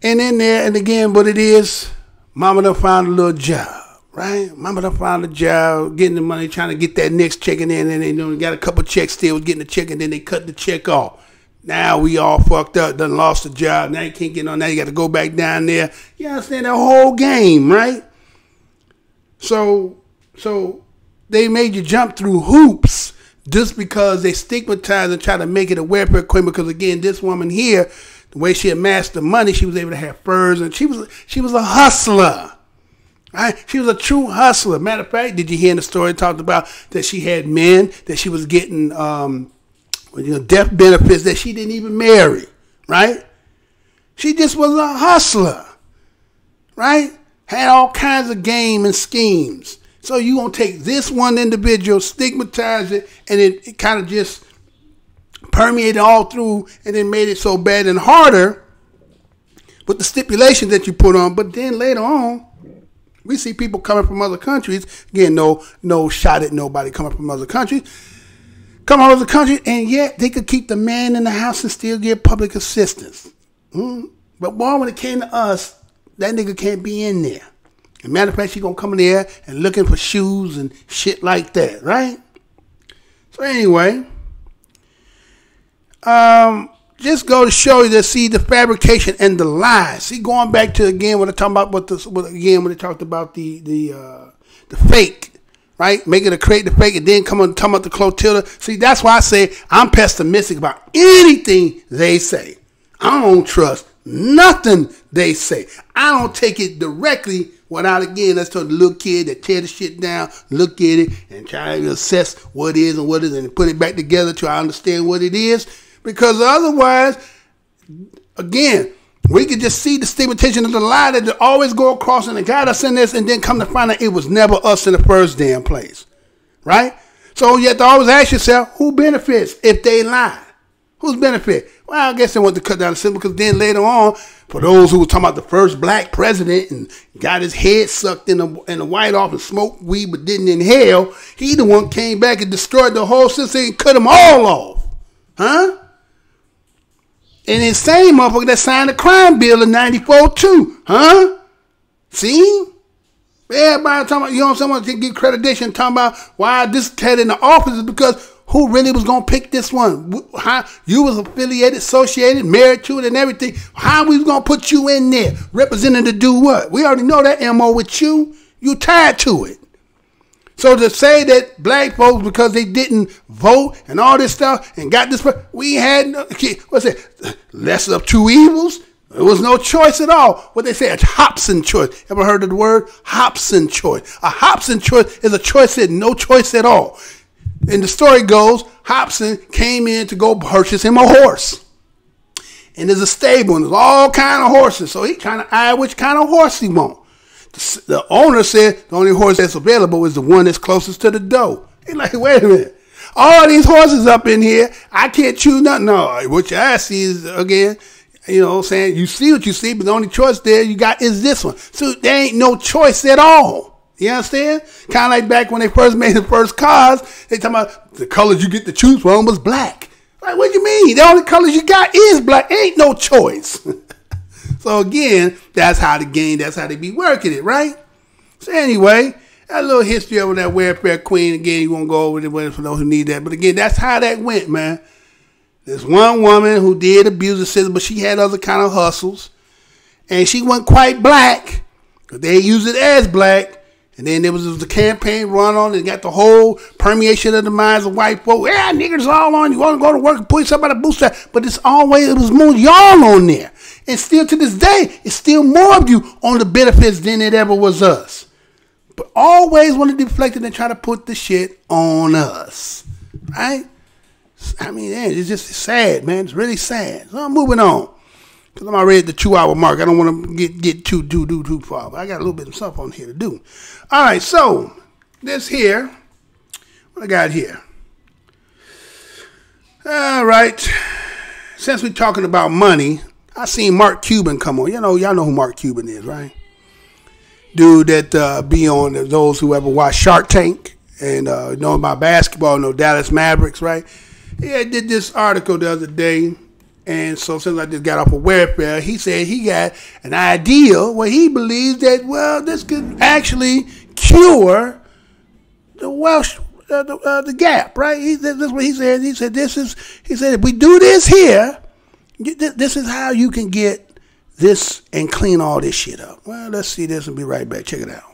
And in there, and again, what it is, mama done found a little job, right? Mama done found a job, getting the money, trying to get that next check, and then they got a couple checks still, getting the check, and then they cut the check off. Now we all fucked up, done lost the job. Now you can't get on that. You got to go back down there. You understand the whole game, right? So they made you jump through hoops just because they stigmatize and try to make it a welfare queen. Because again, this woman here, the way she amassed the money, she was able to have furs, and she was a hustler. Right? She was a true hustler. Matter of fact, did you hear in the story it talked about that she had men that she was getting death benefits that she didn't even marry, right? She just was a hustler, right? Had all kinds of game and schemes. So you gonna take this one individual, stigmatize it, and it kind of just permeated all through, and then made it so bad and harder with the stipulations that you put on. But then later on, we see people coming from other countries. Again, no shot at nobody coming from other countries. Come out of the country, and yet they could keep the man in the house and still give public assistance. But boy, when it came to us, that nigga can't be in there. As a matter of fact, she gonna come in there and looking for shoes and shit like that, right? So anyway, just go to show you to see the fabrication and the lies. See, going back to again when I talk about when they talked about the fake right? Make it a create the fake and then come on talking about the Clotilda. See, that's why I say I'm pessimistic about anything they say. I don't trust nothing they say. I don't take it directly without, again, let's talk the little kid that tear the shit down, look at it, and try to assess what is and what isn't, and put it back together till I understand what it is. Because otherwise, again, we could just see the stigmatization of the lie that they always go across and it got us in this, and then come to find out it was never us in the first damn place. Right? So you have to always ask yourself, who benefits if they lie? Who's benefit? Well, I guess they want to cut down the symbol, because then later on, for those who were talking about the first black president and got his head sucked in the White House and smoked weed but didn't inhale, he the one came back and destroyed the whole system and cut them all off. Huh? And the same motherfucker that signed the crime bill in 94 too. Huh? See? Everybody talking about, you know, someone to get accreditation talking about why this cat in the office is because who really was going to pick this one? How you was affiliated, associated, married to it and everything. How we was going to put you in there? Representing to do what? We already know that MO with you. You tied to it. So to say that black folks, because they didn't vote and all this stuff and got this, we had, what's it, lesser of two evils? There was no choice at all. What they say, a Hobson choice. Ever heard of the word? Hobson choice. A Hobson choice is a choice that no choice at all. And the story goes, Hobson came in to go purchase him a horse. And there's a stable and there's all kind of horses. So he trying to eye which kind of horse he want. The owner said the only horse that's available is the one that's closest to the door. He's like, wait a minute. All these horses up in here, I can't choose nothing. No, what I see is, again, you know what I'm saying? You see what you see, but the only choice there you got is this one. So there ain't no choice at all. You understand? Kind of like back when they first made the first cars, they talking about the colors you get to choose from was black. Like, what do you mean? The only colors you got is black. Ain't no choice. So again, that's how the game, that's how they be working it, right? So anyway, a little history of that welfare queen. Again, you won't go over it for those who need that. But again, that's how that went, man. There's one woman who did abuse the system, but she had other kind of hustles. And she wasn't quite black, but they used it as black. And then there was the campaign run on and got the whole permeation of the minds of white folk. Yeah, niggers all on. You want to go to work and put yourself on a bootstrap. But it was more y'all on there. And still to this day, it's still more of you on the benefits than it ever was us. But always want to deflect it and try to put the shit on us. Right? I mean, it's just sad, man. It's really sad. So I'm moving on. Because I'm already at the 2-hour mark. I don't want to get too far. But I got a little bit of stuff on here to do. All right, so this here, what I got here? All right. Since we're talking about money, I seen Mark Cuban come on. Y'all know who Mark Cuban is, right? Dude that be on those who ever watch Shark Tank and know about basketball, know Dallas Mavericks, right? Yeah, I did this article the other day. And so since I just got off of welfare, he said he got an idea where he believes that, well, this could actually cure the wealth, the gap, right? That's what he said. He said if we do this here, this is how you can get this and clean all this shit up. Well, let's see this and be right back. Check it out.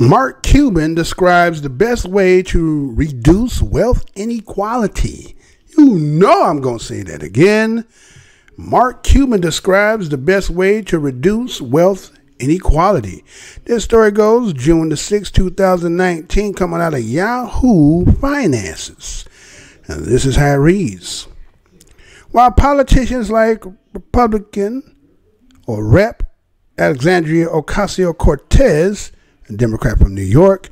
Mark Cuban describes the best way to reduce wealth inequality. You know I'm going to say that again. Mark Cuban describes the best way to reduce wealth inequality. This story goes June the 6th, 2019, coming out of Yahoo Finances. And this is how it reads. While politicians like Republican or Rep. Alexandria Ocasio-Cortez, a Democrat from New York,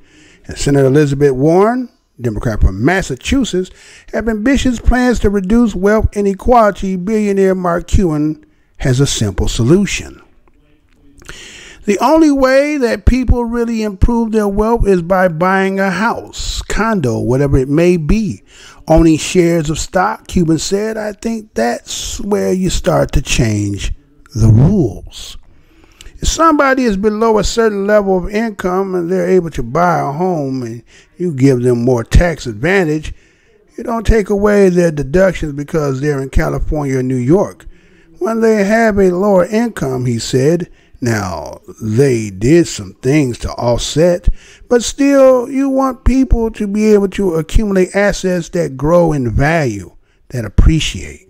and Senator Elizabeth Warren, Democrat from Massachusetts, have ambitious plans to reduce wealth inequality. Billionaire Mark Cuban has a simple solution. The only way that people really improve their wealth is by buying a house, condo, whatever it may be, owning shares of stock. Cuban said, I think that's where you start to change the rules. If somebody is below a certain level of income and they're able to buy a home and you give them more tax advantage, you don't take away their deductions because they're in California or New York. When they have a lower income, he said, now they did some things to offset, but still you want people to be able to accumulate assets that grow in value, that appreciate.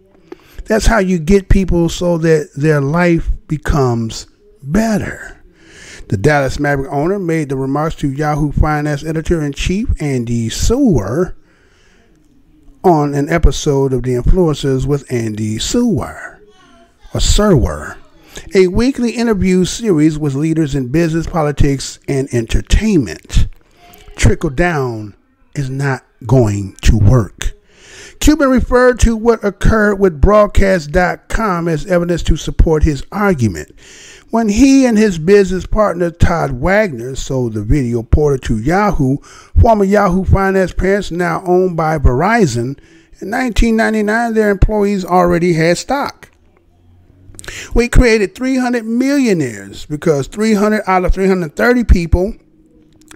That's how you get people so that their life becomes better. The Dallas Maverick owner made the remarks to Yahoo Finance editor-in-chief Andy Sewer on an episode of The Influencers with Andy Sewer, a weekly interview series with leaders in business, politics, and entertainment. Trickle down is not going to work. Cuban referred to what occurred with Broadcast.com as evidence to support his argument. When he and his business partner Todd Wagner sold the video portal to Yahoo, former Yahoo Finance parents now owned by Verizon, in 1999 their employees already had stock. We created 300 millionaires because 300 out of 330 people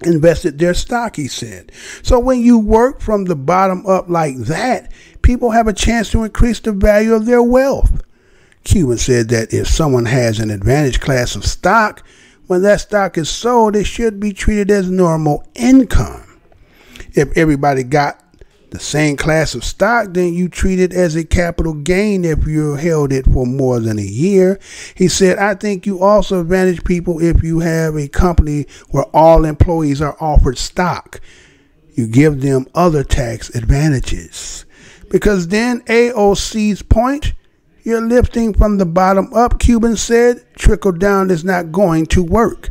invested their stock, he said. So when you work from the bottom up like that, people have a chance to increase the value of their wealth. Cuban said that if someone has an advantage class of stock, when that stock is sold, it should be treated as normal income. If everybody got the same class of stock, then you treat it as a capital gain if you held it for more than a year. He said, I think you also advantage people if you have a company where all employees are offered stock. You give them other tax advantages. Because then AOC's point, you're lifting from the bottom up, Cuban said. Trickle down is not going to work.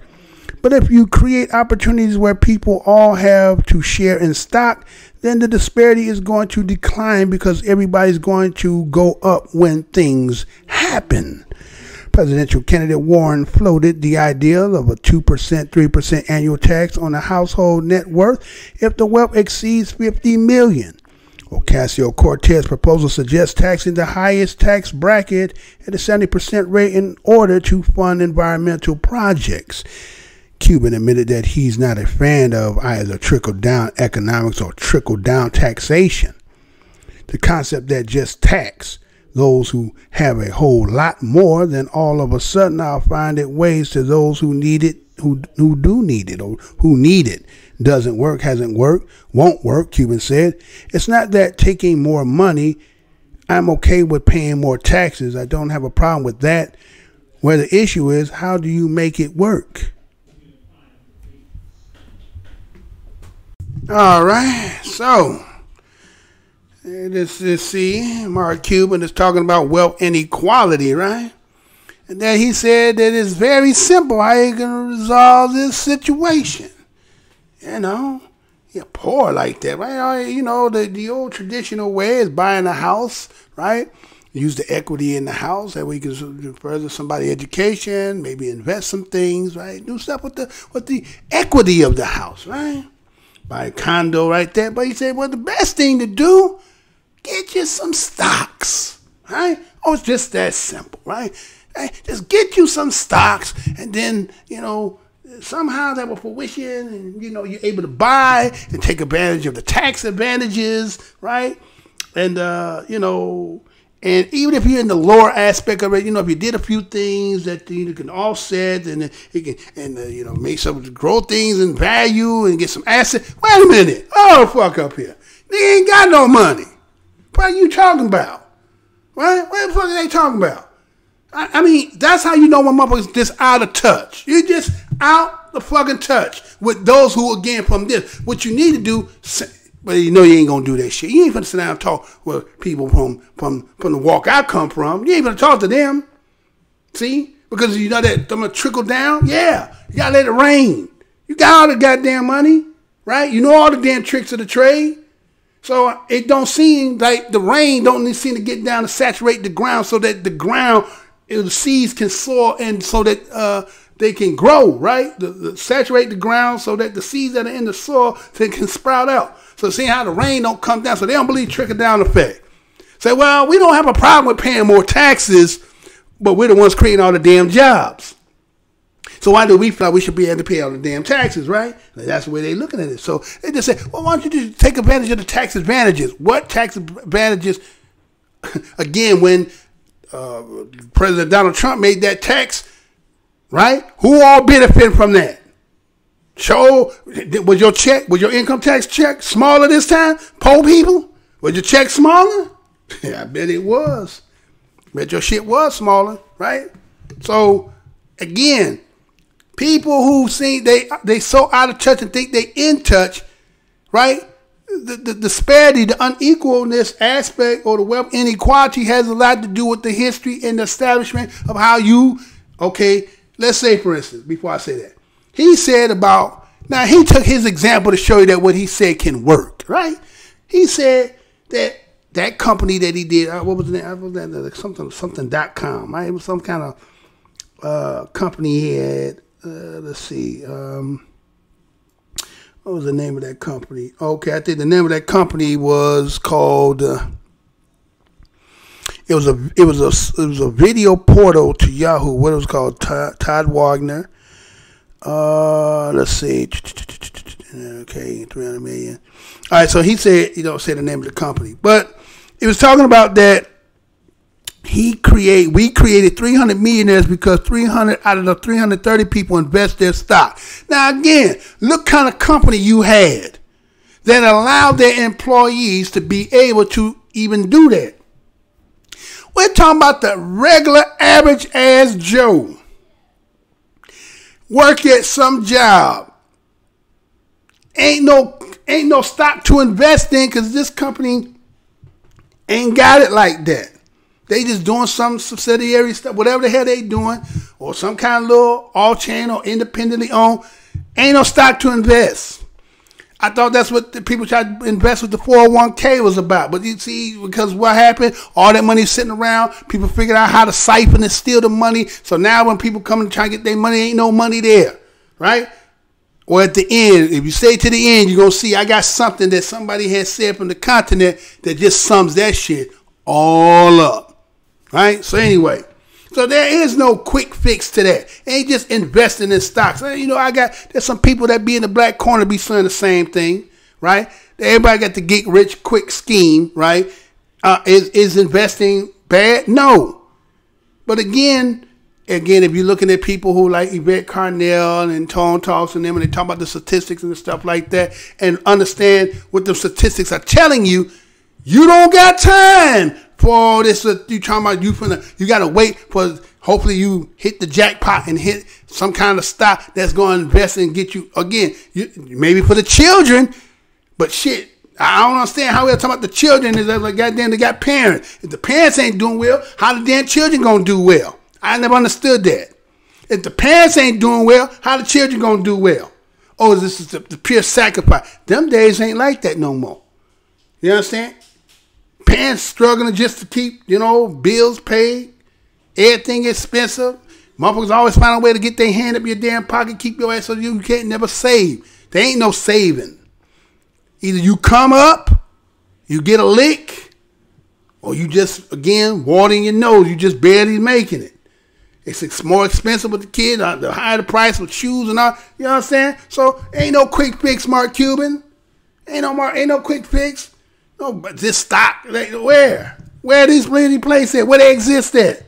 But if you create opportunities where people all have to share in stock, then the disparity is going to decline because everybody's going to go up when things happen. Presidential candidate Warren floated the idea of a 2%, 3% annual tax on a household net worth if the wealth exceeds $50 million. Ocasio-Cortez's proposal suggests taxing the highest tax bracket at a 70% rate in order to fund environmental projects. Cuban admitted that he's not a fan of either trickle-down economics or trickle-down taxation. The concept that just tax those who have a whole lot more, then all of a sudden I'll find it ways to those who need it, who do need it, or who need it. Doesn't work, hasn't worked, won't work, Cuban said. It's not that taking more money, I'm okay with paying more taxes. I don't have a problem with that. Where the issue is, how do you make it work? All right, so let's see. Mark Cuban is talking about wealth inequality, right? And then he said that it's very simple how you can resolve this situation. You know, you're poor like that, right? You know, the old traditional way is buying a house, right? Use the equity in the house that we can further somebody's education, maybe invest some things, right? Do stuff with the equity of the house, right? Buy a condo right there. But he said, well, the best thing to do, get you some stocks, right? Oh, it's just that simple, right? Hey, just get you some stocks, and then, you know, somehow that will fruition, and, you know, you're able to buy and take advantage of the tax advantages, right? And, you know, and even if you're in the lower aspect of it, you know, if you did a few things that you can offset, and it can, you know, make some grow things in value and get some assets. Wait a minute. Oh, fuck up here. They ain't got no money. What are you talking about? Right? What the fuck are they talking about? I mean, that's how you know when motherfuckers just out of touch. You're just out the fucking touch with those who, again, from this. What you need to do, but you know you ain't gonna do that shit. You ain't gonna sit down and talk with people from the walk I come from. You ain't gonna talk to them. See? Because you know that I'm going to trickle down? Yeah. You got to let it rain. You got all the goddamn money, right? You know all the damn tricks of the trade. So it don't seem like the rain don't seem to get down to saturate the ground so that the ground, the seeds can soar and so that they can grow, right? Saturate the ground so that the seeds that are in the soil can sprout out. So seeing how the rain don't come down, so they don't believe trickle down effect. Say, well, we don't have a problem with paying more taxes, but we're the ones creating all the damn jobs. So why do we feel like we should be able to pay all the damn taxes, right? That's the way they're looking at it. So they just say, well, why don't you just take advantage of the tax advantages? What tax advantages? Again, when President Donald Trump made that tax, right? Who all benefited from that? So was your income tax check smaller this time? Poor people? Was your check smaller? Yeah, I bet it was. Bet your shit was smaller, right? So again, people who think they so out of touch and think they in touch, right? The disparity, the unequalness aspect or the wealth inequality has a lot to do with the history and the establishment of how you, okay, let's say for instance, before I say that, he said about, now he took his example to show you that what he said can work, right? He said that company that he did, what was the name? What was that? Something.com, right? It was some kind of company he had. Let's see. What was the name of that company? Okay, I think the name of that company was called. It was a video portal to Yahoo. What it was called? Todd Wagner. Let's see. Okay, 300 million. All right, so he said, you don't say the name of the company, but it was talking about that we created 300 millionaires because 300 out of the 330 people invest their stock. Now again, look kind of company you had that allowed their employees to be able to even do that. We're talking about the regular average ass Joe. Work at some job. Ain't no stock to invest in because this company ain't got it like that. They just doing some subsidiary stuff, whatever the hell they doing, or some kind of little all-chain or independently owned. Ain't no stock to invest. I thought that's what the people tried to invest with the 401k was about. But you see, because what happened, all that money sitting around, people figured out how to siphon and steal the money. So now when people come and try to get their money, ain't no money there, right? Or at the end, if you stay to the end, you're going to see I got something that somebody has said from the continent that just sums that shit all up. Right? So anyway, so there is no quick fix to that. It ain't just investing in stocks. You know, there's some people that be in the black corner be saying the same thing, right? Everybody got the get rich quick scheme, right? Is investing bad? No. But again, if you're looking at people who like Yvette Carnell and Tone Talks and them, and they talk about the statistics and stuff like that, and understand what the statistics are telling you, you don't got time for all this. You talking about you got to wait for, hopefully you hit the jackpot and hit some kind of stock that's going to invest and get you, again, maybe for the children, but shit, I don't understand how we're talking about the children. Is like, goddamn, they got parents. If the parents ain't doing well, how the damn children going to do well? I never understood that. If the parents ain't doing well, how the children going to do well? Oh, this is the pure sacrifice. Them days ain't like that no more. You understand? Parents struggling just to keep, bills paid. Everything expensive. Motherfuckers always find a way to get their hand up your damn pocket, keep your ass so you can't never save. There ain't no saving. Either you come up, you get a lick, or you just, again, watering your nose. You just barely making it. It's more expensive with the kid, the higher the price with shoes and all. You know what I'm saying? So ain't no quick fix, Mark Cuban. Ain't no quick fix. No, but this stock, where these places at? Where they exist at?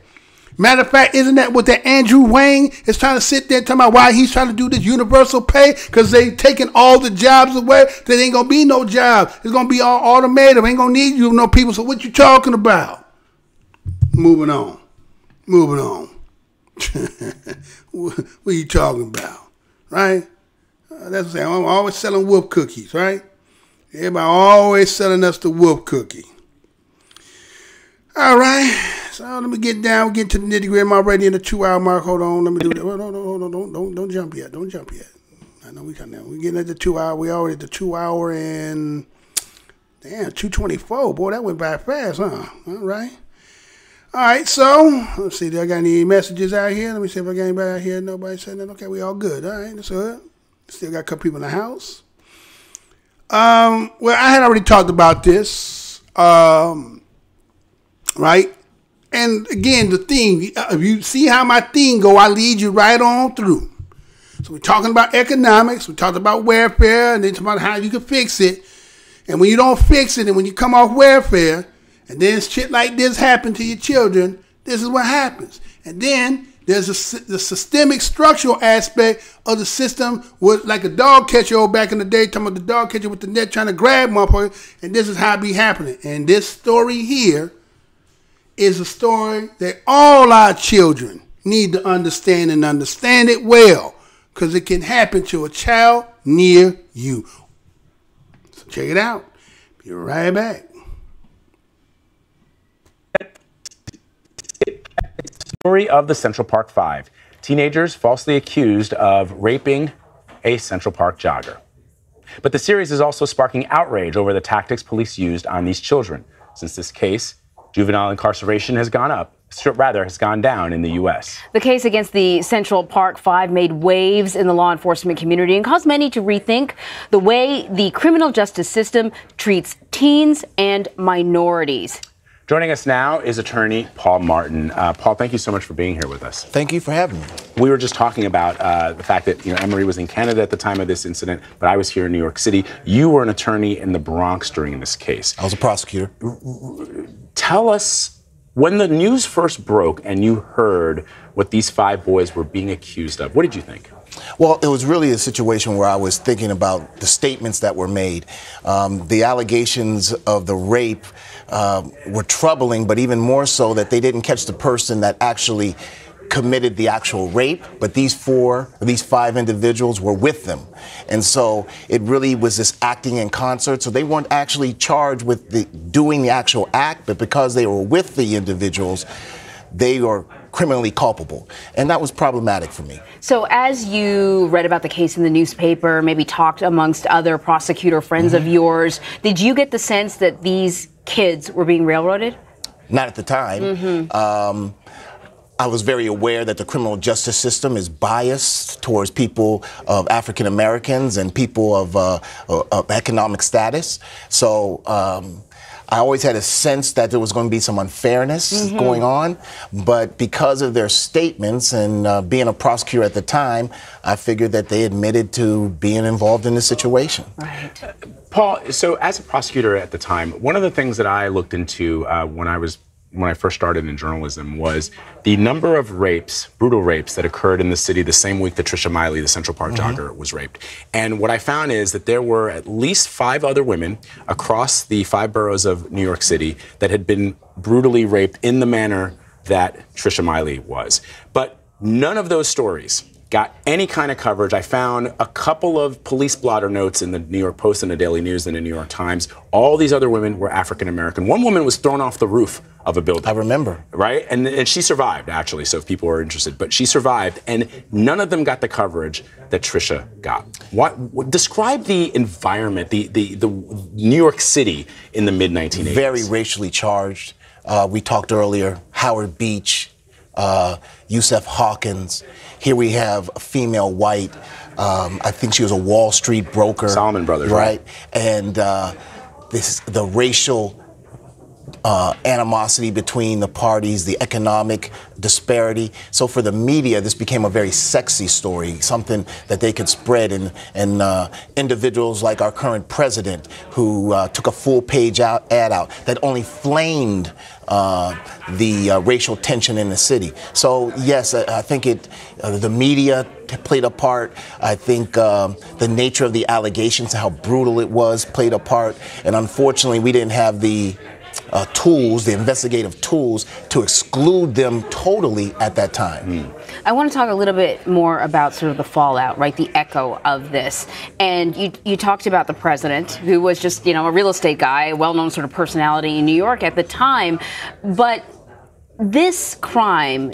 Matter of fact, isn't that what that Andrew Wang is trying to sit there and talk about why he's trying to do this universal pay? Because they taking all the jobs away. There ain't going to be no job. It's going to be all automated. Ain't going to need no people. So what you talking about? Moving on. What are you talking about? Right? That's what I'm saying. I'm always selling whoop cookies, right? Everybody always selling us the whoop cookie. All right. So So let me get down, get to the nitty gritty. I'm already in the 2-hour mark. Hold on, let me do that. Hold on, don't jump yet. Don't jump yet. I know we getting at the 2 hour. We already at the 2 hour and damn 2:24. Boy, that went by fast, huh? All right. All right, so let's see. Do I got any messages out here? Let me see if I got anybody out here. Nobody saying that. Okay, we all good. All right, that's good. Still got a couple people in the house. Well, I had already talked about this, right? And again, the theme. If you see how my theme go, I lead you right on through. So we're talking about economics. We talked about welfare, and then talking about how you can fix it. And when you don't fix it, and when you come off welfare, and then shit like this happen to your children, this is what happens. And then there's the systemic structural aspect of the system, with like a dog catcher back in the day, talking about the dog catcher with the net trying to grab motherfucker, and this is how it be happening. And this story here is a story that all our children need to understand, and understand it well, because it can happen to a child near you. So check it out. Be right back. Story of the Central Park Five. Teenagers falsely accused of raping a Central Park jogger. But the series is also sparking outrage over the tactics police used on these children. Since this case, juvenile incarceration has gone down in the U.S. The case against the Central Park Five made waves in the law enforcement community and caused many to rethink the way the criminal justice system treats teens and minorities. Joining us now is attorney Paul Martin. Paul, thank you so much for being here with us. Thank you for having me. We were just talking about the fact that Emery was in Canada at the time of this incident, but I was here in New York City. You were an attorney in the Bronx during this case. I was a prosecutor. Tell us, when the news first broke and you heard what these 5 boys were being accused of, what did you think? Well, it was really a situation where I was thinking about the statements that were made. The allegations of the rape were troubling, but even more so that they didn't catch the person that actually committed the actual rape, but these 5 individuals were with them. And so it really was this acting in concert. So they weren't actually charged with doing the actual act, but because they were with the individuals, they were criminally culpable. And that was problematic for me. So as you read about the case in the newspaper, maybe talked amongst other prosecutor friends of yours, did you get the sense that these kids were being railroaded? Not at the time. I was very aware that the criminal justice system is biased towards people of African Americans and people of economic status. So I always had a sense that there was going to be some unfairness going on, but because of their statements and being a prosecutor at the time, I figured that they admitted to being involved in this situation. Right. Paul, so as a prosecutor at the time, one of the things that I looked into when I first started in journalism was the number of rapes, brutal rapes, that occurred in the city the same week that Trisha Miley, the Central Park jogger, was raped. And what I found is that there were at least 5 other women across the 5 boroughs of New York City that had been brutally raped in the manner that Trisha Miley was. But none of those stories got any kind of coverage. I found a couple of police blotter notes in the New York Post and the Daily News and the New York Times. All these other women were African American. One woman was thrown off the roof of a building. I remember. Right? And she survived, actually, so if people are interested. But she survived, and none of them got the coverage that Trisha got. Describe the environment, the New York City in the mid-1980s. Very racially charged. We talked earlier, Howard Beach, Yusef Hawkins. Here we have a female white. I think she was a Wall Street broker. Salomon Brothers, right? And the racial animosity between the parties, the economic disparity. So for the media, this became a very sexy story, something that they could spread. And individuals like our current president, who took a full-page ad out that only flamed the racial tension in the city. So yes, I think the media played a part. I think the nature of the allegations, how brutal it was, played a part. And unfortunately, we didn't have the tools, the investigative tools, to exclude them totally at that time. I want to talk a little bit more about sort of the fallout, right? The echo of this. And you talked about the president, who was just, a real estate guy, a well-known sort of personality in New York at the time. But this crime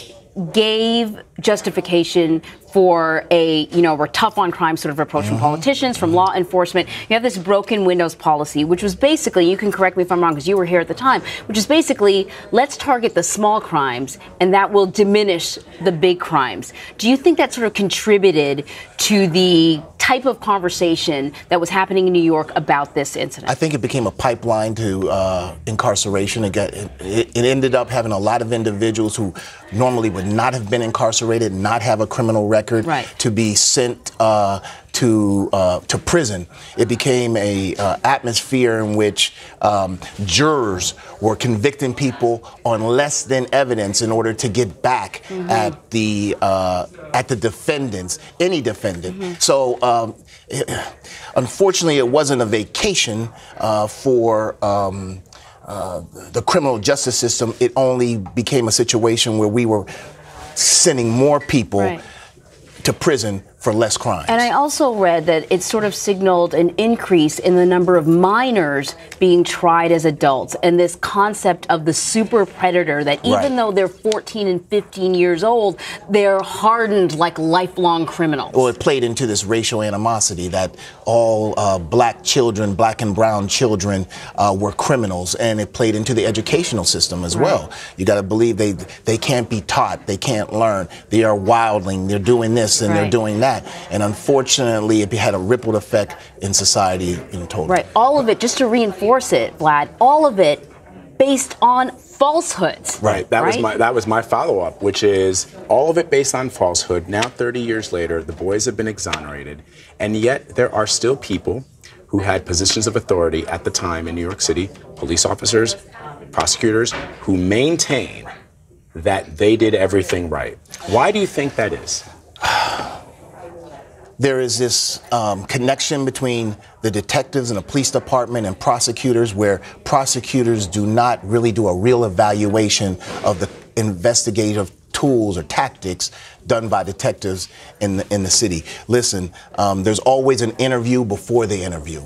gave justification for a, we're tough on crime sort of approach from politicians, from law enforcement. You have this broken windows policy, which was basically, you can correct me if I'm wrong because you were here at the time, which is basically, let's target the small crimes and that will diminish the big crimes. Do you think that sort of contributed to the type of conversation that was happening in New York about this incident? I think it became a pipeline to incarceration. It ended up having a lot of individuals who normally would not have been incarcerated, not have a criminal record, to be sent to prison. It became a atmosphere in which jurors were convicting people on less than evidence in order to get back at the defendants, any defendant. So unfortunately, it wasn't a vacation for the criminal justice system. It only became a situation where we were sending more people to prison for less crimes. And I also read that it sort of signaled an increase in the number of minors being tried as adults, and this concept of the super predator, that even though they're 14 and 15 years old, they're hardened like lifelong criminals. Well, it played into this racial animosity that all black children, black and brown children were criminals, and it played into the educational system as well. You got to believe they can't be taught, they can't learn, they are wildling, they're doing this and they're doing that. And unfortunately, it had a ripple effect in society in total. Right. All of it, just to reinforce it, Vlad, all of it based on falsehoods. Right. That was my follow-up, which is all of it based on falsehood. Now, 30 years later, the boys have been exonerated, and yet there are still people who had positions of authority at the time in New York City, police officers, prosecutors, who maintain that they did everything right. Why do you think that is? There is this connection between the detectives and the police department and prosecutors, where prosecutors do not really do a real evaluation of the investigative tools or tactics done by detectives in the city. Listen, there's always an interview before the interview.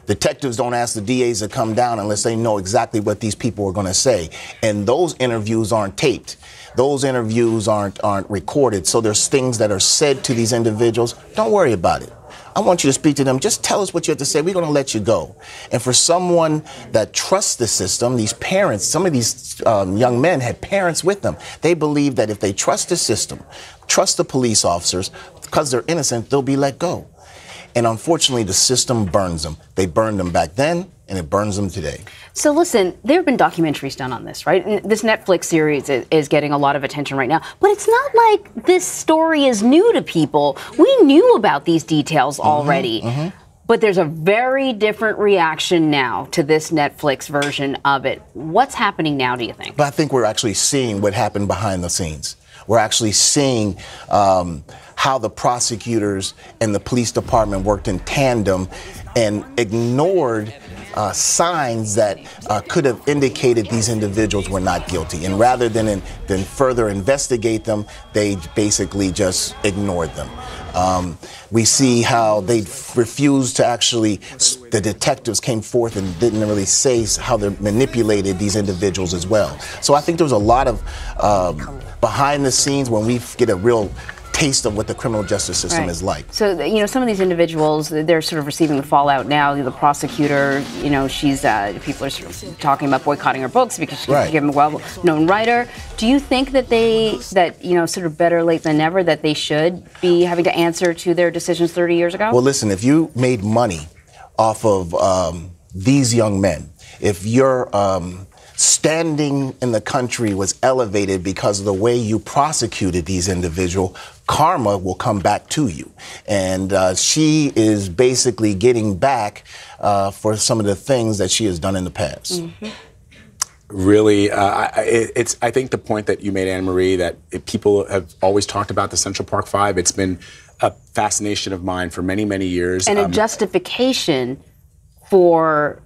Detectives don't ask the DAs to come down unless they know exactly what these people are going to say. And those interviews aren't taped. Those interviews aren't recorded. So there's things that are said to these individuals. Don't worry about it. I want you to speak to them. Just tell us what you have to say. We're going to let you go. And for someone that trusts the system, these parents, some of these young men had parents with them. They believe that if they trust the system, trust the police officers, because they're innocent, they'll be let go. And unfortunately, the system burns them. They burned them back then, and it burns them today. So listen, there have been documentaries done on this, right? And this Netflix series is getting a lot of attention right now. But it's not like this story is new to people. We knew about these details already. But there's a very different reaction now to this Netflix version of it. What's happening now, do you think? But I think we're actually seeing what happened behind the scenes. We're actually seeing how the prosecutors and the police department worked in tandem and ignored signs that could have indicated these individuals were not guilty. And rather than further investigate them, they basically just ignored them. We see how they refused to actually, the detectives came forth and didn't really say how they manipulated these individuals as well. So I think there was a lot of behind the scenes when we get a real taste of what the criminal justice system is like. So, some of these individuals, they're sort of receiving the fallout now. The prosecutor, she's, people are sort of talking about boycotting her books because she's a well-known writer. Do you think that sort of better late than never, that they should be having to answer to their decisions 30 years ago? Well, listen, if you made money off of these young men, if your standing in the country was elevated because of the way you prosecuted these individuals, karma will come back to you. And she is basically getting back for some of the things that she has done in the past. Really, I think the point that you made, Anne Marie, that people have always talked about the Central Park Five. It's been a fascination of mine for many, many years. And a justification for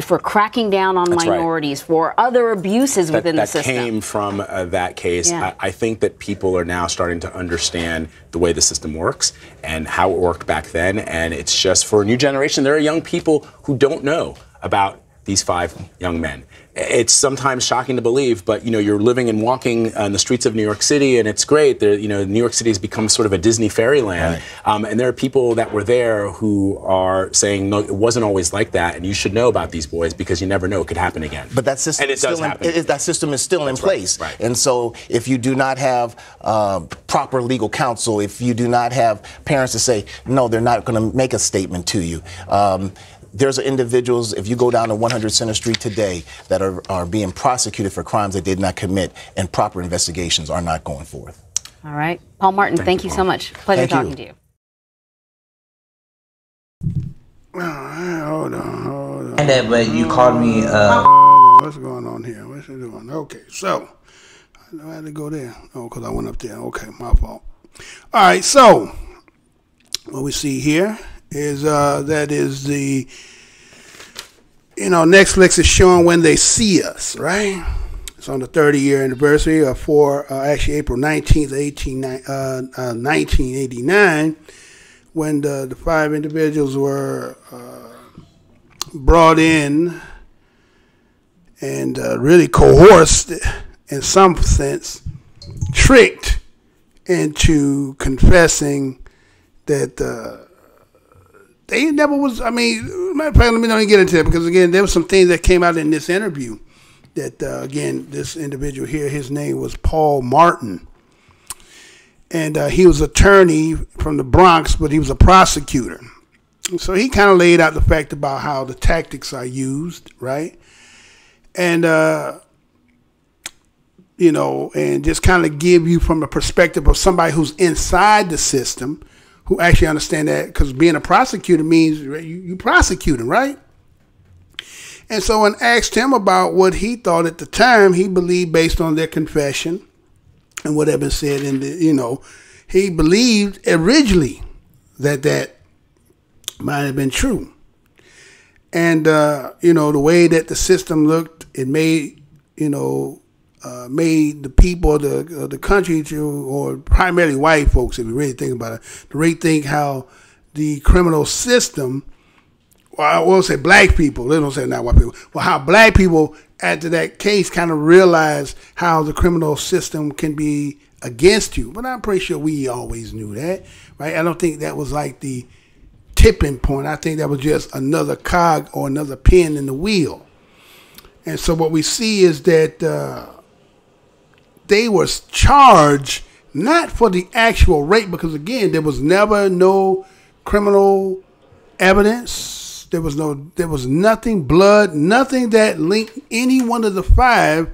for cracking down on minorities, for other abuses within the system. That came from that case. Yeah. I think that people are now starting to understand the way the system works and how it worked back then. And it's just for a new generation. There are young people who don't know about these 5 young men. it's sometimes shocking to believe, but you're living and walking on the streets of New York City, and it's great. New York City has become sort of a Disney fairyland, and there are people that were there who are saying, no, it wasn't always like that, and you should know about these boys because you never know, it could happen again. But that system, that system is still in place, and so if you do not have proper legal counsel, if you do not have parents to say, no, they're not going to make a statement to you. There's individuals, if you go down to 100 Center Street today, that are being prosecuted for crimes they did not commit, and proper investigations are not going forth. All right. Paul Martin, thank you so much. Pleasure talking to you. Hold on. But you called me. What's going on here? What's it doing? Okay, so I had to go there. Oh, because I went up there. Okay, my fault. All right, so what we see here is that is the Netflix is showing When They See Us, right? It's on the 30-year anniversary of actually April 19th, 1989, when the 5 individuals were brought in and really coerced, in some sense, tricked into confessing that they never was. I mean, matter of fact, let me not even get into that, because again, there were some things that came out in this interview that again, this individual here, his name was Paul Martin, and he was an attorney from the Bronx, but he was a prosecutor. So he kind of laid out the fact about how the tactics are used, right? And and just kind of give you from the perspective of somebody who's inside the system, who actually understand that, because being a prosecutor means you prosecuting, right? And so when asked him about what he thought at the time, he believed, based on their confession and what had been said in the, he believed originally that might have been true. And, the way that the system looked, it made, made the people of the country, or primarily white folks, if you really think about it, to rethink how the criminal system, well, I won't say black people, they don't say not white people, well, how black people after that case kind of realized how the criminal system can be against you. But I'm pretty sure we always knew that, right? I don't think that was like the tipping point. I think that was just another cog or another pin in the wheel. And so what we see is that they were charged not for the actual rape, because again, there was never no criminal evidence. There was nothing, blood, nothing that linked any one of the 5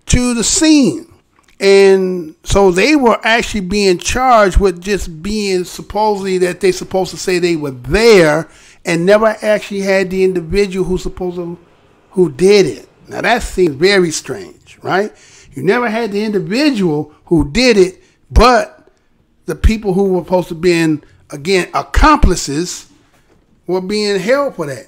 to the scene. And so they were actually being charged with just being supposedly that they supposed to say they were there, and never actually had the individual who did it. Now that seems very strange, right? You never had the individual who did it, but the people who were supposed to be, again, accomplices were being held for that.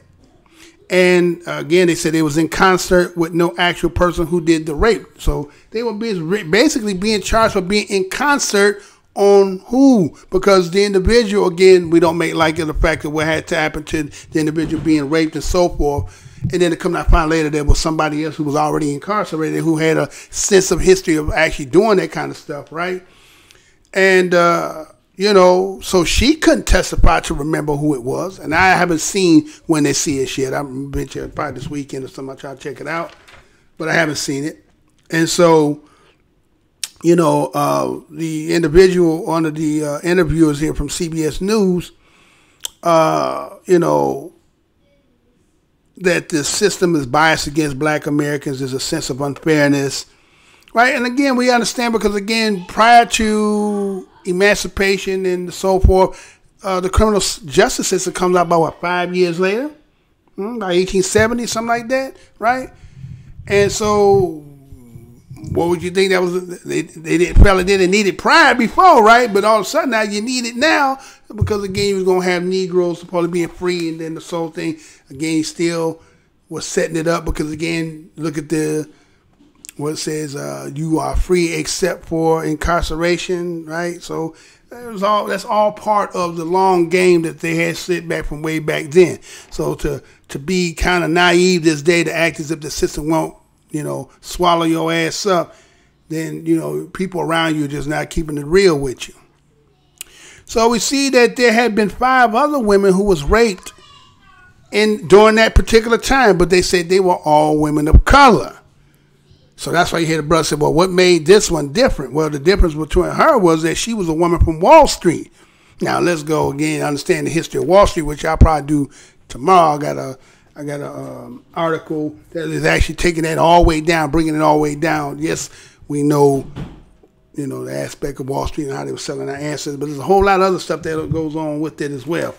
And again, they said it was in concert with no actual person who did the rape. So they were basically being charged for being in concert on who? Because the individual, again, we don't make light of the fact that what had to happen to the individual being raped and so forth. And then to come out find later there was somebody else who was already incarcerated, who had a sense of history of actually doing that kind of stuff, right? And, so she couldn't testify to remember who it was. And I haven't seen When They See It yet. I'm probably this weekend or something. I'll try to check it out. But I haven't seen it. And so, the individual, one of the interviewers here from CBS News, that the system is biased against black Americans. There's a sense of unfairness, right? And again, we understand, because again, prior to emancipation and so forth, the criminal justice system comes out about 5 years later, by 1870, something like that, right? And so, what would you think that was? They didn't need it prior before, right? But all of a sudden now you need it now, because again, you was gonna have Negroes supposed to be free, and then the whole thing again still was setting it up, because again, look at what it says, you are free except for incarceration, right? So That's all part of the long game that they had set back from way back then. So to be kind of naive this day, to act as if the system won't, swallow your ass up, then, people around you are just not keeping it real with you. So we see that there had been 5 other women who was raped during that particular time, but they said they were all women of color. So that's why you hear the brother say, well, what made this one different? Well, the difference between her was that she was a woman from Wall Street. Now, let's go again, understand the history of Wall Street, which I'll probably do tomorrow. I got a article that is actually taking that all the way down, bringing it all the way down. Yes, we know, the aspect of Wall Street and how they were selling our ancestors, but there's a whole lot of other stuff that goes on with it as well.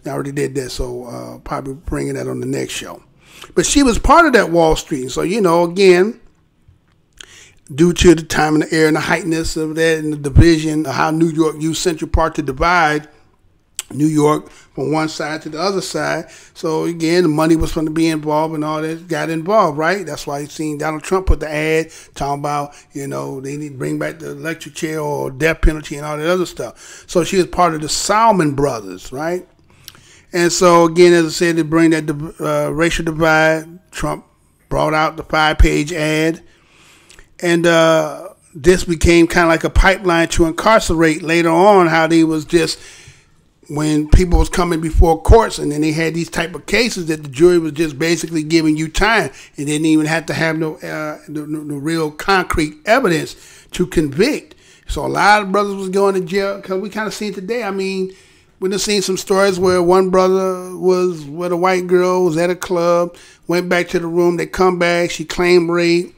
I already did that, so probably bringing that on the next show. But she was part of that Wall Street. So, again, due to the time and the era and the heightness of that and the division of how New York used Central Park to divide New York from one side to the other side. So again, the money was going to be involved and all that got involved, right? That's why you seen Donald Trump put the ad talking about, they need to bring back the electric chair or death penalty and all that other stuff. So she was part of the Salmon Brothers, right? And so again, as I said, to bring that racial divide, Trump brought out the 5-page ad. And this became kind of like a pipeline to incarcerate later on, how they was just, when people was coming before courts and then they had these type of cases that the jury was just basically giving you time and didn't even have to have no real concrete evidence to convict. So a lot of brothers was going to jail because we kind of seen today. I mean, we done seen some stories where one brother was with a white girl, was at a club, went back to the room, they come back, she claimed rape.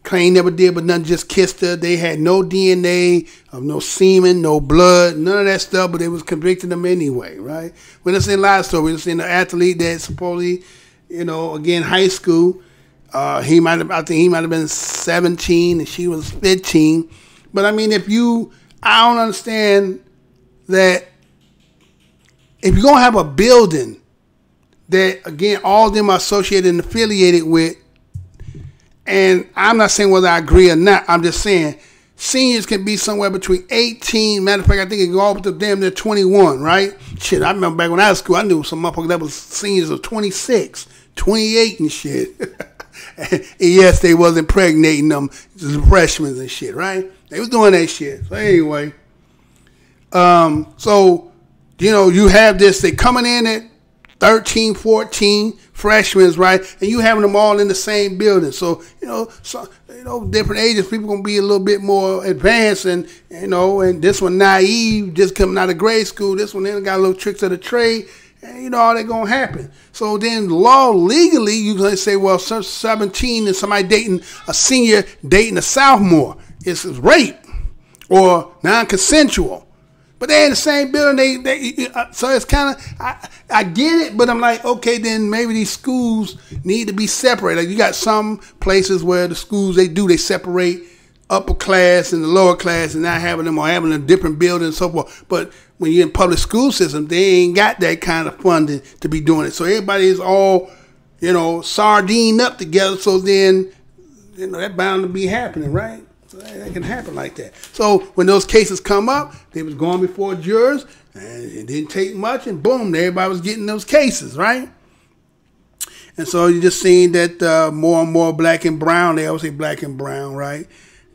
Claim never did, but nothing, just kissed her. They had no DNA of no semen, no blood, none of that stuff, but they was convicting them anyway, right? We done seen a lot of stories. We done seen the athlete that supposedly, again, high school, I think he might have been 17 and she was 15. But I mean, I don't understand that if you're going to have a building that, again, all of them are associated and affiliated with, and I'm not saying whether I agree or not. I'm just saying seniors can be somewhere between 18. Matter of fact, I think it can go up to damn near 21, right? Shit, I remember back when I was in school, I knew some motherfuckers that was seniors of 26, 28 and shit. And yes, they was impregnating them, the freshmen and shit, right? They was doing that shit. So anyway, you have this, they coming in at 13, 14 freshmen, right? And you having them all in the same building. So, different ages, people going to be a little bit more advanced and this one naive, just coming out of grade school. This one then got a little tricks of the trade. And, all that going to happen. So then legally, you're going to say, well, 17 and somebody dating a senior, dating a sophomore. It's rape or non-consensual. But they're in the same building. So it's kind of, I get it, but I'm like, okay, then maybe these schools need to be separated. Like you got some places where the schools, they separate upper class and the lower class and not having them or having a different building and so forth. But when you're in public school system, they ain't got that kind of funding to be doing it. So everybody is all, sardined up together. So then, that's bound to be happening, right? So that can happen like that. So when those cases come up, they was going before jurors, and it didn't take much, and boom, everybody was getting those cases, right? And so you just seen that more and more black and brown, they always say black and brown, right?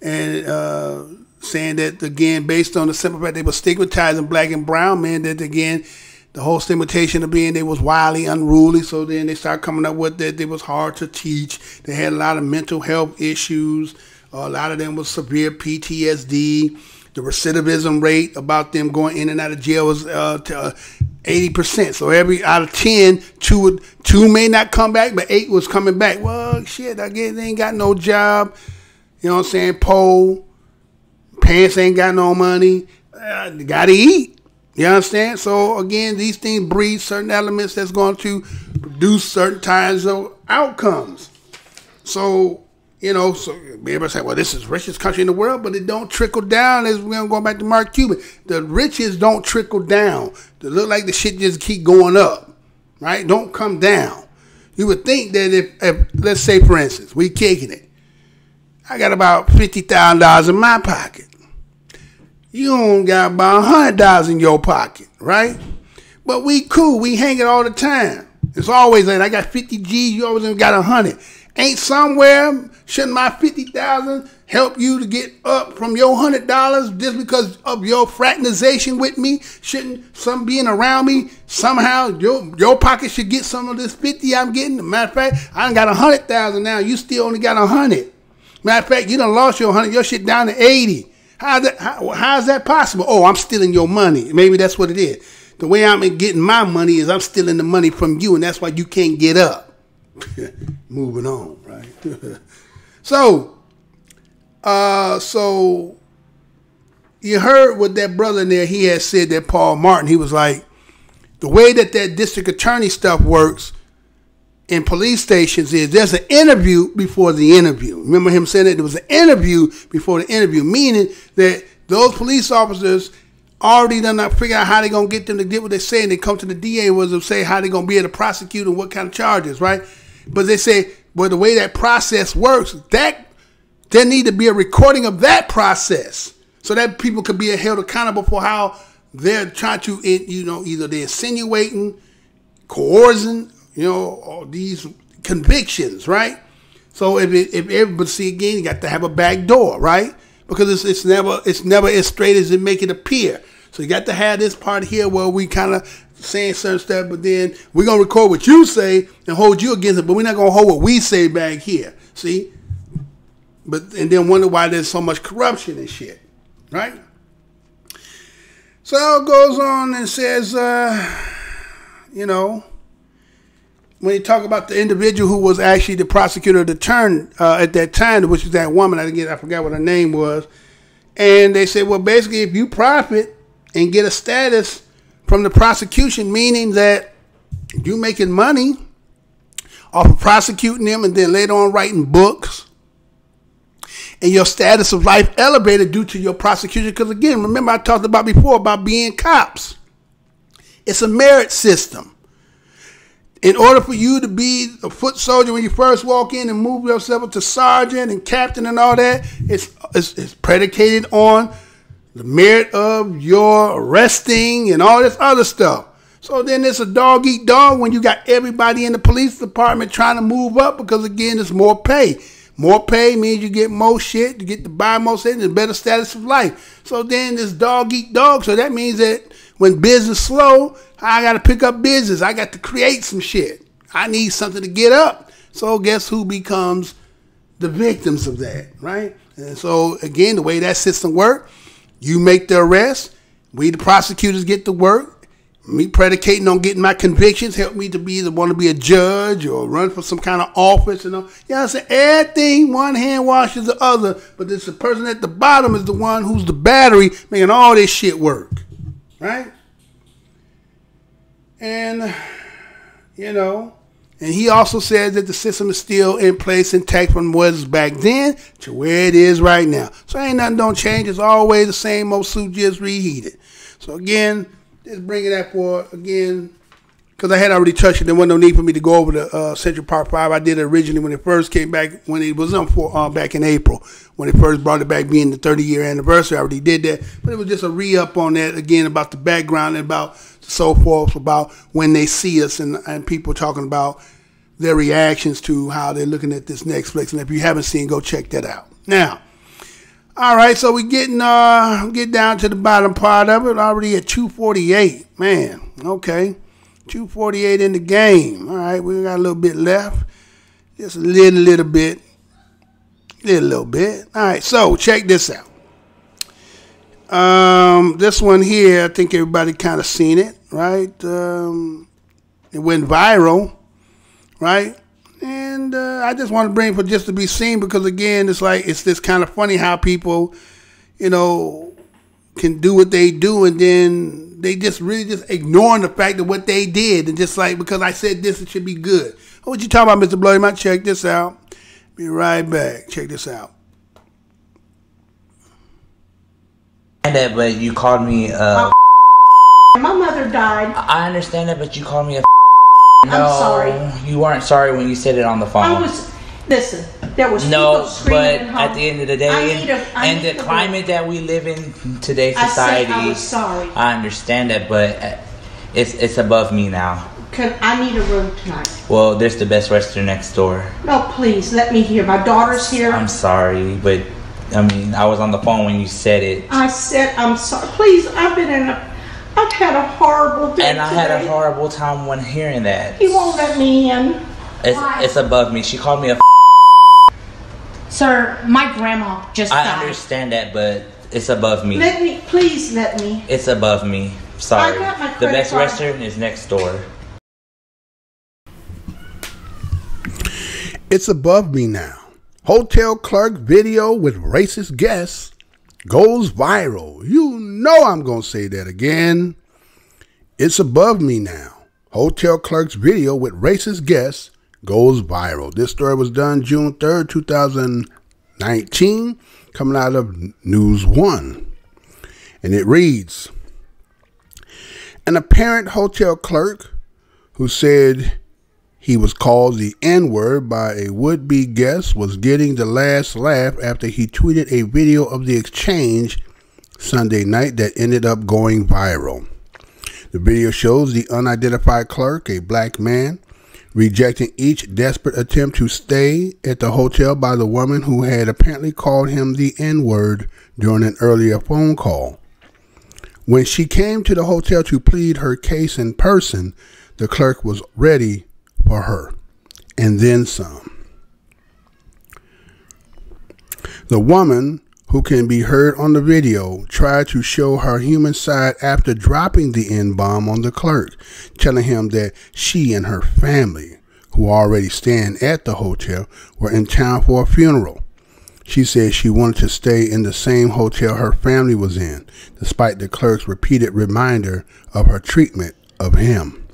And saying that, again, based on the simple fact they were stigmatizing black and brown men, that, again, the whole stigmatization of being they was wildly unruly, so then they started coming up with that they was hard to teach. They had a lot of mental health issues. A lot of them was severe PTSD. The recidivism rate about them going in and out of jail was 80%. So every out of 10, two may not come back, but 8 was coming back. Well, shit, I guess they ain't got no job. You know what I'm saying? Poor. Parents ain't got no money. They got to eat. You understand? So, again, these things breed certain elements that's going to produce certain kinds of outcomes. So, so everybody say, well, this is the richest country in the world, but it don't trickle down. As we're going back to Mark Cuban, the riches don't trickle down. It look like the shit just keep going up, right? Don't come down. You would think that if let's say, for instance, we kicking it, I got about $50,000 in my pocket. You only got about $100 in your pocket, right? But we cool. We hang it all the time. It's always like, I got 50 G's, you always got 100. Ain't somewhere, shouldn't my 50,000 help you to get up from your $100 just because of your fraternization with me? Shouldn't some being around me, somehow your pocket should get some of this 50 I'm getting? Matter of fact, I done got 100,000 now. You still only got 100. Matter of fact, you done lost your 100, your shit down to 80. How's that possible? Oh, I'm stealing your money. Maybe that's what it is. The way I'm getting my money is I'm stealing the money from you, and that's why you can't get up. Moving on, right? So you heard what that brother in there, he had said, that Paul Martin, he was like, the way that district attorney stuff works in police stations is there's an interview before the interview. Remember him saying that there was an interview before the interview, meaning that those police officers already done not figure out how they're going to get them to get what they say, and they come to the DA was to say how they're going to be able to prosecute and what kind of charges, right? But they say, well, the way that process works, that there need to be a recording of that process so that people could be held accountable for how they're trying to, either they're insinuating, coercing, all these convictions, right? So but see, again, you got to have a back door, right? Because it's never as straight as it make it appear. So you got to have this part here where we kind of saying certain stuff, but then we're going to record what you say and hold you against it, but we're not going to hold what we say back here. See? And then wonder why there's so much corruption and shit. Right? So it goes on and says, when you talk about the individual who was actually the prosecutor to turn at that time, which is that woman, I forgot what her name was, and they said, well, basically, if you profit and get a status from the prosecution, meaning that you making money off of prosecuting them and then later on writing books, and your status of life elevated due to your prosecution. Because again, remember I talked about before about being cops. It's a merit system. In order for you to be a foot soldier when you first walk in and move yourself up to sergeant and captain and all that, it's predicated on the merit of your arresting and all this other stuff. So then it's a dog eat dog when you got everybody in the police department trying to move up because, again, it's more pay. More pay means you get more shit, you get to buy more shit, and a better status of life. So then it's dog eat dog. So that means that when business slow, I got to pick up business. I got to create some shit. I need something to get up. So guess who becomes the victims of that, right? And so, again, the way that system works, you make the arrest, we the prosecutors get to work, me predicating on getting my convictions, help me to want to be a judge or run for some kind of office and all. I say everything, one hand washes the other, but it's the person at the bottom is the one who's the battery making all this shit work, right? And, and he also says that the system is still in place intact from what was back then to where it is right now. So ain't nothing don't change. It's always the same old suit, just reheated. So again, just bringing that for, again, because I had already touched it. There wasn't no need for me to go over the Central Park 5. I did it originally when it first came back, when it was on back in April, when it first brought it back being the 30-year anniversary. I already did that. But it was just a re-up on that, again, about the background and about so forth, about when they see us and people talking about their reactions to how they're looking at this Netflix. And if you haven't seen, go check that out. Now, all right, so we get down to the bottom part of it. Already at 2:48. Man, okay. 2:48 in the game. All right, we got a little bit left. Just a little bit. Little bit. All right, so check this out. This one here, I think everybody kind of seen it, right? It went viral, right? And I just want to bring it for just to be seen because, again, it's this kind of funny how people, can do what they do and then they just really just ignoring the fact of what they did and just like, because I said this, it should be good. What you talking about, Mr. Blow? You might check this out. Be right back. Check this out. That, but you called me my mother died. I understand that, but you called me a No, I'm sorry. You weren't sorry when you said it on the phone. Listen, There was no, people screaming but at home. at the end of the day, I and need the a climate that we live in today's I society, said I was sorry. I understand that, but it's above me now. I need a room tonight. Well, there's the Best Western next door. No, please, let me hear. My daughter's here. I'm sorry, but I mean, I was on the phone when you said it. I said I'm sorry. Please, I've had a horrible day And I had a horrible time when hearing that. He won't let me in. It's above me. She called me a Sir, my grandma just died. I understand that, but it's above me. Please let me. It's above me. Sorry. I got my The credit Best card. Western is next door. It's above me now. Hotel clerk video with racist guests goes viral. You know I'm going to say that again. It's above me now. Hotel clerk's video with racist guests goes viral. This story was done June 3rd, 2019, coming out of News One. And it reads, an apparent hotel clerk who said he was called the N-word by a would-be guest was getting the last laugh after he tweeted a video of the exchange Sunday night that ended up going viral. The video shows the unidentified clerk, a black man, rejecting each desperate attempt to stay at the hotel by the woman who had apparently called him the N-word during an earlier phone call. When she came to the hotel to plead her case in person, the clerk was ready for her, and then some. The woman, who can be heard on the video, tried to show her human side after dropping the N-bomb on the clerk, telling him that she and her family, who already staying at the hotel, were in town for a funeral. She said she wanted to stay in the same hotel her family was in, despite the clerk's repeated reminder of her treatment of him.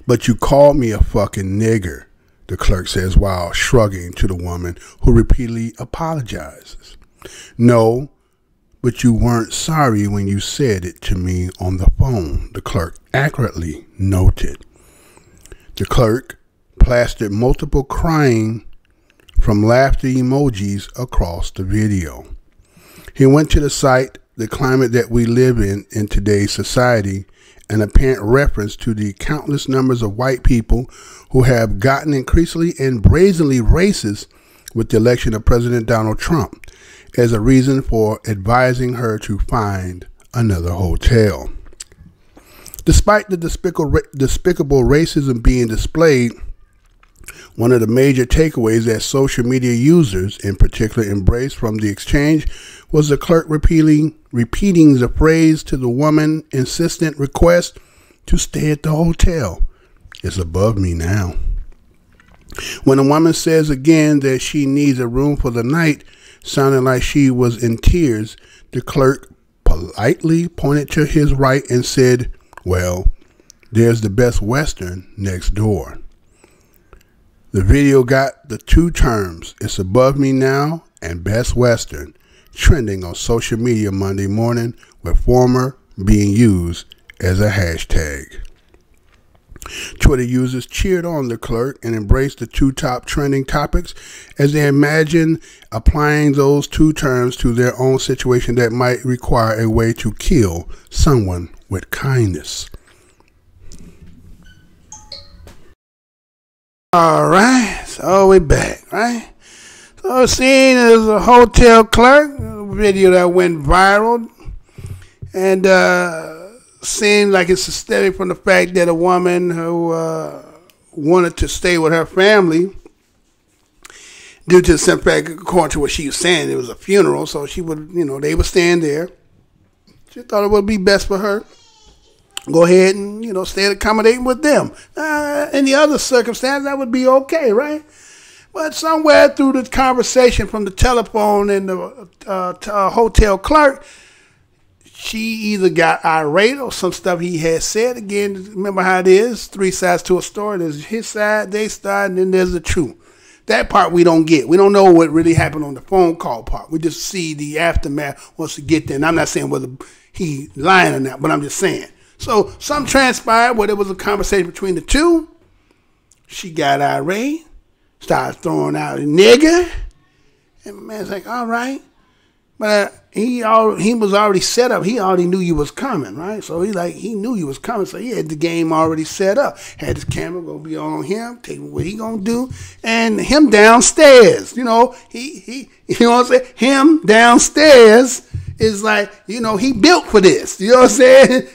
But you called me a fucking nigger, the clerk says while shrugging to the woman, who repeatedly apologizes. No, but you weren't sorry when you said it to me on the phone, the clerk accurately noted. The clerk plastered multiple crying from laughter emojis across the video. He went to the site, The Climate That We Live In Today's Society, an apparent reference to the countless numbers of white people who have gotten increasingly and brazenly racist with the election of President Donald Trump as a reason for advising her to find another hotel. Despite the despicable racism being displayed, one of the major takeaways that social media users in particular embraced from the exchange was the clerk repeating the phrase to the woman's insistent request to stay at the hotel. It's above me now. When a woman says again that she needs a room for the night, sounding like she was in tears, the clerk politely pointed to his right and said, well, there's the Best Western next door. The video got the two terms, it's above me now and Best Western, trending on social media Monday morning, with former being used as a hashtag. Twitter users cheered on the clerk and embraced the two top trending topics as they imagine applying those two terms to their own situation that might require a way to kill someone with kindness. All right, so we're back, right? So seeing as a hotel clerk, a video that went viral, and seemed like it's stemming from the fact that a woman who wanted to stay with her family due to some fact, according to what she was saying, it was a funeral, so she would, they would stand there. She thought it would be best for her. Go ahead and, stay accommodating with them. In the other circumstance, that would be okay, right? But somewhere through the conversation from the telephone and the hotel clerk, she either got irate or some stuff he had said. Again, remember how it is, three sides to a story. There's his side, their side, and then there's the truth. That part we don't get. We don't know what really happened on the phone call part. We just see the aftermath once we get there. And I'm not saying whether he lying or not, but I'm just saying. So something transpired where there was a conversation between the two. She got irate. started throwing out a nigger. And my man's like, all right. But he was already set up. He already knew you was coming, right? So he knew you was coming. So he had the game already set up. Had his camera gonna be on him, taking what he gonna do, and him downstairs. You know, you know what I'm saying? Him downstairs is like, you know, he built for this. You know what I'm saying?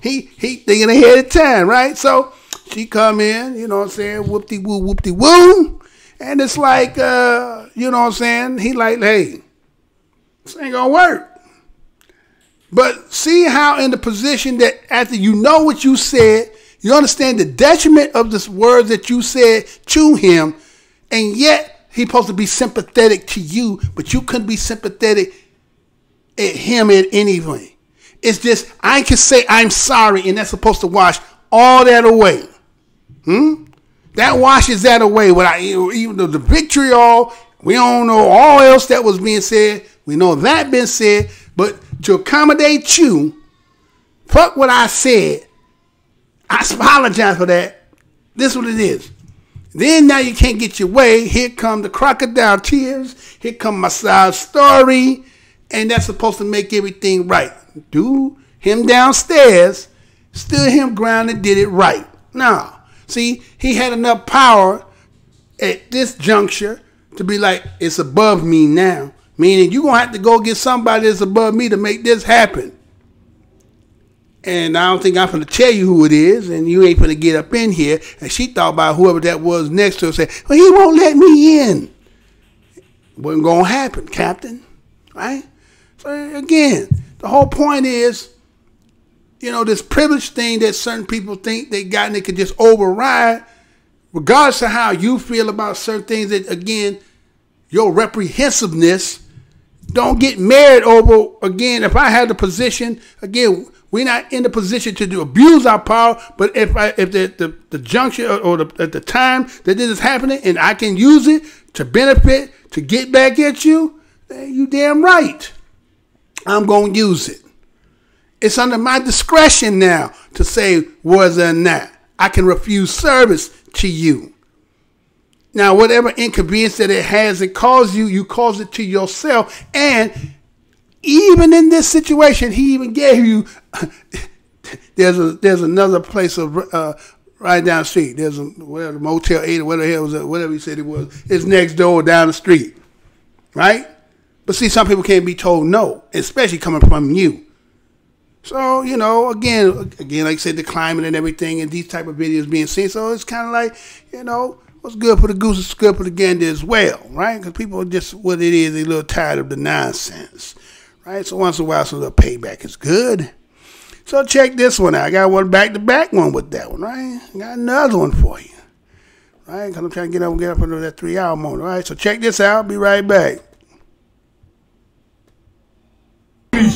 He thinking ahead of time, right? So she come in, you know what I'm saying? Whoop-de-woo. And it's like, you know what I'm saying? He like, hey, this ain't gonna work. But see how in the position that after you know what you said, you understand the detriment of the words that you said to him, and yet he's supposed to be sympathetic to you, but you couldn't be sympathetic at him in any way. It's just, I can say I'm sorry, and that's supposed to wash all that away. That washes that away. Even though the vitriol, we don't know all else that was being said. We know that been said, but to accommodate you, fuck what I said. I apologize for that. This is what it is. Then now you can't get your way. Here come the crocodile tears. Here come my side story. And that's supposed to make everything right. Do him downstairs, stood him ground and did it right. No. See, he had enough power at this juncture to be like, it's above me now. Meaning you're going to have to go get somebody that's above me to make this happen. And I don't think I'm going to tell you who it is, and you ain't going to get up in here. And she thought about whoever that was next to her, say, well, he won't let me in. Wasn't going to happen, Captain. Right? So again, the whole point is, you know, this privilege thing that certain people think they got and they can just override, regardless of how you feel about certain things, that, again, your reprehensiveness, don't get married over, again, if I had the position, again, we're not in the position to abuse our power, but if the juncture or at the time that this is happening and I can use it to benefit, to get back at you, then you damn right. I'm going to use it. It's under my discretion now to say whether or not I can refuse service to you. Now, whatever inconvenience that it has, it caused you, you cause it to yourself. And even in this situation, he even gave you, there's another place of right down the street. There's a whatever, Motel 8 or whatever the hell was it, whatever he said it was. It's next door down the street, right? But see, some people can't be told no, especially coming from you. So, you know, again, like I said, the climate and everything and these type of videos being seen. So it's kind of like, you know, what's good for the goose is good for the gander as well, right? Because people are just what it is, they're a little tired of the nonsense, right? So once in a while, some little payback is good. So check this one out. I got one back-to-back one with that one, right? I got another one for you, right? Because I'm trying to get up under that 3-hour moment, right? So check this out. Be right back. You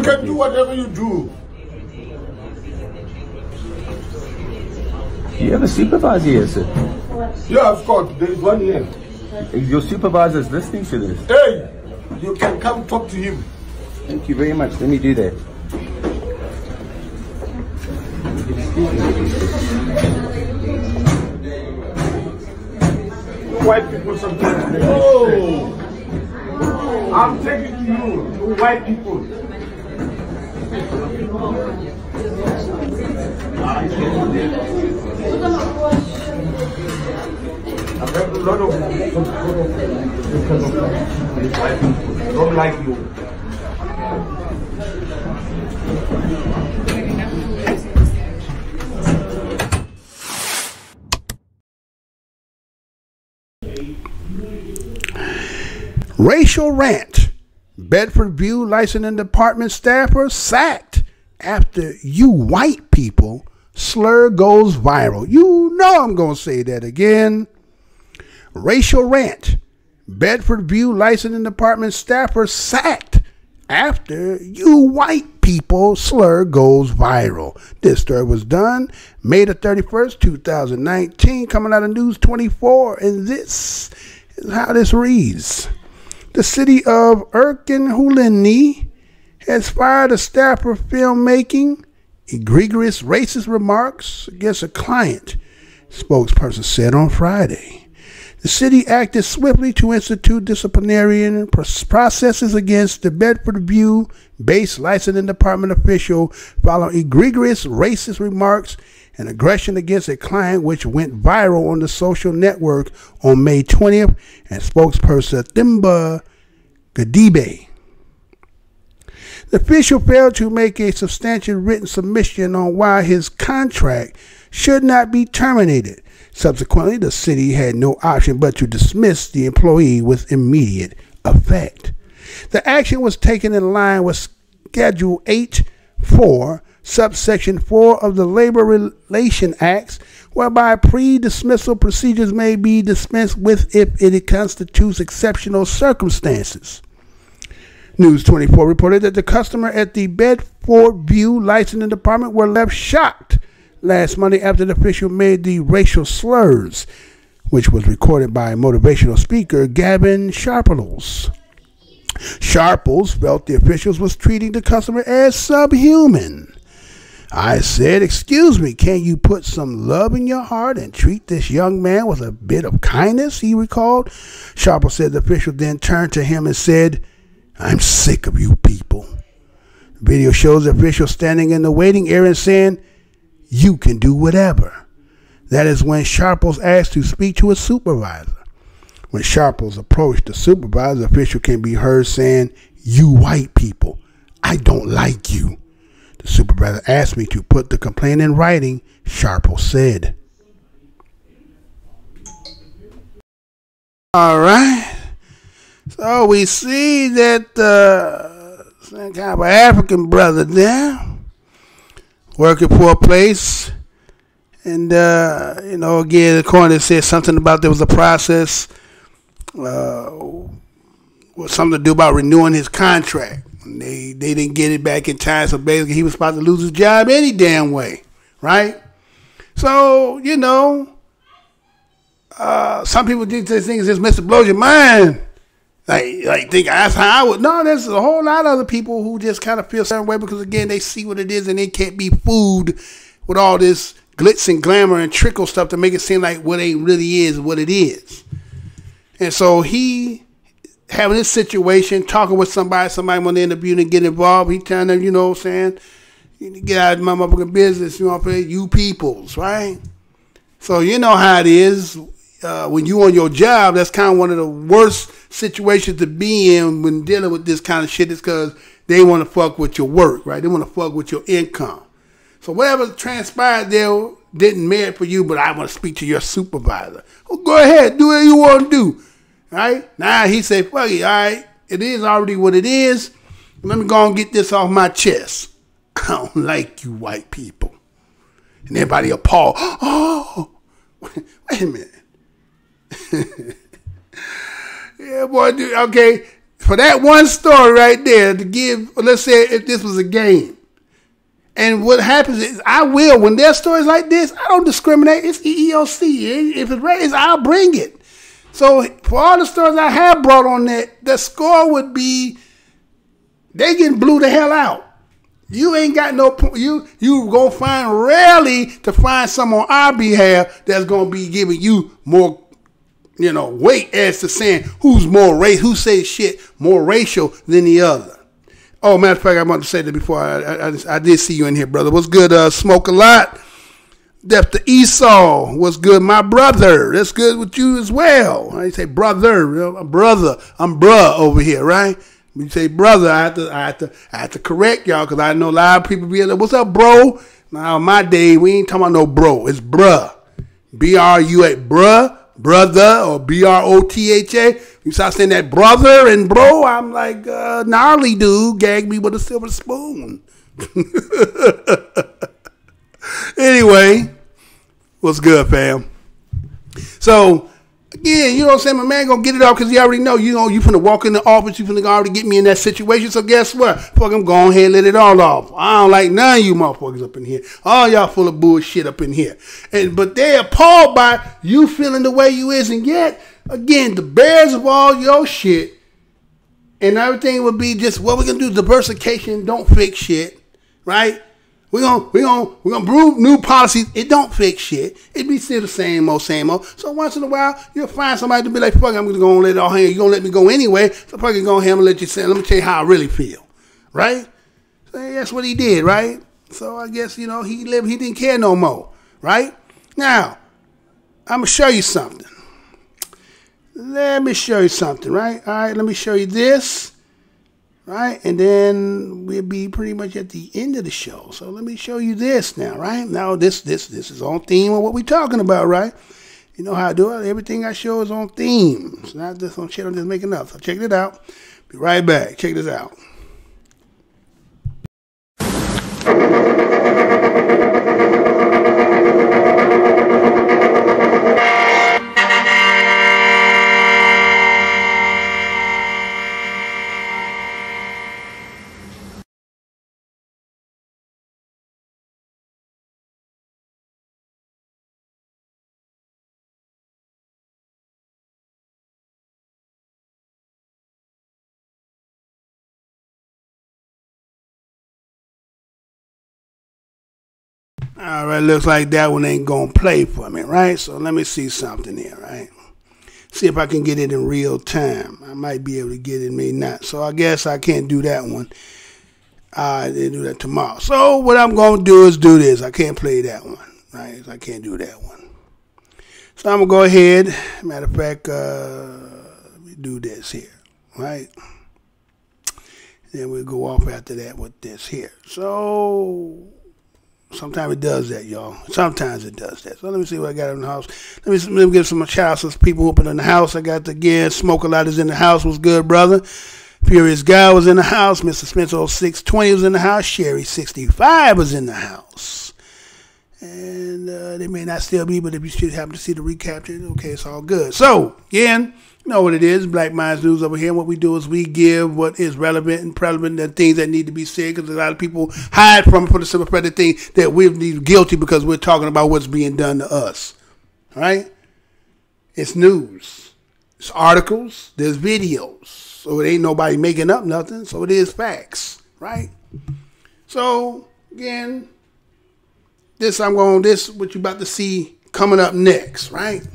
can do whatever you do. You have a supervisor here, sir? Yeah, of course. There is one here. Your supervisor is listening to this. Hey, you can come talk to him. Thank you very much. Let me do that. White people sometimes. Oh, I'm taking to you, white people. I have a lot of white people don't like you. Racial rant. Bedfordview licensing department staffer sacked after you white people slur goes viral. You know I'm going to say that again. Racial rant. Bedfordview licensing department staffer sacked after you white people slur goes viral. This story was done May the 31st, 2019, coming out of News 24, and this is how this reads. The city of Erkenhouleni has fired a staffer filmmaking egregious racist remarks against a client, spokesperson said on Friday. The city acted swiftly to institute disciplinary processes against the Bedford View-based licensing department official following egregious racist remarks and aggression against a client, which went viral on the social network on May 20th, and spokesperson Thimba Gadibe. The official failed to make a substantial written submission on why his contract should not be terminated. Subsequently, the city had no option but to dismiss the employee with immediate effect. The action was taken in line with Schedule 8.4, subsection 4 of the Labor Relations Act, whereby pre-dismissal procedures may be dispensed with if it constitutes exceptional circumstances. News 24 reported that the customer at the Bedford View licensing department were left shocked last Monday after the official made the racial slurs, which was recorded by motivational speaker Gavin Sharples. Sharples felt the officials was treating the customer as subhuman. I said, "Excuse me, can you put some love in your heart and treat this young man with a bit of kindness?" he recalled. Sharples said the official then turned to him and said, "I'm sick of you people." The video shows the official standing in the waiting area and saying, "You can do whatever." That is when Sharples asked to speak to a supervisor. When Sharples approached the supervisor, the official can be heard saying, "You white people, I don't like you." The supervisor asked me to put the complaint in writing, Sharples said. All right. So we see that some kind of an African brother there working for a place. And, again, according to said something about there was a process, was something to do about renewing his contract. And they didn't get it back in time, so basically he was about to lose his job any damn way, right? So, some people think this thing is just Mr. Blows Your Mind. Like think that's how I would. No, there's a whole lot of other people who just kind of feel a certain way because, again, they see what it is and it can't be fooled with all this glitz and glamour and trickle stuff to make it seem like what it really is what it is. And so he having this situation, talking with somebody when they interview and get involved, he telling them, you know what I'm saying, you need to get out of my motherfucking business, you know what I'm saying, you peoples, right? So you know how it is. When you on your job, that's kind of one of the worst situations to be in when dealing with this kind of shit, is because they want to fuck with your work, right? They want to fuck with your income. So whatever transpired there didn't merit for you, but I want to speak to your supervisor. Well, go ahead, do what you want to do, right? Now he said, fuck it, all right, it is already what it is. Let me go and get this off my chest. I don't like you white people. And everybody appalled. Oh, wait a minute. Yeah, boy, dude, okay. For that one story right there to give, let's say if this was a game. And what happens is when there's stories like this, I don't discriminate. It's EEOC. If it's raised, I'll bring it. So for all the stories I have brought on that, the score would be they getting blew the hell out. You ain't got no point. You gonna find rarely to find someone on our behalf that's gonna be giving you more, weight as to saying who's more who says shit more racial than the other. Oh, matter of fact, I wanted to say that before. I did see you in here, brother. What's good? Smoke a lot. Death to Esau. What's good, my brother? That's good with you as well. I say brother. I'm bruh over here, right? When you say brother, I have to correct y'all because I know a lot of people be like, "What's up, bro?" Now, in my day, we ain't talking about no bro. It's bruh. B-R-U-A, bruh, brother, or B-R-O-T-H-A. You start saying that brother and bro, I'm like, gnarly dude, gag me with a silver spoon. Anyway, what's good, fam? So, again, you know what I'm saying? My man gonna get it off because he already know, you finna walk in the office, you finna already get me in that situation. So guess what? Fuck, I'm going ahead and let it all off. I don't like none of you motherfuckers up in here. All y'all full of bullshit up in here. But they appalled by you feeling the way you is, and yet, again, the bears of all your shit and everything would be just what we're gonna do. Diversification don't fix shit, right? We're gonna brew new policies. It don't fix shit. It be still the same old. So once in a while, you'll find somebody to be like, fuck, I'm gonna go and let it all hang. You're gonna let me go anyway. So fuck, you go ahead and let you say, let me tell you how I really feel. Right? So that's what he did, right? So I guess, he didn't care no more. Right? Now, I'm gonna show you something. Let me show you something, right? All right, let me show you this. Right, and then we'll be pretty much at the end of the show. So let me show you this now, right? Now this is on theme of what we're talking about, right? You know how I do it. Everything I show is on theme. It's not just on shit I'm just making up. So check it out. Be right back. Check this out. All right, looks like that one ain't gonna play for me, right? So let me see something here, right? See if I can get it in real time. I might be able to get it, may not. So I guess I can't do that one. I didn't do that tomorrow. So what I'm gonna do is do this. I can't play that one, right? I can't do that one. So I'm gonna go ahead. Matter of fact, let me do this here, right? Then we'll go off after that with this here. So sometimes it does that, y'all. Sometimes it does that. So let me see what I got in the house. Let me give some shout outs to people who put in the house. I got again, Smoke a Lot is in the house. Was good, brother. Furious Guy was in the house. Mr. Spencer 0620 was in the house. Sherry 65 was in the house. And they may not still be, but if you should happen to see the recapture, okay, it's all good. So, again, you know what it is. Black Minds News over here. What we do is we give what is relevant and prevalent and things that need to be said, because a lot of people hide from it for the simple fact that they that we're guilty because we're talking about what's being done to us. All right? It's news. It's articles. There's videos. So it ain't nobody making up nothing. So it is facts. Right? So, again, this what you're about to see coming up next. Right?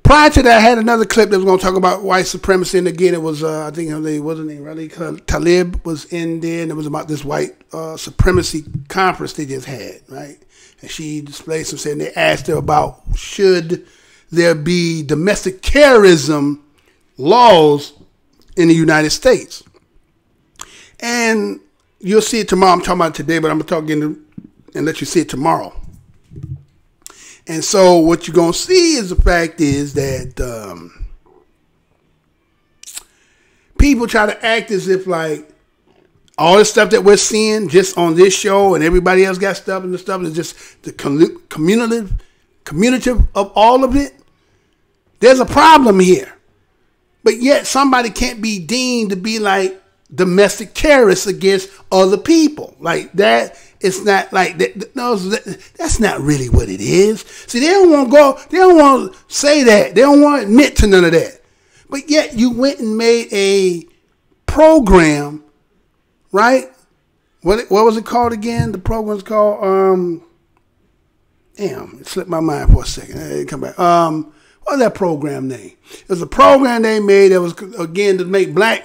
Prior to that, I had another clip that was going to talk about white supremacy, and again, it was, I think it wasn't named really, Talib was in there, and it was about this white supremacy conference they just had, right? And she displayed some, saying they asked her about should there be domestic terrorism laws in the United States. And you'll see it tomorrow. I'm talking about it today, but I'm going to talk again and let you see it tomorrow. And so what you're going to see is the fact is that people try to act as if like all the stuff that we're seeing just on this show and everybody else got stuff and the stuff is just the communicative of all of it. There's a problem here. But yet somebody can't be deemed to be like domestic terrorists against other people. Like that. It's not like that. No, that's not really what it is. See, they don't want to say that. They don't want to admit to none of that. But yet you went and made a program, right? What was it called again? The program's called, damn, it slipped my mind for a second. I didn't come back. What was that program name? It was a program they made that was, again, to make black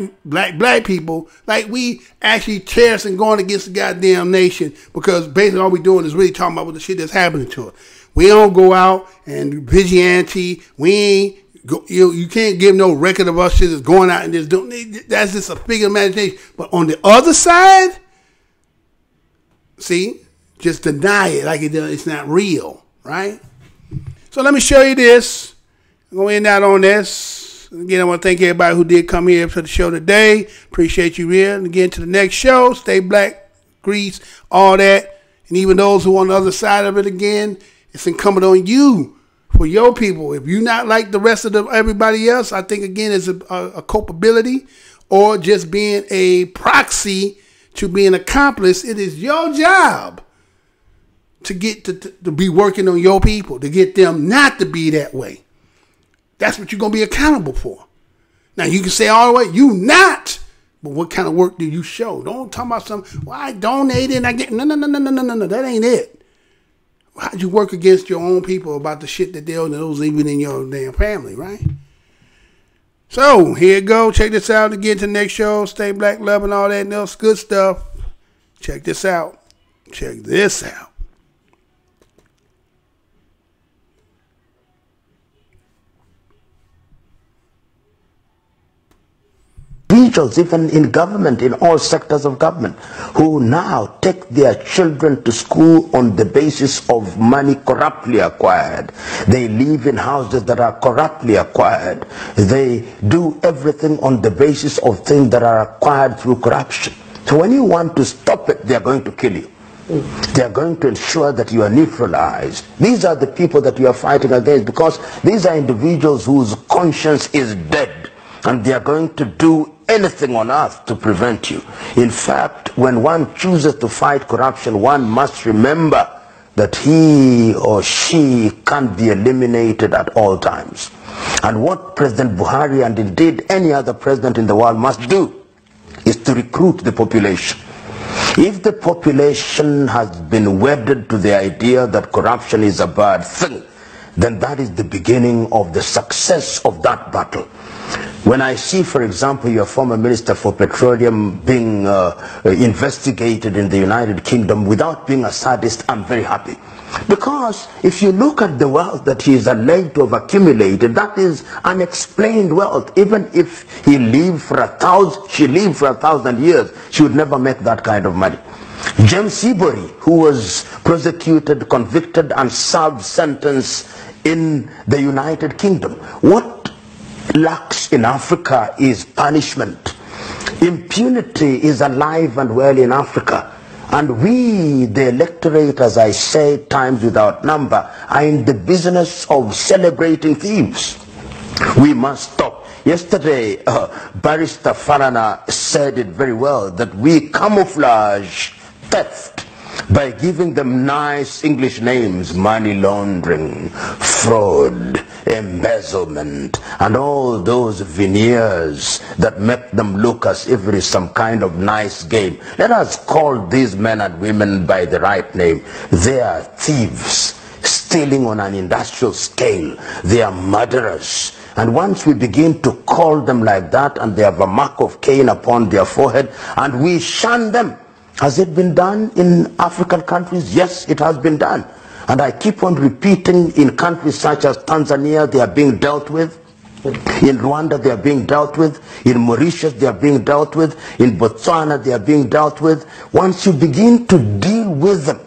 people, like we actually terrorists and going against the goddamn nation, because basically all we doing is really talking about what the shit that's happening to us. We don't go out and vigilante. We ain't go, you can't give no record of us shit that's going out and just doing. That's just a figure of imagination. But on the other side, see, just deny it like it's not real, right? So let me show you this. I'm going to end out on this. Again, I want to thank everybody who did come here to the show today. Appreciate you here. And again, to the next show, stay black, grease, all that. And even those who are on the other side of it, again, it's incumbent on you for your people. If you're not like the rest of everybody else, I think, again, it's a culpability or just being a proxy to be an accomplice. It is your job to get to be working on your people, to get them not to be that way. That's what you're going to be accountable for. Now, you can say all the way, you not But what kind of work do you show? Don't talk about something, well, I donated and I get, no. That ain't it. How'd you work against your own people about the shit that those even in your damn family, right? So, here you go. Check this out to get to the next show. Stay black, love, and all that else good stuff. Check this out. Check this out. Individuals, even in government, in all sectors of government, who now take their children to school on the basis of money corruptly acquired. They live in houses that are corruptly acquired. They do everything on the basis of things that are acquired through corruption. So when you want to stop it, they are going to kill you. They are going to ensure that you are neutralized. These are the people that you are fighting against, because these are individuals whose conscience is dead, and they are going to do anything on earth to prevent you. In fact, when one chooses to fight corruption, one must remember that he or she can't be eliminated at all times. And what President Buhari, and indeed any other president in the world, must do is to recruit the population. If the population has been wedded to the idea that corruption is a bad thing, then that is the beginning of the success of that battle. When I see, for example, your former Minister for Petroleum being investigated in the United Kingdom without being a sadist, I'm very happy. Because if you look at the wealth that he is alleged to have accumulated, that is unexplained wealth. Even if he lived for she lived for 1,000 years, she would never make that kind of money. James Seabury, who was prosecuted, convicted, and served sentence in the United Kingdom. What lacks in Africa is punishment. Impunity is alive and well in Africa. And we, the electorate, as I say times without number, are in the business of celebrating thieves. We must stop. Yesterday, Barrister Farana said it very well, that we camouflage theft by giving them nice English names: money laundering, fraud, embezzlement, and all those veneers that make them look as if it is some kind of nice game. Let us call these men and women by the right name. They are thieves, stealing on an industrial scale. They are murderers. And once we begin to call them like that, and they have a mark of Cain upon their forehead, and we shun them, has it been done in African countries? Yes, it has been done. And I keep on repeating, in countries such as Tanzania, they are being dealt with. In Rwanda, they are being dealt with. In Mauritius, they are being dealt with. In Botswana, they are being dealt with. Once you begin to deal with them,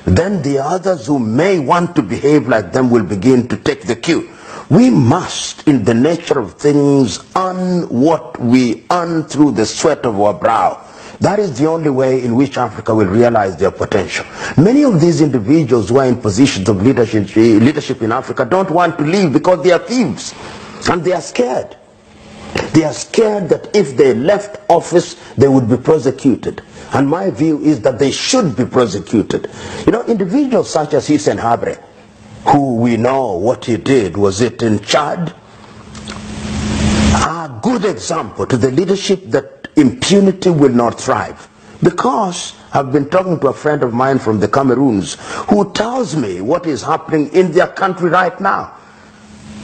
then the others who may want to behave like them will begin to take the cue. We must, in the nature of things, earn what we earn through the sweat of our brow. That is the only way in which Africa will realize their potential. Many of these individuals who are in positions of leadership in Africa don't want to leave because they are thieves. And they are scared. They are scared that if they left office, they would be prosecuted. And my view is that they should be prosecuted. You know, individuals such as Hissène Habré, who we know what he did, was it in Chad, are a good example to the leadership that impunity will not thrive. Because I've been talking to a friend of mine from the Cameroons who tells me what is happening in their country right now.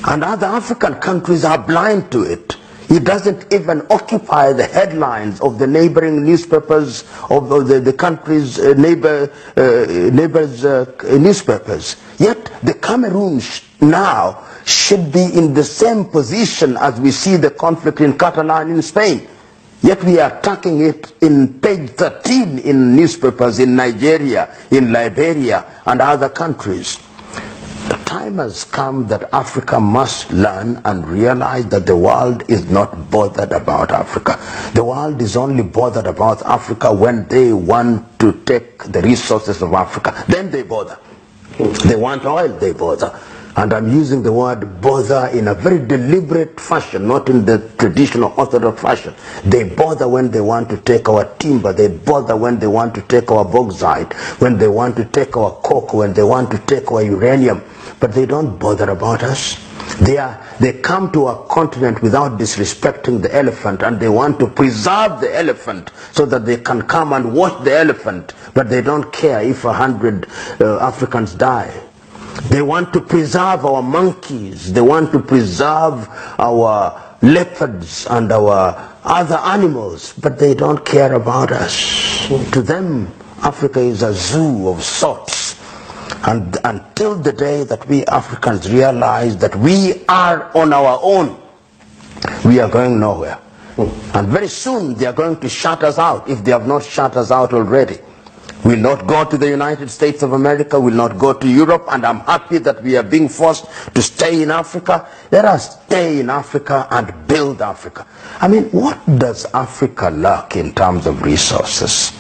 And other African countries are blind to it. It doesn't even occupy the headlines of the neighboring newspapers of the country's neighbors' newspapers. Yet the Cameroons now should be in the same position as we see the conflict in Catalan in Spain. Yet we are attacking it in page 13 in newspapers in Nigeria, in Liberia, and other countries. The time has come that Africa must learn and realize that the world is not bothered about Africa. The world is only bothered about Africa when they want to take the resources of Africa. Then they bother. They want oil, they bother. And I'm using the word bother in a very deliberate fashion, not in the traditional orthodox fashion. They bother when they want to take our timber. They bother when they want to take our bauxite, when they want to take our coke, when they want to take our uranium. But they don't bother about us. They come to our continent without disrespecting the elephant, and they want to preserve the elephant so that they can come and watch the elephant, but they don't care if 100 Africans die. They want to preserve our monkeys. They want to preserve our leopards and our other animals, but they don't care about us. To them, Africa is a zoo of sorts. And until the day that we Africans realize that we are on our own, we are going nowhere. And very soon they are going to shut us out, if they have not shut us out already. We'll not go to the United States of America, we'll not go to Europe, and I'm happy that we are being forced to stay in Africa. Let us stay in Africa and build Africa. I mean, what does Africa lack in terms of resources?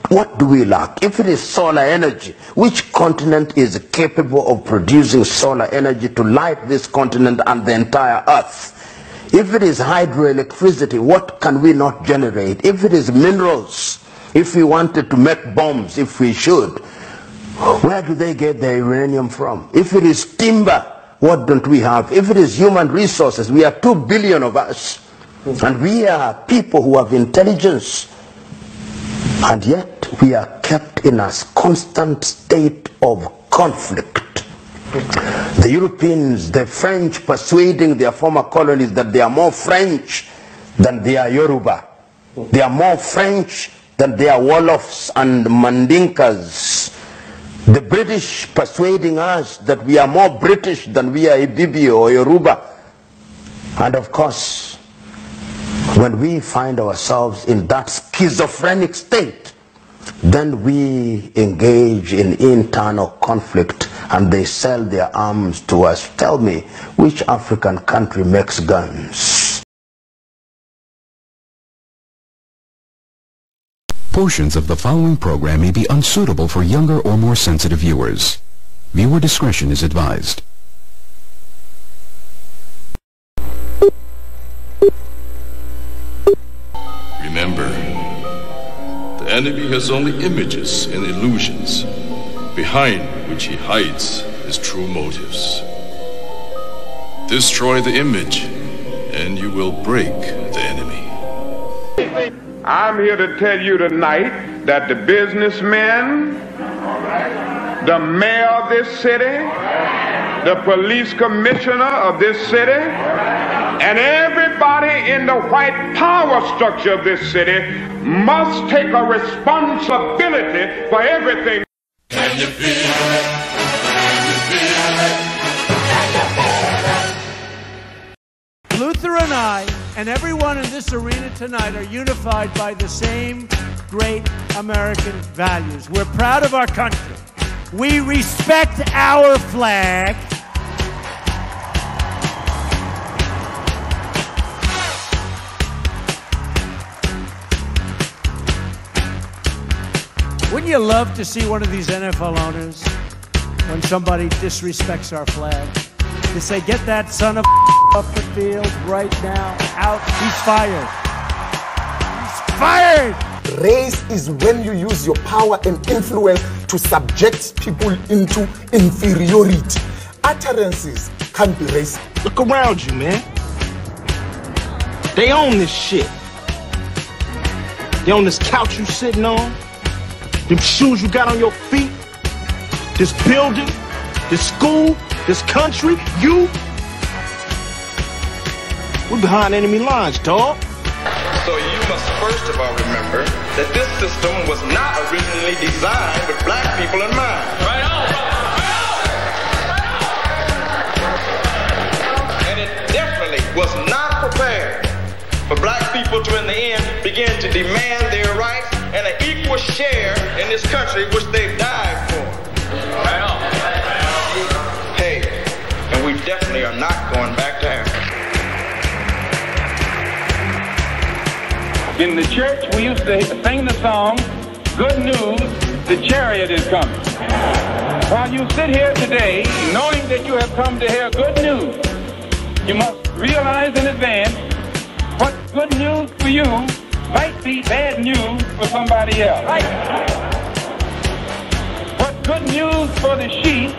What do we lack? If it is solar energy, which continent is capable of producing solar energy to light this continent and the entire earth? If it is hydroelectricity, what can we not generate? If it is minerals, if we wanted to make bombs, if we should, where do they get their uranium from? If it is timber, what don't we have? If it is human resources, we are 2 billion of us, and we are people who have intelligence. And yet we are kept in a constant state of conflict. The Europeans, the French persuading their former colonies that they are more French than they are Yoruba. They are more French than they are Wolofs and Mandinkas. The British persuading us that we are more British than we are Ibibio or Yoruba. And of course, when we find ourselves in that schizophrenic state, then we engage in internal conflict and they sell their arms to us. Tell me, which African country makes guns? Portions of the following program may be unsuitable for younger or more sensitive viewers. Viewer discretion is advised. Remember, the enemy has only images and illusions, behind which he hides his true motives. Destroy the image, and you will break the enemy. I'm here to tell you tonight that the businessmen, the mayor of this city, the police commissioner of this city, and everybody in the white power structure of this city must take a responsibility for everything. Can you feel it? Can you feel it? Luther and I and everyone in this arena tonight are unified by the same great American values. We're proud of our country. We respect our flag. Wouldn't you love to see one of these NFL owners, when somebody disrespects our flag, to say, get that son of off the field right now, out, he's fired. He's fired! Race is when you use your power and influence to subject people into inferiority. Utterances can't be racist. Look around you, man. They own this shit. They own this couch you sitting on, them shoes you got on your feet, this building, this school, this country, you. We're behind enemy lines, dog. So you must first of all remember that this system was not originally designed with black people in mind. Right on. And it definitely was not prepared for black people to, in the end, begin to demand their rights and an equal share in this country which they've died for. Right on. Hey, and we definitely are not going back to Africa. In the church, we used to sing the song, "Good news, the chariot is coming." While you sit here today, knowing that you have come to hear good news, you must realize in advance what good news for you might be bad news for somebody else. What good news for the sheep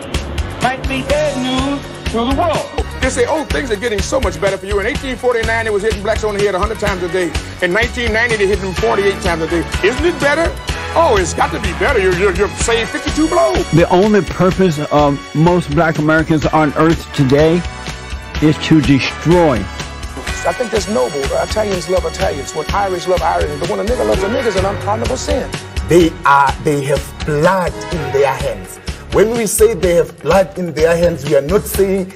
might be bad news to the wolf. They say, oh, things are getting so much better for you. In 1849, it was hitting blacks on the head 100 times a day. In 1990, they hit them 48 times a day. Isn't it better? Oh, it's got to be better. You're saying 52 blows. The only purpose of most black Americans on earth today is to destroy. I think that's noble. Italians love Italians. When Irish love Irish. But when a nigga loves a nigga, it's an unpardonable sin. They have blood in their hands. When we say they have blood in their hands, we are not saying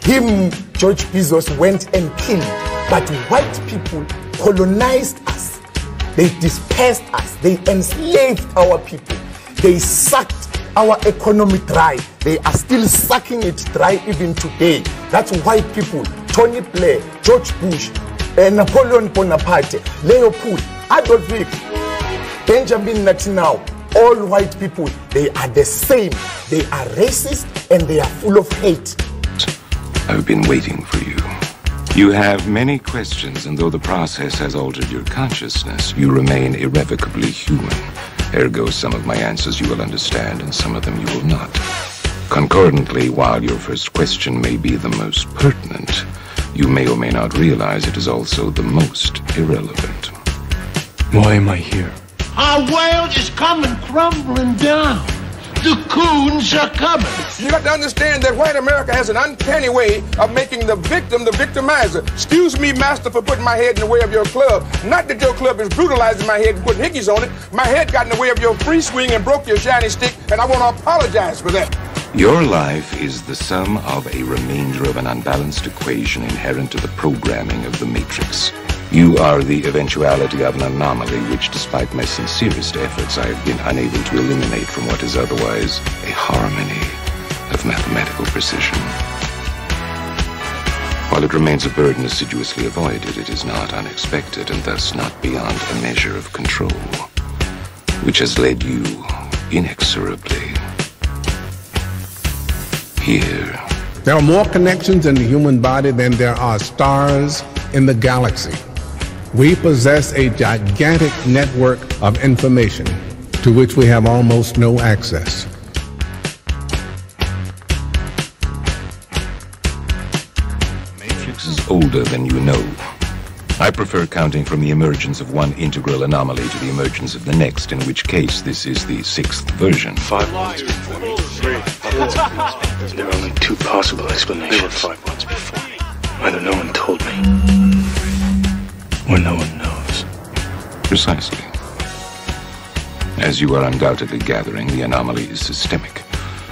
him, George Bezos, went and killed. But white people colonized us. They dispersed us. They enslaved our people. They sucked our economy dry. They are still sucking it dry even today. That's white people. Tony Blair, George Bush, Napoleon Bonaparte, Leopold, Adolf Hitler, Benjamin Netanyahu. All white people, they are the same. They are racist and they are full of hate. I've been waiting for you. You have many questions, and though the process has altered your consciousness, you remain irrevocably human. Ergo, some of my answers you will understand, and some of them you will not. Concordantly, while your first question may be the most pertinent, you may or may not realize it is also the most irrelevant. Why am I here? Our world is coming crumbling down. The coons are coming. You got to understand that white America has an uncanny way of making the victim the victimizer. Excuse me, master, for putting my head in the way of your club. Not that your club is brutalizing my head and putting hickeys on it. My head got in the way of your free swing and broke your shiny stick, and I want to apologize for that. Your life is the sum of a remainder of an unbalanced equation inherent to the programming of the Matrix. You are the eventuality of an anomaly which, despite my sincerest efforts, I have been unable to eliminate from what is otherwise a harmony of mathematical precision. While it remains a burden assiduously avoided, it is not unexpected and thus not beyond a measure of control, which has led you inexorably here. There are more connections in the human body than there are stars in the galaxy. We possess a gigantic network of information to which we have almost no access. Matrix is older than you know. I prefer counting from the emergence of one integral anomaly to the emergence of the next, in which case this is the 6th version. 5 months before me. 3. There are only 2 possible explanations. There were 5 months before me. Either no one told me, or no one knows. Precisely. As you are undoubtedly gathering, the anomaly is systemic,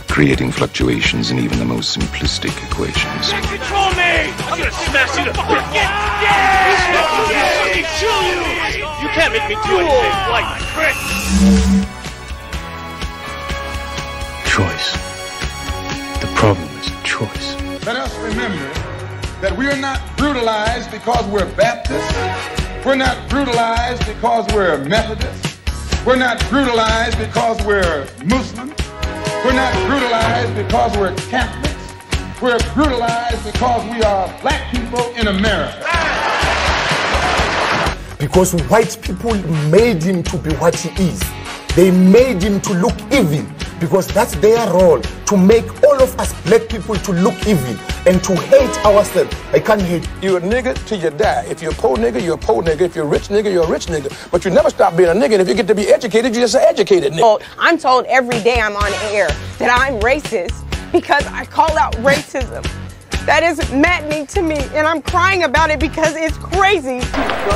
creating fluctuations in even the most simplistic equations. Control me! I'm gonna smash you to You can't make me do anything like trick. Choice. The problem is choice. Let us remember that we are not brutalized because we're Baptists. We're not brutalized because we're Methodists. We're not brutalized because we're Muslims. We're not brutalized because we're Catholics. We're brutalized because we are black people in America. Because white people made him to be what he is. They made him to look evil. Because that's their role, to make all of us black people to look evil and to hate ourselves. I can't hate. You're a nigga till you die. If you're a poor nigga, you're a poor nigga. If you're a rich nigga, you're a rich nigga. But you never stop being a nigga. And if you get to be educated, you're just an educated nigga. I'm told every day I'm on air that I'm racist because I call out racism. That is maddening to me, and I'm crying about it because it's crazy.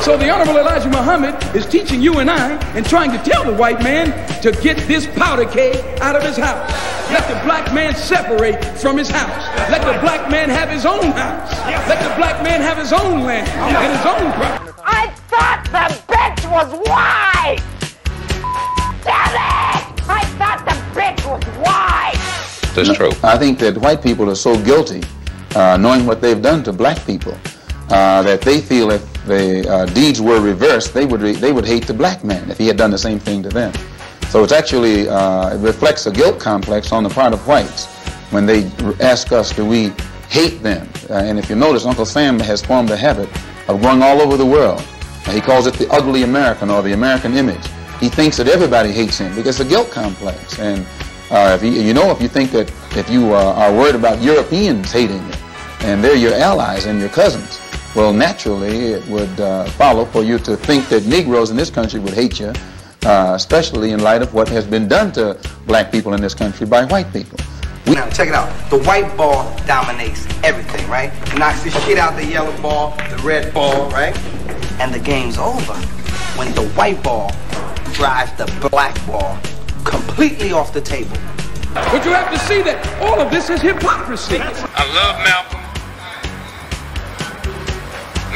So the Honorable Elijah Muhammad is teaching you and I and trying to tell the white man to get this powder keg out of his house. Let the black man separate from his house. Let the black man have his own house. Let the black man have his own land and his own property. I thought the bitch was white! Damn it! I thought the bitch was white! That's true. I think that white people are so guilty, knowing what they've done to black people, that they feel if the deeds were reversed, they would hate the black man if he had done the same thing to them. So it's actually, it reflects a guilt complex on the part of whites when they ask us, do we hate them? And if you notice, Uncle Sam has formed a habit of going all over the world. He calls it the ugly American or the American image. He thinks that everybody hates him because it's a guilt complex. And if you think that if you are worried about Europeans hating you, and they're your allies and your cousins. Well, naturally, it would follow for you to think that Negroes in this country would hate you, especially in light of what has been done to black people in this country by white people. Now, check it out. The white ball dominates everything, right? Knocks the shit out the yellow ball, the red ball, right? And the game's over when the white ball drives the black ball completely off the table. But you have to see that all of this is hypocrisy. I love Malcolm.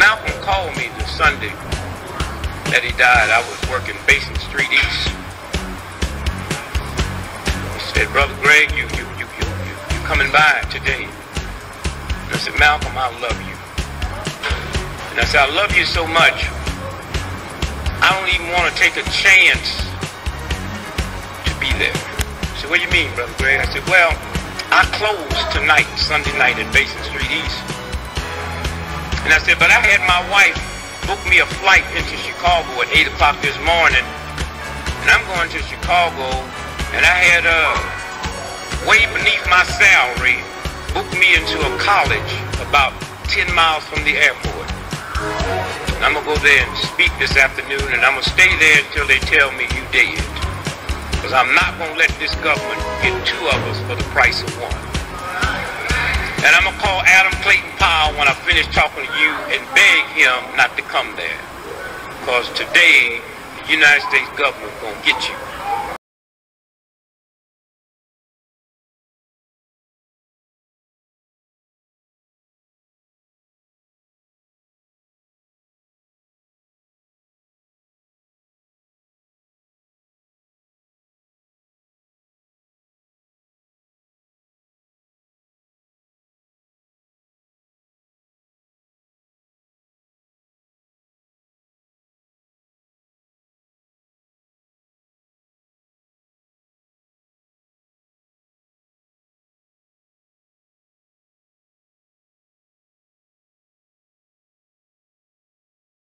Malcolm called me the Sunday that he died. I was working Basin Street East. He said, "Brother Greg, you coming by today?" And I said, "Malcolm, I love you." And I said, "I love you so much, I don't even want to take a chance to be there." He said, "What do you mean, Brother Greg?" I said, "Well, I close tonight, Sunday night at Basin Street East." And I said, "But I had my wife book me a flight into Chicago at 8 o'clock this morning, and I'm going to Chicago, and I had way beneath my salary booked me into a college about 10 miles from the airport. And I'm going to go there and speak this afternoon, and I'm going to stay there until they tell me you dead. Because I'm not going to let this government get two of us for the price of one. And I'm going to call Adam Clayton Powell when I finish talking to you and beg him not to come there. Because today, the United States government is going to get you.